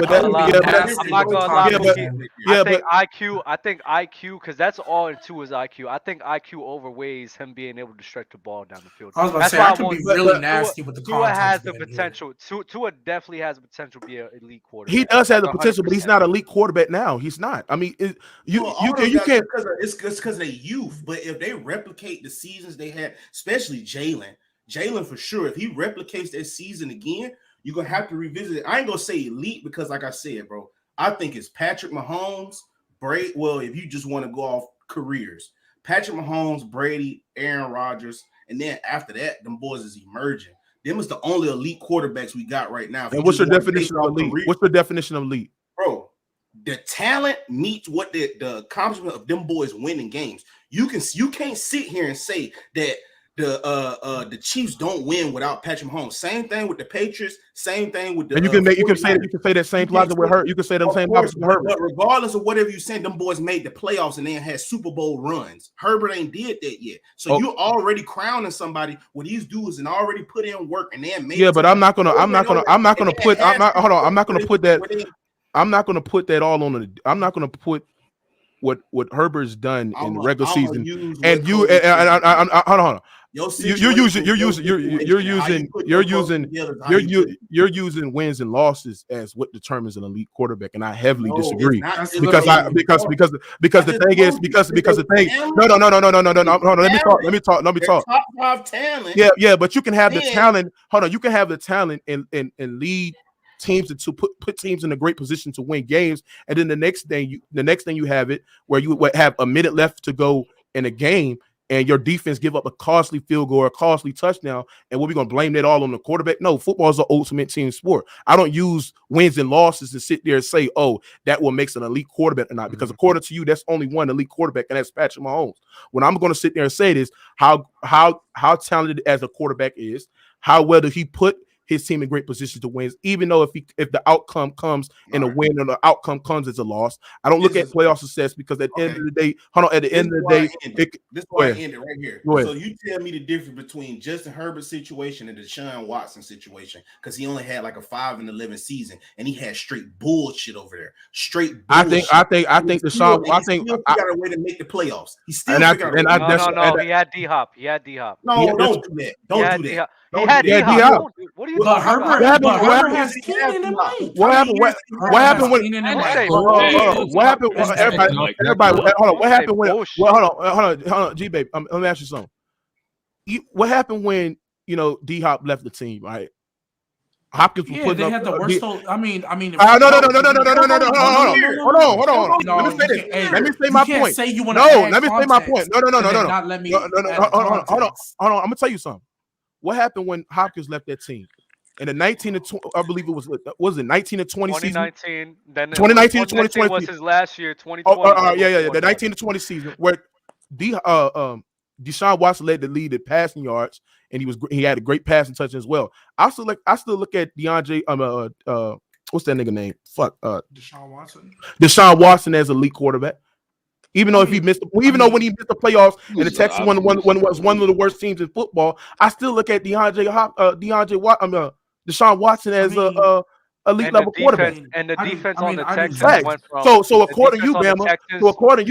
think IQ, because that's all into his IQ. I think IQ overweighs him being able to stretch the ball down the field. I was about to say, I could be really nasty with the Tua has the potential. Tua definitely has the potential to be an elite quarterback. He does have the potential, but he's not an elite quarterback now. He's not. I mean, you can't. It's because of their youth. But if they replicate the seasons they had, especially Jalen for sure, if he replicates that season again, you're going to have to revisit it. I ain't going to say elite because, like I said, bro, I think it's Patrick Mahomes, Brady. Well, if you just want to go off careers, Patrick Mahomes, Brady, Aaron Rodgers, and then after that, them boys is emerging. Them is the only elite quarterbacks we got right now. And what's your definition of elite? What's the definition of elite? Bro, the talent meets what the accomplishment of them boys winning games. You can't sit here and say that the Chiefs don't win without Patrick Mahomes. Same thing with the Patriots. Same thing with the. And you can say that same logic with Herbert. You can say the same logic with Herbert. But regardless of whatever you say, them boys made the playoffs and then had Super Bowl runs. Herbert ain't did that yet. So you already crowning somebody with these dudes and already put in work and then made. Yeah, but I'm not gonna put what Herbert's done in the regular season, and hold on. You're using wins and losses as what determines an elite quarterback, and I heavily disagree because the thing let me talk. Top 5 talent. Yeah, but you can have the talent. Hold on, you can have the talent and lead teams to put teams in a great position to win games, and then the next thing you have it where you have a minute left to go in a game, and your defense give up a costly field goal or a costly touchdown, and we're going to blame that all on the quarterback? No, football is an ultimate team sport. I don't use wins and losses to sit there and say, oh, that what makes an elite quarterback or not, because according to you, that's only one elite quarterback, and that's Patrick Mahomes. What I'm going to sit there and say is how talented as a quarterback is, how well did he put his team in great position to win, even though if the outcome comes in a win or the outcome comes as a loss. I don't look at playoff success because at the end of the day, this is why I ended right here. So you tell me the difference between Justin Herbert's situation and Deshaun Watson situation, because he only had like a 5-11 season and he had straight bullshit over there. Straight bullshit. I think Deshaun. I think he got a way to make the playoffs. He still No, he had D-Hop. He had D-Hop. No, don't do that. Don't do that. He had D-Hop. What are you talking about? Herbert has Keenan and Mike. What happened when? Everybody, hold on. What happened when? Hold on, G babe. Let me ask you something. What happened when D-Hop left the team? Right. Hopkins was putting they had the worst. I mean. No. Hold on. Let me say this. Let me say my point. Let me say my point. No. Hold on. I'm gonna tell you something. What happened when Hopkins left that team? In the 19 to 20, I believe it was it 19 to 20 season? 2019. Then 2019 to 2020 was his last year. 2020. The 19 to 20 season where Deshaun Watson led the lead in passing yards, and he had a great passing touch as well. I still look at DeAndre. What's that nigga name? Deshaun Watson as a elite quarterback. Even though when he missed the playoffs and the Texans was one of the worst teams in football, I still look at Deshaun Watson as a elite level quarterback. And the defense on the Texans went from according to you,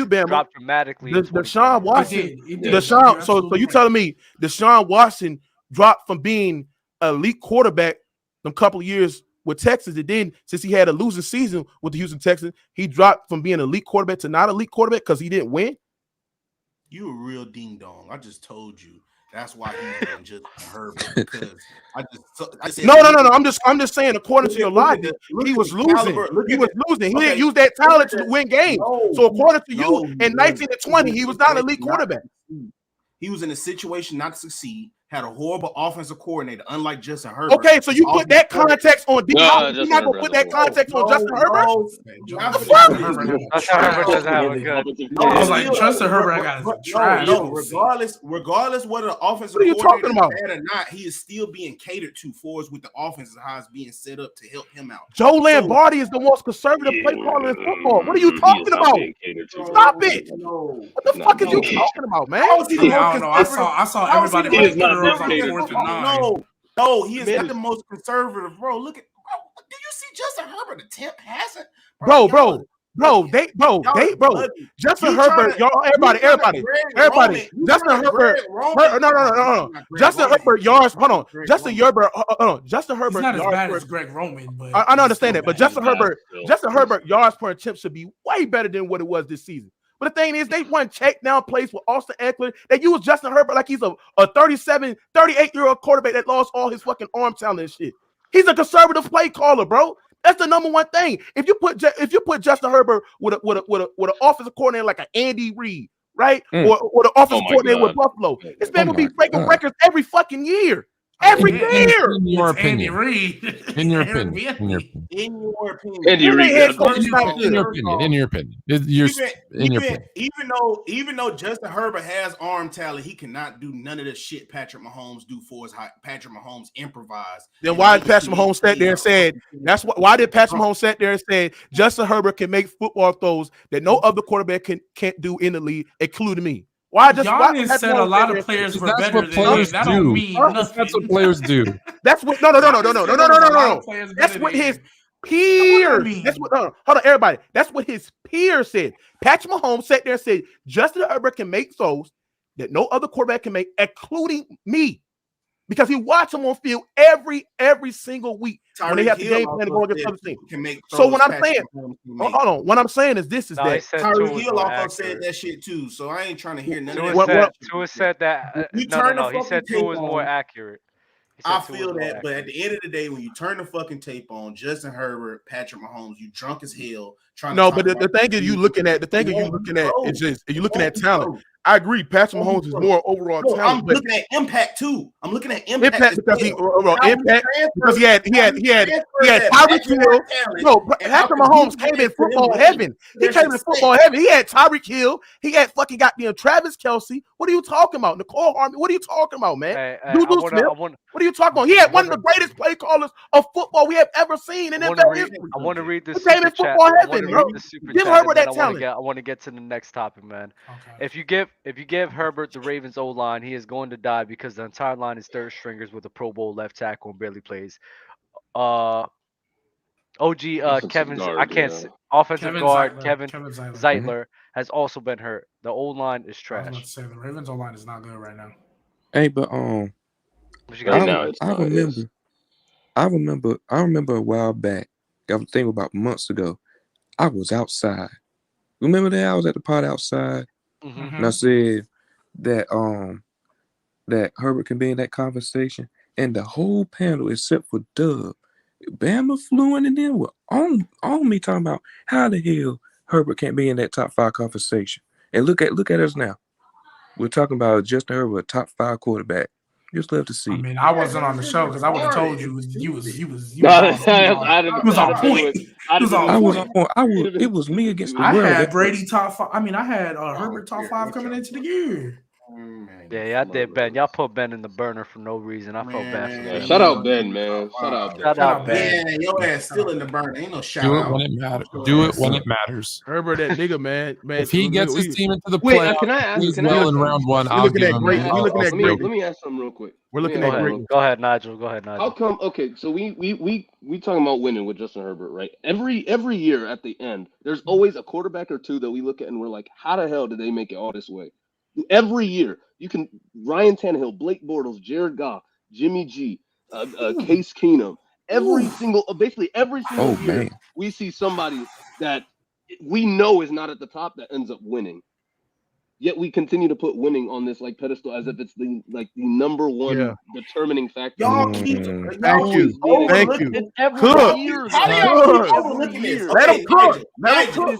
Bama, dropped dramatically. Deshaun Watson, so you telling me Deshaun Watson dropped from being an elite quarterback a couple of years with Texas, and then since he had a losing season with the Houston Texans, he dropped from being an elite quarterback to not elite quarterback because he didn't win? You a real ding dong. I just told you. That's why he's getting just Herbert. Because I said no. I'm just saying, according to your logic, he was losing. He didn't use that talent to win games. So according to you, in 19 to 20, he was not an elite quarterback. He was in a situation not to succeed. Had a horrible offensive coordinator, unlike Justin Herbert. Okay, so you put that context on D-Hop. You're not gonna put that context on Justin Herbert? Justin Herbert doesn't have a good. I was like, Justin Herbert got trash. Regardless whether the offensive what are you talking about? Bad or not, he is still being catered to for us with the offense and how it's being set up to help him out. Joe Lombardi is the most conservative play caller in football. What are you talking about? Stop it! What the fuck are you talking about, man? I don't know. I saw everybody playing girls on 4th and 9. No, he is not the most conservative, bro. Look at, do you see Justin Herbert attempt passing? Bro. Justin Herbert, y'all, everybody. Justin Herbert, no. Justin Herbert yards. Hold on. Justin Herbert. He's not as bad as Greg Roman, but I understand that. But Justin Herbert yards per attempt should be way better than what it was this season. But the thing is, they won check down plays with Austin Eckler. They use Justin Herbert like he's a 37, 38-year-old quarterback that lost all his fucking arm talent and shit. He's a conservative play caller, bro. That's the number one thing. If you put Justin Herbert with an offensive coordinator like an Andy Reid, right, or the offensive coordinator with Buffalo, this man will be breaking records every fucking year. Every year. In your opinion. In your opinion. Even though Justin Herbert has arm talent, he cannot do none of the shit Patrick Mahomes do for us. Patrick Mahomes improvise. Then why did Patrick Mahomes sat there and said why did Patrick Mahomes sat there and say Justin Herbert can make football throws that no other quarterback can't do in the league, including me? Y'all said a lot of players were better than him. That don't mean nothing. That's what players do. That's what no. That's what his peers. That's what hold on, everybody. That's what his peers said. Patrick Mahomes sat there and said Justin Herbert can make throws that no other quarterback can make, including me. Because he watched him on field every single week when they have the game plan to go against other teams. So what I'm saying, hold on, what I'm saying is this: Tyreek Hill also said that shit too. So I ain't trying to hear none of that. Tua said that. He said Tua was more accurate. I feel that, but at the end of the day, when you turn the fucking tape on, Justin Herbert, Patrick Mahomes, you drunk as hell. But the thing is, you're looking at talent. I agree. Patrick Mahomes is more overall No, talent. I'm looking at impact too. I'm looking at impact because he had Tyreek Tyreek Hill. No, Patrick Mahomes came in football heaven. He came in football heaven. He had Tyreek Hill. He had fucking goddamn Travis Kelce. What are you talking about? Nicole Harmon. What are you talking about, man? What are you talking about? He had one of the greatest play callers of football we have ever seen in NFL history. I want to read this. He came in football heaven, bro. Give Herbert that talent. I want to get to the next topic, man. Okay. If you give Herbert the Ravens O-line, he is going to die because the entire line is third stringers with a Pro Bowl left tackle and barely plays. Kevin's offensive guard Kevin Zeitler has also been hurt. The O-line is trash. I was about to say the Ravens O-line is not good right now. Hey, but I remember a while back. I was thinking about months ago. I was outside. Remember that I was at the pod outside, and I said that that Herbert can be in that conversation, and the whole panel except for Dub, Bama Fluent, and then were on me talking about how the hell Herbert can't be in that top 5 conversation. And look at us now. We're talking about Justin Herbert, a top 5 quarterback. Just love to see. I mean, I wasn't on the show because I would have told you you was on point. It was me against the world. I had Brady top 5. I mean, I had Herbert top 5 coming into the year. Yeah, I did Ben. Y'all put Ben in the burner for no reason. I felt bad for that. Shout out Ben, man. Shout out Ben. Man, your ass still in the burner. Ain't no shout out. Do it when it matters. Do it when it matters. Herbert, that nigga, man. If he gets his team into the playoffs, can I ask? in round one, I'll give him. Let me ask something real quick. We're looking at great. Go ahead, Nigel. How come? Okay, so we talking about winning with Justin Herbert, right? Every year at the end, there's always a quarterback or two that we look at and we're like, how the hell did they make it all this way? Every year, you can Ryan Tannehill, Blake Bortles, Jared Goff, Jimmy G, Case Keenum. Basically every single year, we see somebody that we know is not at the top that ends up winning. Yet we continue to put winning on this like pedestal as if it's the number one determining factor. Y'all keep thank you. Every year. How do y'all overlooking this? Let him cook. Nigel, no.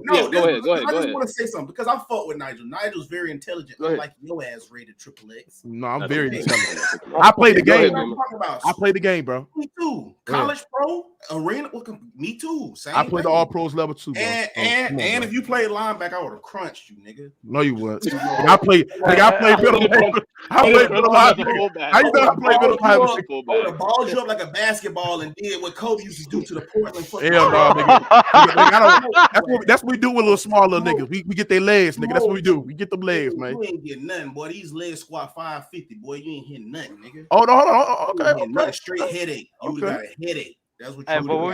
Go ahead. I just want to say something because I fought with Nigel. Nigel's very intelligent, unlike your ass rated triple X. No, I'm very intelligent. I played the game. I played the game, bro. Me too. College pro, arena. Me too. I played the All Pros level 2, bro. And if you played linebacker, I would have crunched you, nigga. No, you wouldn't. I played middle linebacker. I played middle linebacker. How you know I played middle linebacker? I would have balled you up like a basketball and did what Kobe used to do to the Portland football. Hell no, nigga. That's what we do with little smaller niggas. We get their legs, nigga. That's what we do. We get them legs, man. You ain't getting nothing, boy. These legs squat 550, boy. You ain't hitting nothing, nigga. Oh no, hold on. Okay. Straight headache. You would have got a headache. That's what you would have got. What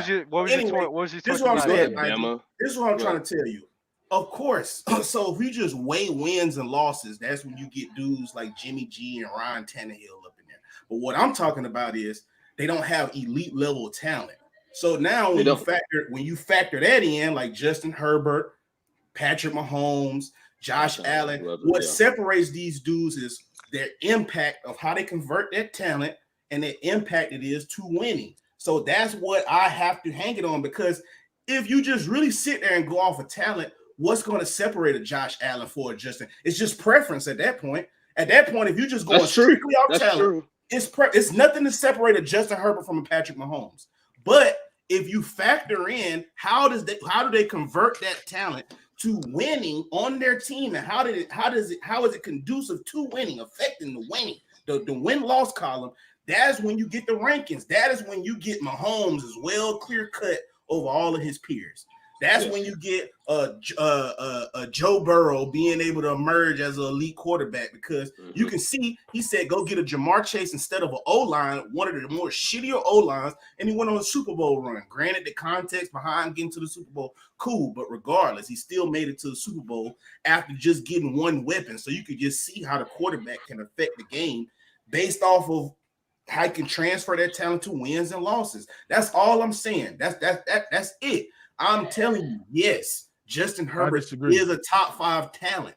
was your this is what I'm saying, This is what I'm trying to tell you. Of course. So if we just weigh wins and losses, that's when you get dudes like Jimmy G and Ryan Tannehill up in there. But what I'm talking about is they don't have elite level talent. So now when you factor that in, like Justin Herbert, Patrick Mahomes, Josh Allen, what separates these dudes is their impact of how they convert their talent and the impact it is to winning. So that's what I have to hang it on, because if you just really sit there and go off of talent, what's going to separate a Josh Allen for a Justin? It's just preference at that point. At that point, if you just go strictly off talent, it's nothing to separate a Justin Herbert from a Patrick Mahomes. But if you factor in how do they convert that talent to winning on their team, and how is it conducive to winning, affecting the winning, the win-loss column? That's when you get the rankings. That is when you get Mahomes as well clear cut over all of his peers. That's when you get Joe Burrow being able to emerge as an elite quarterback, because you can see he said go get a Jamar Chase instead of an O-line, one of the more shittier O-lines, and he went on a Super Bowl run. Granted, the context behind getting to the Super Bowl, cool, but regardless, he still made it to the Super Bowl after just getting one weapon. So you could just see how the quarterback can affect the game based off of how he can transfer that talent to wins and losses. That's all I'm saying. That's it. I'm telling you, yes, Justin Herbert is a top 5 talent,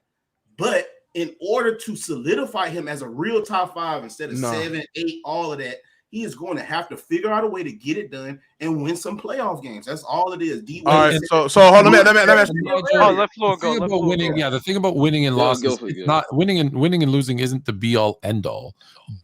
but in order to solidify him as a real top 5 instead of 7, 8, all of that, He is going to have to figure out a way to get it done and win some playoff games. That's all it is. All right, so hold on, let me ask you. Let Floor go. About winning, the thing about winning and losses, it's not winning and losing isn't the be all end all.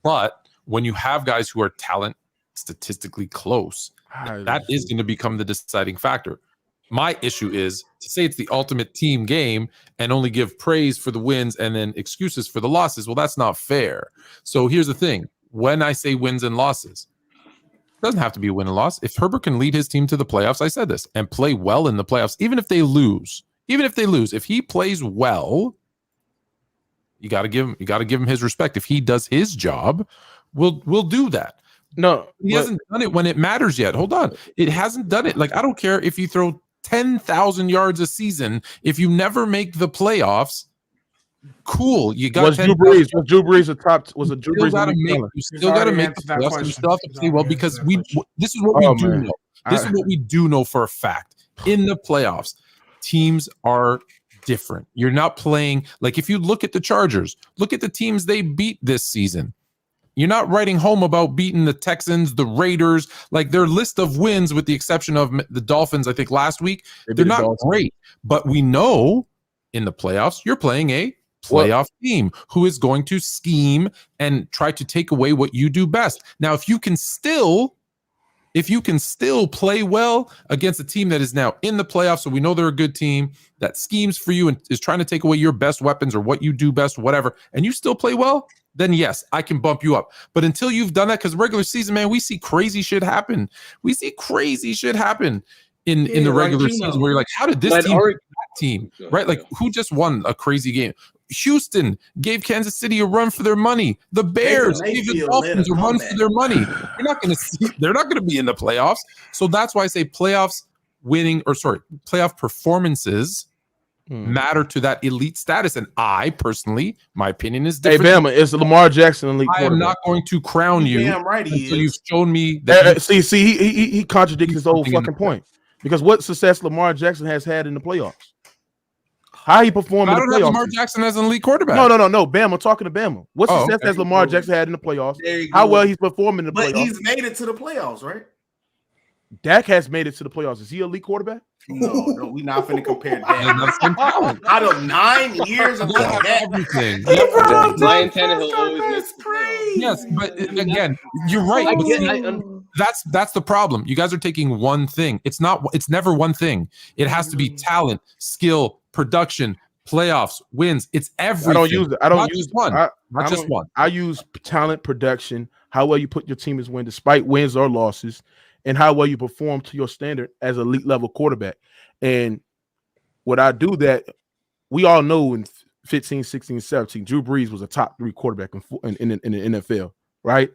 But when you have guys who are talent statistically close, that is going to become the deciding factor. My issue is to say it's the ultimate team game and only give praise for the wins and then excuses for the losses. Well, that's not fair. So here's the thing. When I say wins and losses, it doesn't have to be a win and loss. If Herbert can lead his team to the playoffs, I said this, and play well in the playoffs, even if they lose, if he plays well, you got to give him his respect. If he does his job, we'll do that. No, he hasn't done it when it matters yet. Hold on. It hasn't done it. Like, I don't care if you throw 10,000 yards a season. If you never make the playoffs, cool. You got Drew Brees. Was Drew Brees a top? Was a Drew Brees? You still got to make the playoffs. You still have to play well because this is what we do know. This is what we do know for a fact. In the playoffs, teams are different. You're not playing like if you look at the Chargers, look at the teams they beat this season. You're not writing home about beating the Texans, the Raiders, like their list of wins, with the exception of the Dolphins, I think last week. They're not great, but we know in the playoffs, you're playing a playoff team who is going to scheme and try to take away what you do best. Now, if you can still play well against a team that is now in the playoffs, so we know they're a good team that schemes for you and is trying to take away your best weapons or what you do best, whatever, and you still play well, then yes, I can bump you up. But until you've done that, because regular season, man, we see crazy shit happen. We see crazy shit happen in the regular season where you're like, how did this team beat that team? Right? Like, who just won a crazy game? Houston gave Kansas City a run for their money. The Bears gave the Dolphins a run for their money. They're not going to be in the playoffs. So that's why I say playoff performances matter to that elite status. And I personally, my opinion is different. Hey, Bama, it's Lamar Jackson elite quarterback. I am not going to crown you right until you've shown me that. He contradicts his whole fucking point. Because what success Lamar Jackson has had in the playoffs? How he performed in the playoffs? I don't have Lamar Jackson as an elite quarterback. No. Bama, talking to Bama. What success has Lamar Jackson had in the playoffs? How well he's performing in the playoffs? But he's made it to the playoffs, right? Dak has made it to the playoffs. Is he an elite quarterback? No, we're not finna compare that. Out of 9 years of everything. Ryan Tannehill always makes the playoffs. Yes, but again, you're right. That's the problem. You guys are taking one thing. It's never one thing. It has to be talent, skill, production, playoffs, wins. It's everything. I don't use it. I don't use one. Not just one. I use talent, production, how well you put your team as win despite wins or losses, and how well you perform to your standard as an elite level quarterback. And what I do that, we all know in 15, 16, 17, Drew Brees was a top 3 quarterback in the NFL, right?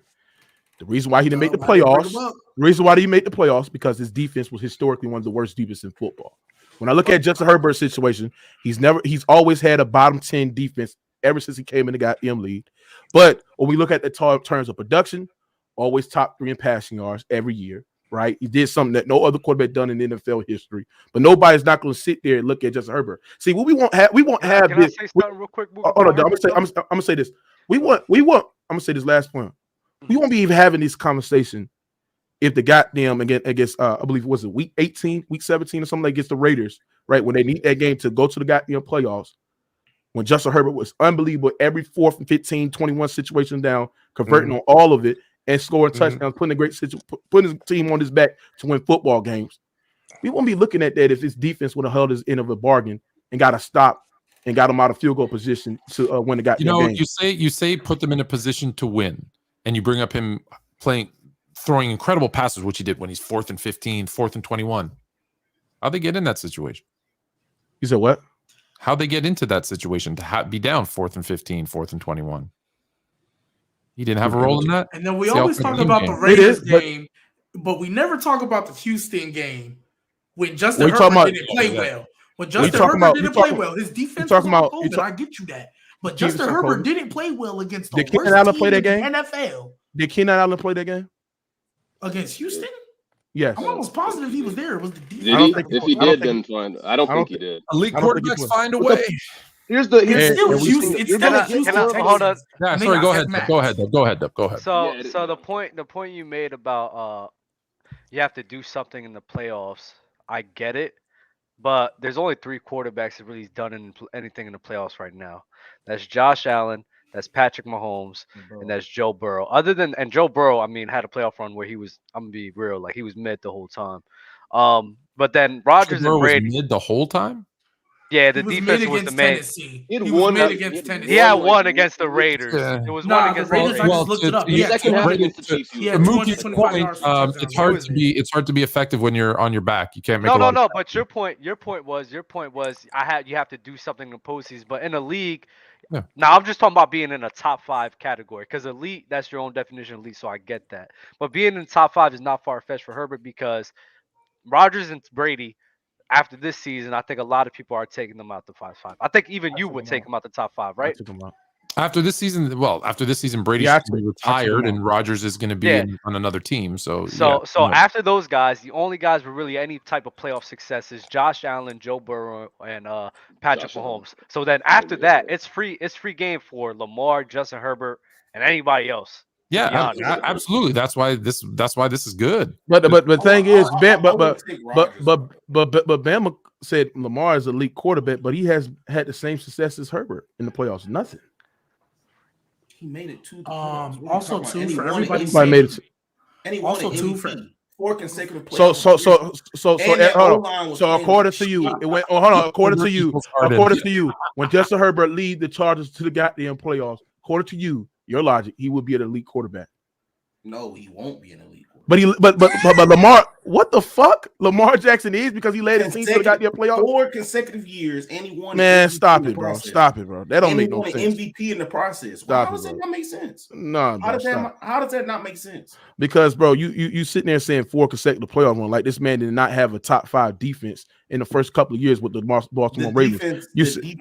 The reason why he didn't make the playoffs, because his defense was historically one of the worst defenses in football. When I look at Justin Herbert's situation, he's always had a bottom 10 defense ever since he came in the goddamn league. But when we look at the terms of production, always top 3 in passing yards every year, right? He did something that no other quarterback done in NFL history. But nobody's not going to sit there and look at Justin Herbert. See, what we won't have Can this. I say something real quick? Hold on, I'm gonna say this. I'm gonna say this last point. We won't be even having this conversation if the goddamn against I believe it was week 18, week 17 or something like against the Raiders, right? When they need that game to go to the goddamn playoffs. When Justin Herbert was unbelievable every 4th and 15, 21 situation down, converting on all of it and scoring touchdowns, putting his team on his back to win football games. We won't be looking at that if his defense would have held his end of a bargain and got a stop and got him out of field goal position to win the goddamn game. You say put them in a position to win, and you bring up him throwing incredible passes, which he did when he's 4th and 15, 4th and 21. How'd they get in that situation? You said what? How'd they get into that situation to be down 4th and 15, 4th and 21? He didn't have a role in that. And then we always talk about the Raiders game, but we never talk about the Houston game when Justin Herbert didn't play well. When Justin Herbert didn't play well, his defense was on hold, I get you that. But Justin Herbert didn't play well against the worst team in the NFL. Did Keenan Allen play that game? Against Houston? Yes. I'm almost positive he was there. It was the defense. Did he? If he did, then fine. I don't think he did. Elite quarterbacks find a way. Here's the hold on. Yeah, sorry. Go ahead. So the point you made about you have to do something in the playoffs. I get it, but there's only 3 quarterbacks that really done anything in the playoffs right now. That's Josh Allen, that's Patrick Mahomes, and that's Joe Burrow. And Joe Burrow, I mean, had a playoff run where he was, I'm gonna be real, like he was mid the whole time. But then Rodgers and Brady was mid the whole time. Yeah, the defense was the main. He was mid against Tennessee. He had one against the Raiders. It was one against the Raiders. I just looked it up. It's hard to be effective when you're on your back. You can't make no. But your point was you have to do something in the postseason. But in a league, now I'm just talking about being in a top 5 category because elite, that's your own definition of elite. So I get that. But being in top 5 is not far fetched for Herbert because Rodgers and Brady. After this season, I think a lot of people are taking them out the 5-5. I think even you would take them out the top 5, right? After this season, Brady's going to be retired and Rodgers is going to be on another team. So after those guys, the only guys with really any type of playoff success is Josh Allen, Joe Burrow, and Patrick Mahomes. So then after that, it's free game for Lamar, Justin Herbert, and anybody else. Yeah, absolutely. That's why this is good. But the thing is, Bama said Lamar is an elite quarterback, but he has had the same success as Herbert in the playoffs. Nothing. He made it 2. Also 2 for everybody. Made it. And he also 2 for 4 consecutive playoffs. So according to you, it went. Oh, hold on. According to you, when Justin Herbert lead the Chargers to the goddamn playoffs, according to you. Your logic, he would be an elite quarterback. No, he won't be an elite quarterback. But Lamar, what the fuck? Lamar Jackson is because he led his team to the goddamn playoffs 4 consecutive years, and he won. Man, stop it, bro. That don't make no sense. MVP in the process. How does that not make sense? No, how does that not make sense? Because, bro, you sitting there saying 4 consecutive playoff runs like this man did not have a top 5 defense in the first couple of years with the Baltimore Ravens. The defense.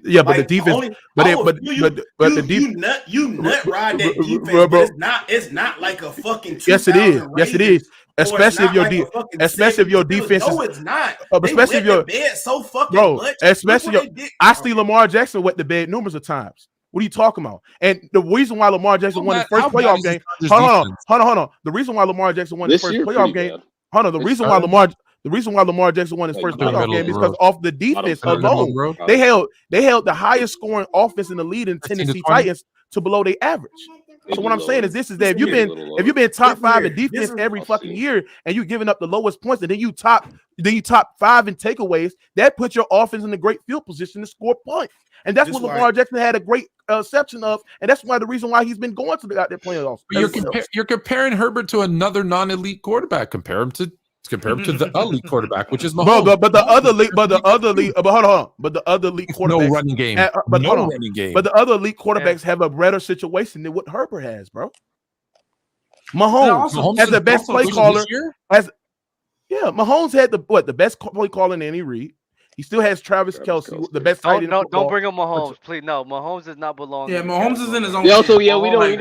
Yeah, but the defense. You nut ride that defense. But it's not like a fucking. Yes, it is. Yes, it is. Especially if your defense. No, it's not. Especially if your bed so fucking much. Especially I see Lamar Jackson wet the bed numerous of times. What are you talking about? And the reason why Lamar Jackson won his first playoff game. Hold on. The reason why Lamar Jackson won his first playoff game. Hold on. The reason why Lamar Jackson won his first playoff game is because off the defense alone, they held the highest scoring offense in the league in Tennessee Titans to below their average. So what I'm saying is that if you've been top 5 in defense every fucking year and you're giving up the lowest points and then you top 5 in takeaways, that puts your offense in a great field position to score points. And that's what Lamar Jackson had a great exception of, and that's why the reason why he's been going to the playoffs. You're comparing Herbert to another non-elite quarterback. Compare him to the elite quarterback, which is Mahomes. But the other elite quarterbacks, no running game. Running game. But the other elite quarterbacks have a better situation than what Herbert has, bro. Mahomes has the best play caller. Mahomes had the best play caller in Andy Reid. He still has Travis Kelce, the best tight end. Don't bring up Mahomes, please. No, Mahomes does not belong. Yeah, Mahomes is in his own. We don't.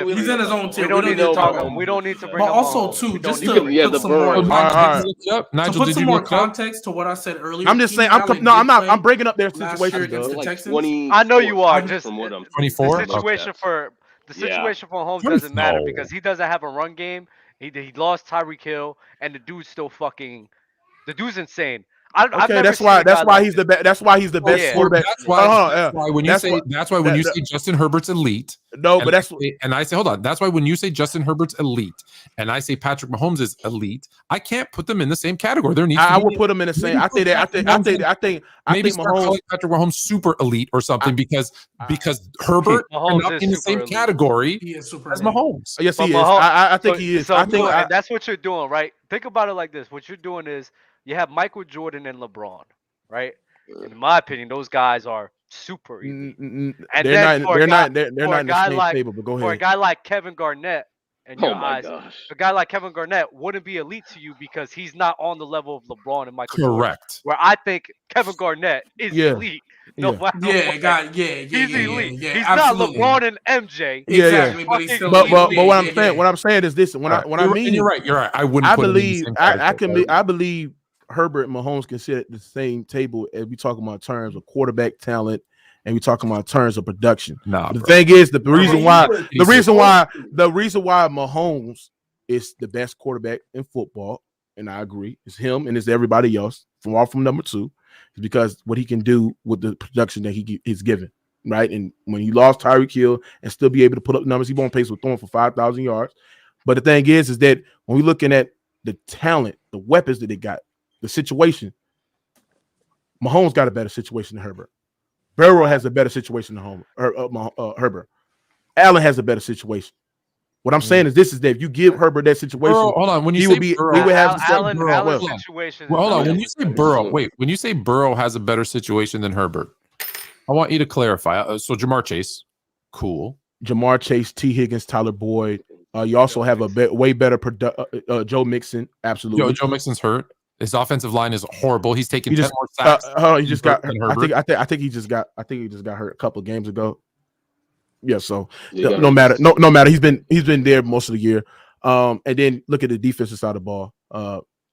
He's in his own team. We don't need to talk him. We don't need to bring up. But also, too, just to put some more. To put some more context to what I said earlier. I'm just saying. I'm breaking up their situation. I know you are. Just 24. The situation for Mahomes doesn't matter because he doesn't have a run game. He lost Tyreek Hill, and the dude's insane. That's why he's the best quarterback. That's why when you say Justin Herbert's elite. No, but hold on. That's why when you say Justin Herbert's elite, and I say Patrick Mahomes is elite, I can't put them in the same category. I would put them in the same. I think Mahomes, Patrick Mahomes super elite or something because Herbert is not in the same category as Mahomes. Yes, he is. I think he is. That's what you're doing, right? Think about it like this. What you're doing is you have Michael Jordan and LeBron, right? And in my opinion, those guys are super elite. They're not in the same table, but go ahead. For a guy like Kevin Garnett, a guy like Kevin Garnett wouldn't be elite to you because he's not on the level of LeBron and Michael Jordan. Correct. Where I think Kevin Garnett is elite. He's elite. He's not LeBron and MJ. Exactly, but he's still. But what I'm saying is this: when I mean, you're right. I wouldn't. I believe Herbert and Mahomes can sit at the same table as we talking about terms of quarterback talent and we talking about terms of production. Nah, the bro. thing is the reason why Mahomes is the best quarterback in football, and I agree, it's him and it's everybody else from number 2, is because what he can do with the production that he's given, right? And when he lost Tyreek Hill and still be able to put up numbers, he won't pace with throwing for 5,000 yards. But the thing is that when we're looking at the talent, the weapons that they got, the situation, Mahomes got a better situation than Herbert. Burrow has a better situation than Herbert. Allen has a better situation. What I'm saying is this: is that if you give Herbert that situation, hold on. When you say Burrow, he would have Allen's situation. Well, hold on. When you say Burrow, when you say Burrow has a better situation than Herbert, I want you to clarify. So Jamar Chase, cool. Jamar Chase, T. Higgins, Tyler Boyd. You also have a way better Joe Mixon. Absolutely. Joe Mixon's hurt. His offensive line is horrible. He's taking 10 more sacks. He just got. I think he just got hurt a couple of games ago. Yeah. So no matter. He's been there most of the year. And then look at the defensive side of the ball.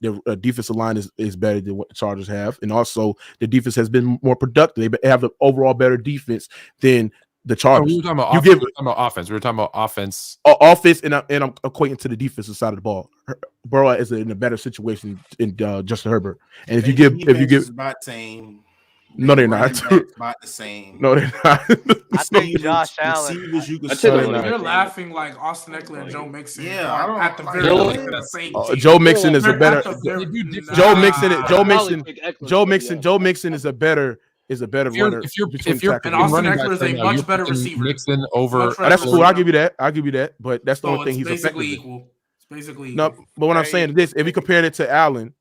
The defensive line is better than what the Chargers have, and also the defense has been more productive. They have an overall better defense than the Chargers. We were talking about offense. We were talking about offense. Offense, and I'm equating to the defensive side of the ball. Burrow is in a better situation in Justin Herbert. And if you give about the same. No, they're not. About the same. No, they're not. I think Josh Allen. You're laughing like Austin Eckler and Joe Mixon. Yeah, I don't. At the very least, the same team. Joe Mixon is a better. Joe Mixon is a better runner. If you're and Austin Eckler is a much better receiver. Mixon over. That's cool. I'll give you that. But that's the only thing he's basically effective. Equal. It's basically no. Equal. But what I'm saying is this: if we compare it to Allen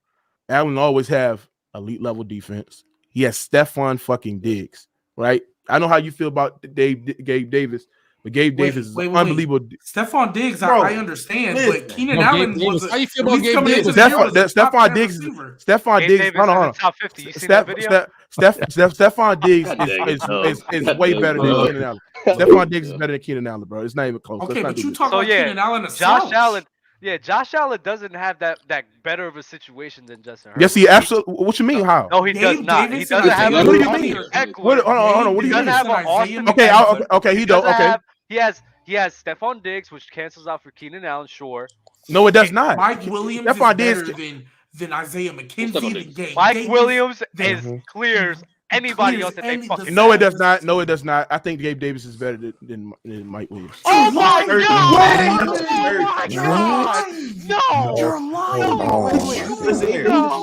always have elite level defense. He has Stephon fucking Diggs, right? I know how you feel about Gabe Davis, but Gabe Davis is unbelievable. Stephon Diggs, I understand, but Keenan Allen was. How you feel about Gabe Davis? Stephon Diggs. Hold on. Top 50. You seen that video? Stephon Diggs is way better than Keenan Allen. Stephon Diggs is better than Keenan Allen, bro. It's not even close. Okay, but you talk about Keenan Allen. Josh Allen. Yeah, Josh Allen doesn't have that better of a situation than Justin Herbert. Yes, he absolutely. What you mean? How? No, he does not. He doesn't have. What do you mean? Hold on. What do you mean? Okay. He does. Okay. He has Stephon Diggs, which cancels out for Keenan Allen. Sure. No, it does not. Mike Williams is better than Isaiah McKenzie. Mike Williams clears anybody else that they fucking. No, it does not. I think Gabe Davis is better than Mike Williams. Oh my God! Oh my God! No! You're lying.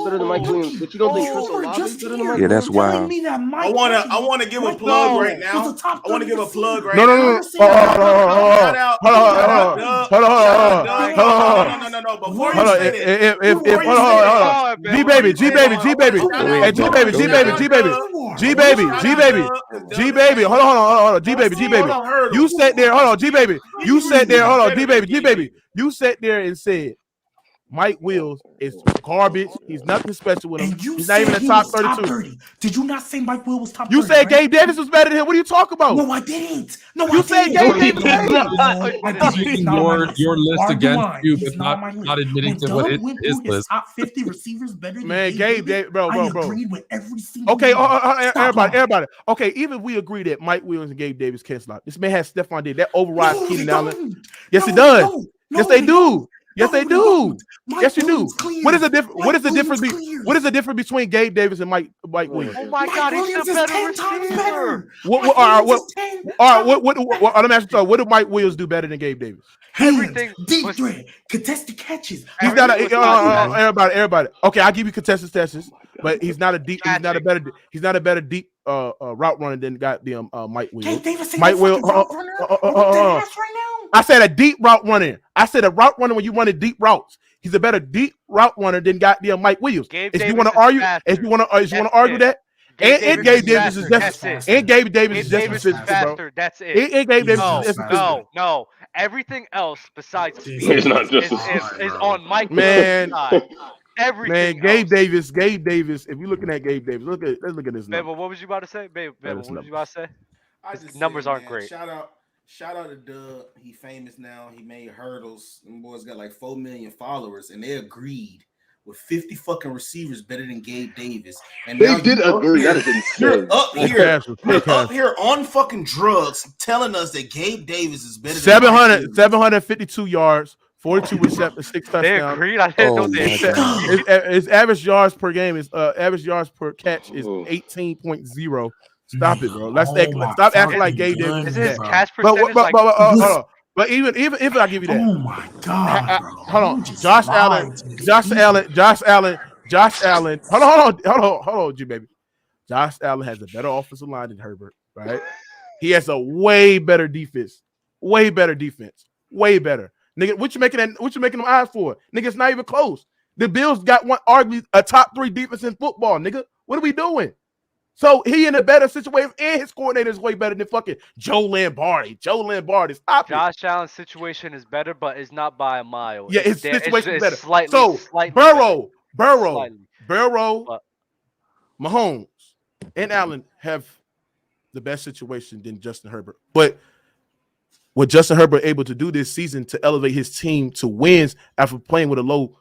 Better than Mike Williams, but you don't think Chris Olave is better than Mike Williams? Yeah, that's wild. I want to give a plug right now. I want to give a plug right now. No. Before you say that, G baby. Hold on. G baby. You sat there. Hold on, G baby. You sat there. Hold on, G baby. You sat there and said Mike Wills is garbage. He's nothing special with him. He's not even in the top 32. Did you not say Mike Wills was top 30? You said Gabe Davis was better than him. What are you talking about? No, I didn't. You said Gabe Davis. Your list against you, but not admitting to what his list. Top 50 receivers better than Gabe Davis, bro. I agreed with every single. Okay, everybody. Okay, even we agree that Mike Williams and Gabe Davis can't slot. This man has Stephon Diggs. That overrides Keenan Allen. Yes, it does. Yes, they do. Yes, they do. Yes, you do. What is the difference between Gabe Davis and Mike Williams? Oh my God, he's a better receiver. Let me ask you, what did Mike Williams do better than Gabe Davis? Everything. Deep threat, contested catches. He's not everybody. Okay, I'll give you contested catches, but he's not a better deep route runner than goddamn Mike Williams. Mike Williams. I said a deep route runner. I said a route runner when you run deep routes. He's a better deep route runner than goddamn Mike Williams. If you want to argue that, and Gabe Davis is just and Gabe Davis is just faster. That's it. And Gabe Davis is no. Everything else besides speed is on Mike Williams' side. Everything. Man, Gabe Davis. If you're looking at Gabe Davis, let's look at this. Babe, what was you about to say? Babe, what was you about to say? Numbers aren't great. Shout out to Doug. He famous now. He made hurdles. Them boys got like 4 million followers, and they agreed with 50 fucking receivers better than Gabe Davis. And they did agree. That is insane. You're up here on fucking drugs telling us that Gabe Davis is better than 752 yards, 42 receptions, 6 touchdowns. They agreed. I didn't know they his average yards per game is average yards per catch is 18.0. Stop it, bro. Stop acting like Gabe Davis. Is his catch percentage but even if I give you that, oh my god, bro. Hold on, Josh Allen. Hold on, G baby. Josh Allen has a better offensive line than Herbert, right? He has a way better defense. Way better. Nigga, what you making them eyes for? Nigga, it's not even close. The Bills got arguably a top 3 defense in football, nigga. What are we doing? So he in a better situation, and his coordinator is way better than fucking Joe Lombardi. Stop it. Josh Allen's situation is better, but it's not by a mile. Yeah, his situation is better. Slightly Burrow, but Mahomes, and Allen have the best situation than Justin Herbert. But what Justin Herbert able to do this season to elevate his team to wins after playing with a low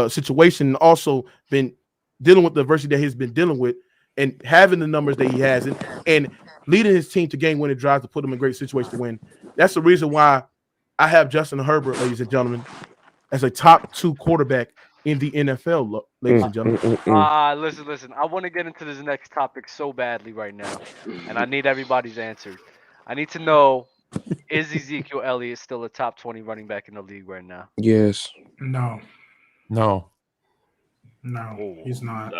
situation, and also been dealing with the adversity that he's been dealing with, and having the numbers that he has, and leading his team to game-winning drives to put them in great situations to win. That's the reason why I have Justin Herbert, ladies and gentlemen, as a top 2 quarterback in the NFL, ladies and gentlemen. Listen. I want to get into this next topic so badly right now, and I need everybody's answer. I need to know, is Ezekiel Elliott still a top 20 running back in the league right now? Yes. No, he's not.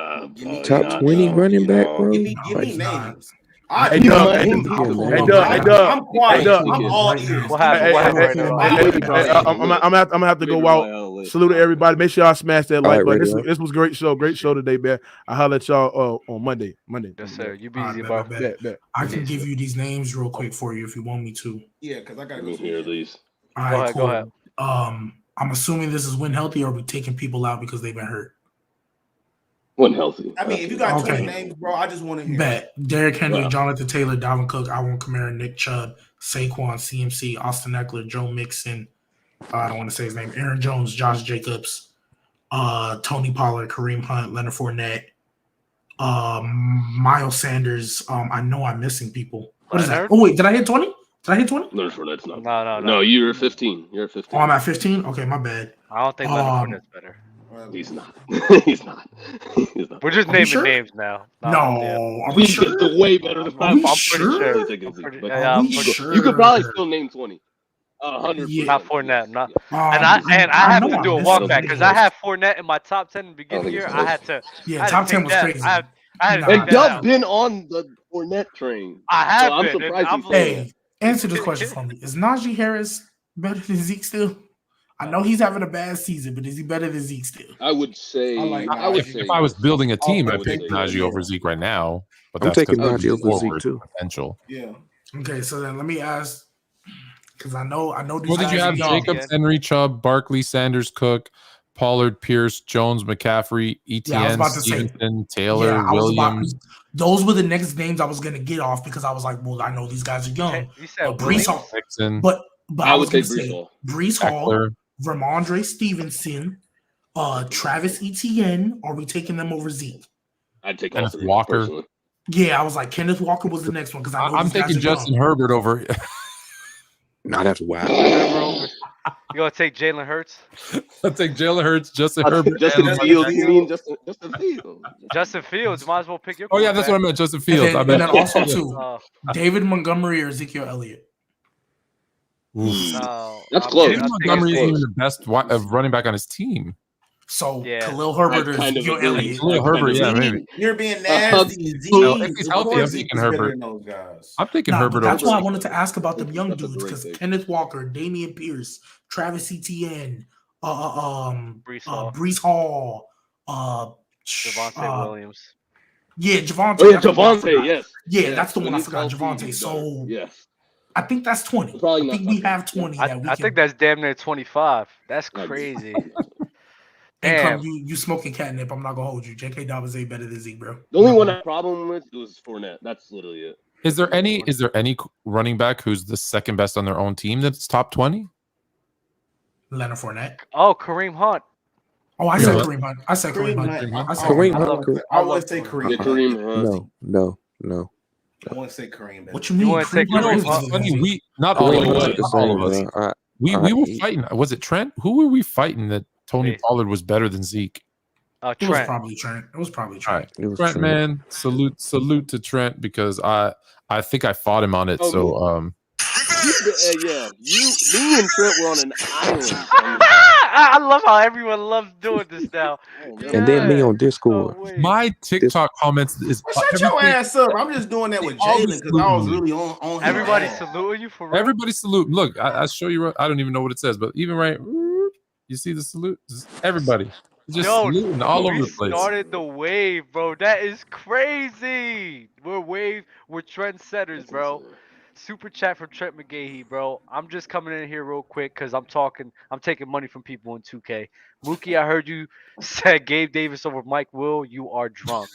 Top 20 running back, bro. Give me names. Hey, Doug. I'm quiet. I'm all ears. I'm gonna have to go out. Salute to everybody. Make sure y'all smash that like button. This was a great show today, man. I'll holler at y'all on Monday. Yes, sir. You be easy, bro. I can give you these names real quick for you if you want me to. Yeah, because I gotta go hear these. All right, go ahead. I'm assuming this is when healthy, or are we taking people out because they've been hurt? When healthy. I mean, if you got 20 names, bro, I just want to hear. Bet. Derrick Henry, Jonathan Taylor, Dalvin Cook, Alvin Kamara, Nick Chubb, Saquon, CMC, Austin Eckler, Joe Mixon. I don't want to say his name. Aaron Jones, Josh Jacobs, Tony Pollard, Kareem Hunt, Leonard Fournette, Miles Sanders. I know I'm missing people. What is that? Oh wait, did I hit 20? Leonard Fournette's not. No, you're 15. You're 15. Oh, I'm at 15. Okay, my bad. I don't think Leonard Fournette's better. He's not. He's not. We're just naming names now. No, are we sure? It's way better than I'm pretty sure. You could probably still name 20. 100. Yeah. Not Fournette. Not. I have to do a walk back because I had Fournette in my top 10 in the beginning of the year. I had to. Yeah, top 10 was crazy. And Doug been on the Fournette train. I have I'm been. surprised. Hey, answer this question for me: is Najee Harris better than Zeke still? I know he's having a bad season, but is he better than Zeke still? I would say. If I was building a team, I'd pick Najee over Zeke right now. But I'm taking Najee over Zeke too. Potential. Yeah. Okay, so then let me ask, because I know. What did you have? Jacobs, Henry, Chubb, Barkley, Sanders, Cook, Pollard, Pierce, Jones, McCaffrey, Etienne, Stevenson, Taylor, Williams. Those were the next names I was going to get off because I was like, well, I know these guys are young. You said Brees Hall. But I was going to say Brees Hall, Ramondre Stevenson, Travis Etienne. Are we taking them over Zeke? I'd take Kenneth Walker. Personally. Yeah, I was like, Kenneth Walker was the next one because I'm taking Justin Herbert over. No, that's wild. You gonna take Jalen Hurts? I'll take Jalen Hurts, Justin Herbert. Justin Fields. You mean Justin Fields? Justin Fields. Might as well pick your. Oh yeah, that's what I meant. Justin Fields. And then also too, David Montgomery or Ezekiel Elliott. That's close. David Montgomery is even the best running back on his team. So Khalil Herbert or Ezekiel Elliott. Khalil Herbert, yeah, maybe. You're being nasty. If he's healthy, I'm thinking Herbert. I'm thinking Herbert. That's why I wanted to ask about the young dudes because Kenneth Walker, Damian Pierce, Travis Etienne, Brees Hall, Javonte Williams. Yeah, Javonte. Oh, yeah, Javonte, yes. Yeah, that's the one I forgot, Javonte. So yes. I think that's 20. I think we have 20. I think that's damn near 25. That's crazy. Damn. You smoking catnip. I'm not going to hold you. J.K. Dobbins ain't better than Zeke, bro. The only one I have a problem with was Fournette. That's literally it. Is there any running back who's the second best on their own team that's top 20? Leonard Fournette. Oh, Kareem Hunt. Oh, I said Kareem Hunt. I said Kareem Hunt. I would say Kareem. Yeah, Kareem Hunt. No. I want to say Kareem. What you mean? You want to take Kareem Kareem Hunt? We not all of us. the same, bro. We were fighting. Was it Trent? Who were we fighting that Tony Pollard was better than Zeke? It was probably Trent. It was probably Trent. Right. Trent, man. Salute to Trent because I think I fought him on it. So yeah, me and Trent were on an island. I love how everyone loves doing this now. And then me on Discord. My TikTok comments is shut your ass up. I'm just doing that with Jalen because I was really on. Everybody saluting you for real. Everybody salute. Look, I show you. I don't even know what it says, but even right, you see the salute. Everybody just saluting all over the place. Started the wave, bro. That is crazy. We're trendsetters, bro. Super chat from Trent McGahee, bro. I'm just coming in here real quick because I'm taking money from people in 2K. Mookie, I heard you said Gabe Davis over Mike Will. You are drunk.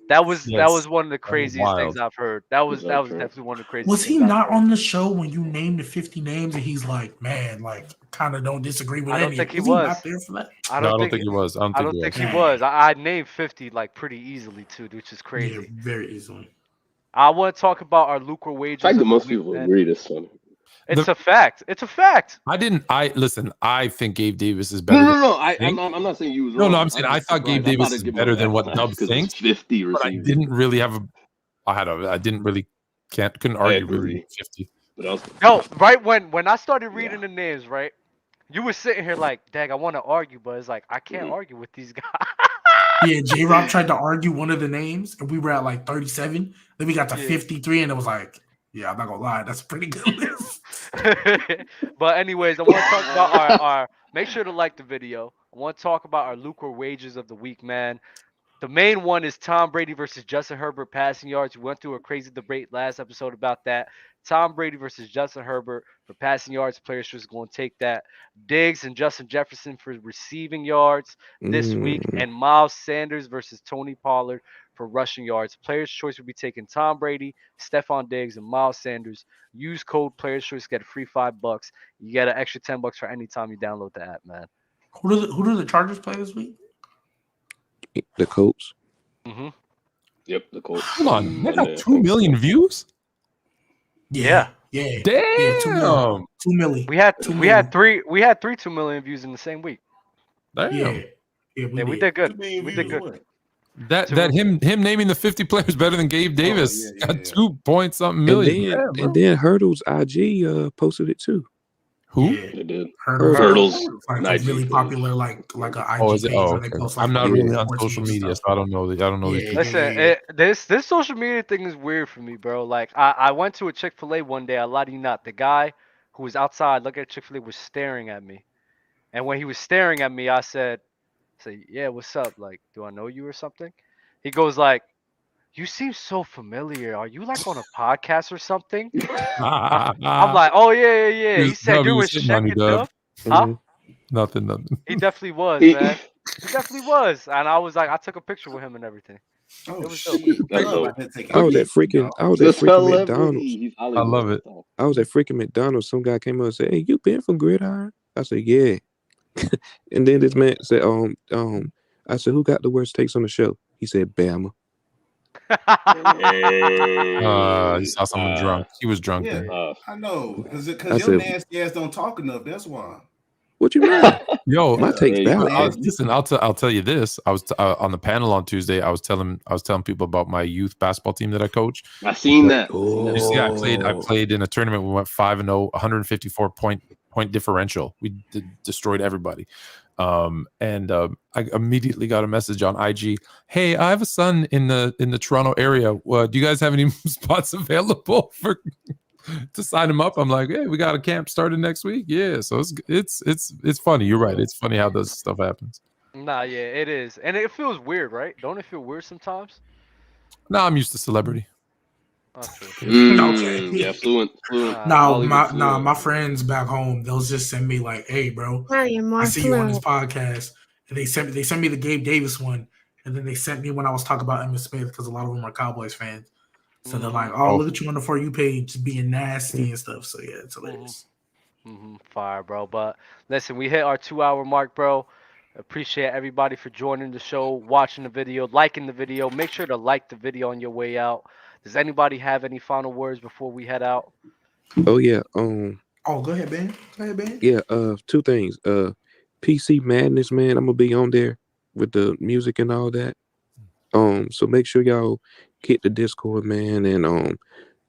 That was one of the craziest things I've heard. That was definitely one of the craziest. Was he not on the show when you named the 50 names and he's like, man, like kind of don't disagree with any? I don't think he was. Not there for that? I don't think he was. I don't think he was. I named 50 like pretty easily too, which is crazy. Yeah, very easily. I want to talk about our lucre wages. I think most people agree this one. It's a fact. It's a fact. Listen. I think Gabe Davis is better. No. I'm not saying you was wrong. No. I'm saying I thought Gabe Davis is better than what Dub thinks. 50 but I didn't really have couldn't argue really 50. No, right when I started reading the names, right, you were sitting here like, dang, I want to argue, but it's like I can't argue with these guys. Yeah, J-Rob tried to argue one of the names, and we were at like 37. Then we got to 53, and it was like, yeah, I'm not gonna lie, that's a pretty good list. But anyways, I want to talk about our. Make sure to like the video. I want to talk about our lucre wages of the week, man. The main one is Tom Brady versus Justin Herbert passing yards. We went through a crazy debate last episode about that. Tom Brady versus Justin Herbert for passing yards. Players just going to take that. Diggs and Justin Jefferson for receiving yards this week. And Miles Sanders versus Tony Pollard for rushing yards. Players' choice will be taking Tom Brady, Stephon Diggs, and Miles Sanders. Use code Players' Choice, get a free $5. You get an extra $10 for any time you download the app, man. Who do the Chargers play this week? The Colts. Mm-hmm. Yep, the Colts. Hold on, they got 2 million views. Yeah. Damn. Yeah, 2 million. We had 2 million views in the same week. Damn. Yeah, we did good. We did good. That him naming the 50 players better than Gabe Davis got 2 point something million. And then Hurdle's IG posted it too. Who? Yeah, they did. Hurdle's like really popular, like an IG page. Okay. I'm not really on social media, so I don't know. Listen, this social media thing is weird for me, bro. Like I went to a Chick-fil-A one day. I lie to you not. The guy who was outside looking at Chick-fil-A was staring at me, and when he was staring at me, I said, yeah, what's up? Like, do I know you or something? He goes like, you seem so familiar. Are you like on a podcast or something? I'm like, oh yeah. He said you were checking up. Huh? Nothing. He definitely was, man. He definitely was. And I was like, I took a picture with him and everything. Oh, it was shit. I was at freaking McDonald's. I love it. I was at freaking McDonald's. Some guy came up and said, hey, you been from Gridiron? I said, yeah. And then this man said, I said, who got the worst takes on the show? He said, Bama. He saw someone drunk. He was drunk then. I know. Because your nasty ass don't talk enough. That's why. What you mean? Yo, my take's valid. Listen, I'll tell you this. I was on the panel on Tuesday. I was telling people about my youth basketball team that I coach. I seen that. You see, I played in a tournament. We went 5-0, 154 point differential. We destroyed everybody. I immediately got a message on IG. Hey, I have a son in the Toronto area. Do you guys have any spots available to sign him up? I'm like, hey, we got a camp started next week. Yeah, so it's funny. You're right. It's funny how this stuff happens. Nah, yeah, it is, and it feels weird, right? Don't it feel weird sometimes? No, I'm used to celebrity. Okay. Yeah, fluent. My friends back home, they'll just send me like, "Hey, bro, I see you on this podcast," and they sent me the Gabe Davis one, and then they sent me when I was talking about Emmitt Smith because a lot of them are Cowboys fans. So they're like, "Oh, look at you on the For You page being nasty and stuff." So yeah, it's hilarious. Fire, bro. But listen, we hit our 2-hour mark, bro. Appreciate everybody for joining the show, watching the video, liking the video. Make sure to like the video on your way out. Does anybody have any final words before we head out? Oh yeah. Oh, go ahead, Ben. Go ahead, Ben. Yeah. Two things. PC Madness, man. I'm gonna be on there with the music and all that. So make sure y'all hit the Discord, man, and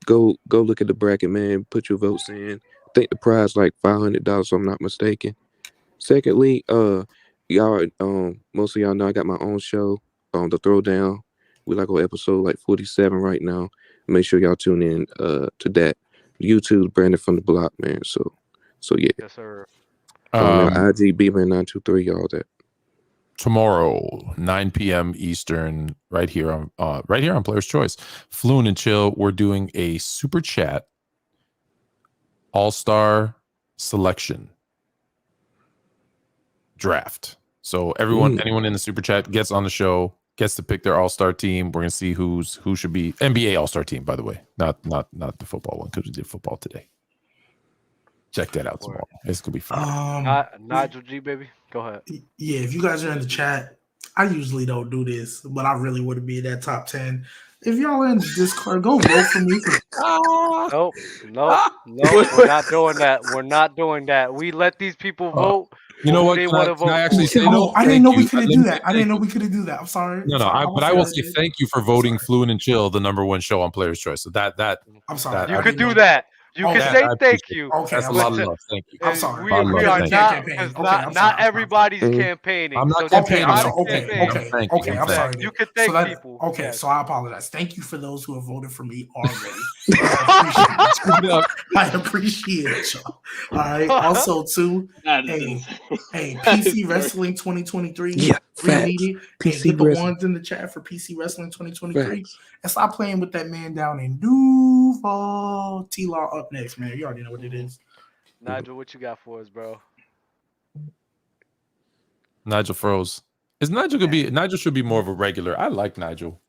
go look at the bracket, man. Put your votes in. I think the prize like $500, if I'm not mistaken. Secondly, y'all, most of y'all know I got my own show, The Throwdown. We like on episode like 47 right now. Make sure y'all tune in to that. YouTube's Brandon from the Block, man. So yeah. Yes, sir. IG BMan923, all that. Tomorrow, 9 p.m. Eastern, right here on Player's Choice. Floon and Chill, we're doing a super chat all-star selection draft. So anyone in the super chat gets on the show, gets to pick their all-star team. We're gonna see who should be NBA all-star team, by the way, not the football one, because we did football today. Check that out tomorrow. It's gonna be fun. Nigel G, baby, go ahead. Yeah, if you guys are in the chat, I usually don't do this, but I really want to be in that top 10. If y'all are in the Discord, go vote for me. Nope, we're not doing that. We're not doing that. We let these people vote. You know what? They Can I actually say no? I didn't know we couldn't do that. I didn't know we couldn't do that. I'm sorry. But I will say thank you for voting Fluent and Chill the #1 show on Player's Choice. So that I'm sorry. You could do that. You can say thank you. Okay, that's a lot of love. Thank you. I'm sorry. We are not everybody's campaigning. I'm not campaigning. Okay, I'm sorry. You could thank people. Okay, so I apologize. Thank you for those who have voted for me already. I appreciate y'all. All right. Also, too, hey, PC Wrestling 2023. Yeah, PC the ones in the chat for PC Wrestling 2023. And stop playing with that man down in Duval. T-Law up next, man. You already know what it is. Nigel, what you got for us, bro? Nigel froze. Nigel should be more of a regular. I like Nigel.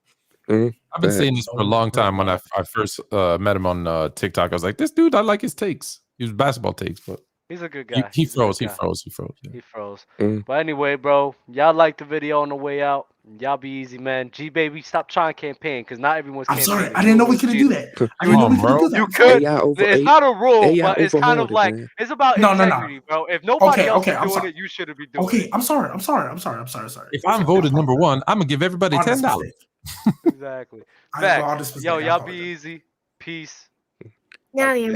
I've been saying this for a long time. When I first met him on TikTok, I was like, this dude, I like his takes. His basketball takes, but he's a good guy. He froze. Yeah. He froze. But anyway, bro, y'all like the video on the way out. Y'all be easy, man. G baby, stop trying to campaign because not everyone's campaigning. I'm sorry. I didn't know we couldn't do that. You could. It's not a rule, but it's kind of like it's about integrity, bro. If nobody else is doing it, you shouldn't be doing it. Okay, I'm sorry. If I'm voted #1, I'm gonna give everybody $10. Exactly. Yo, y'all be easy. Peace. Now you're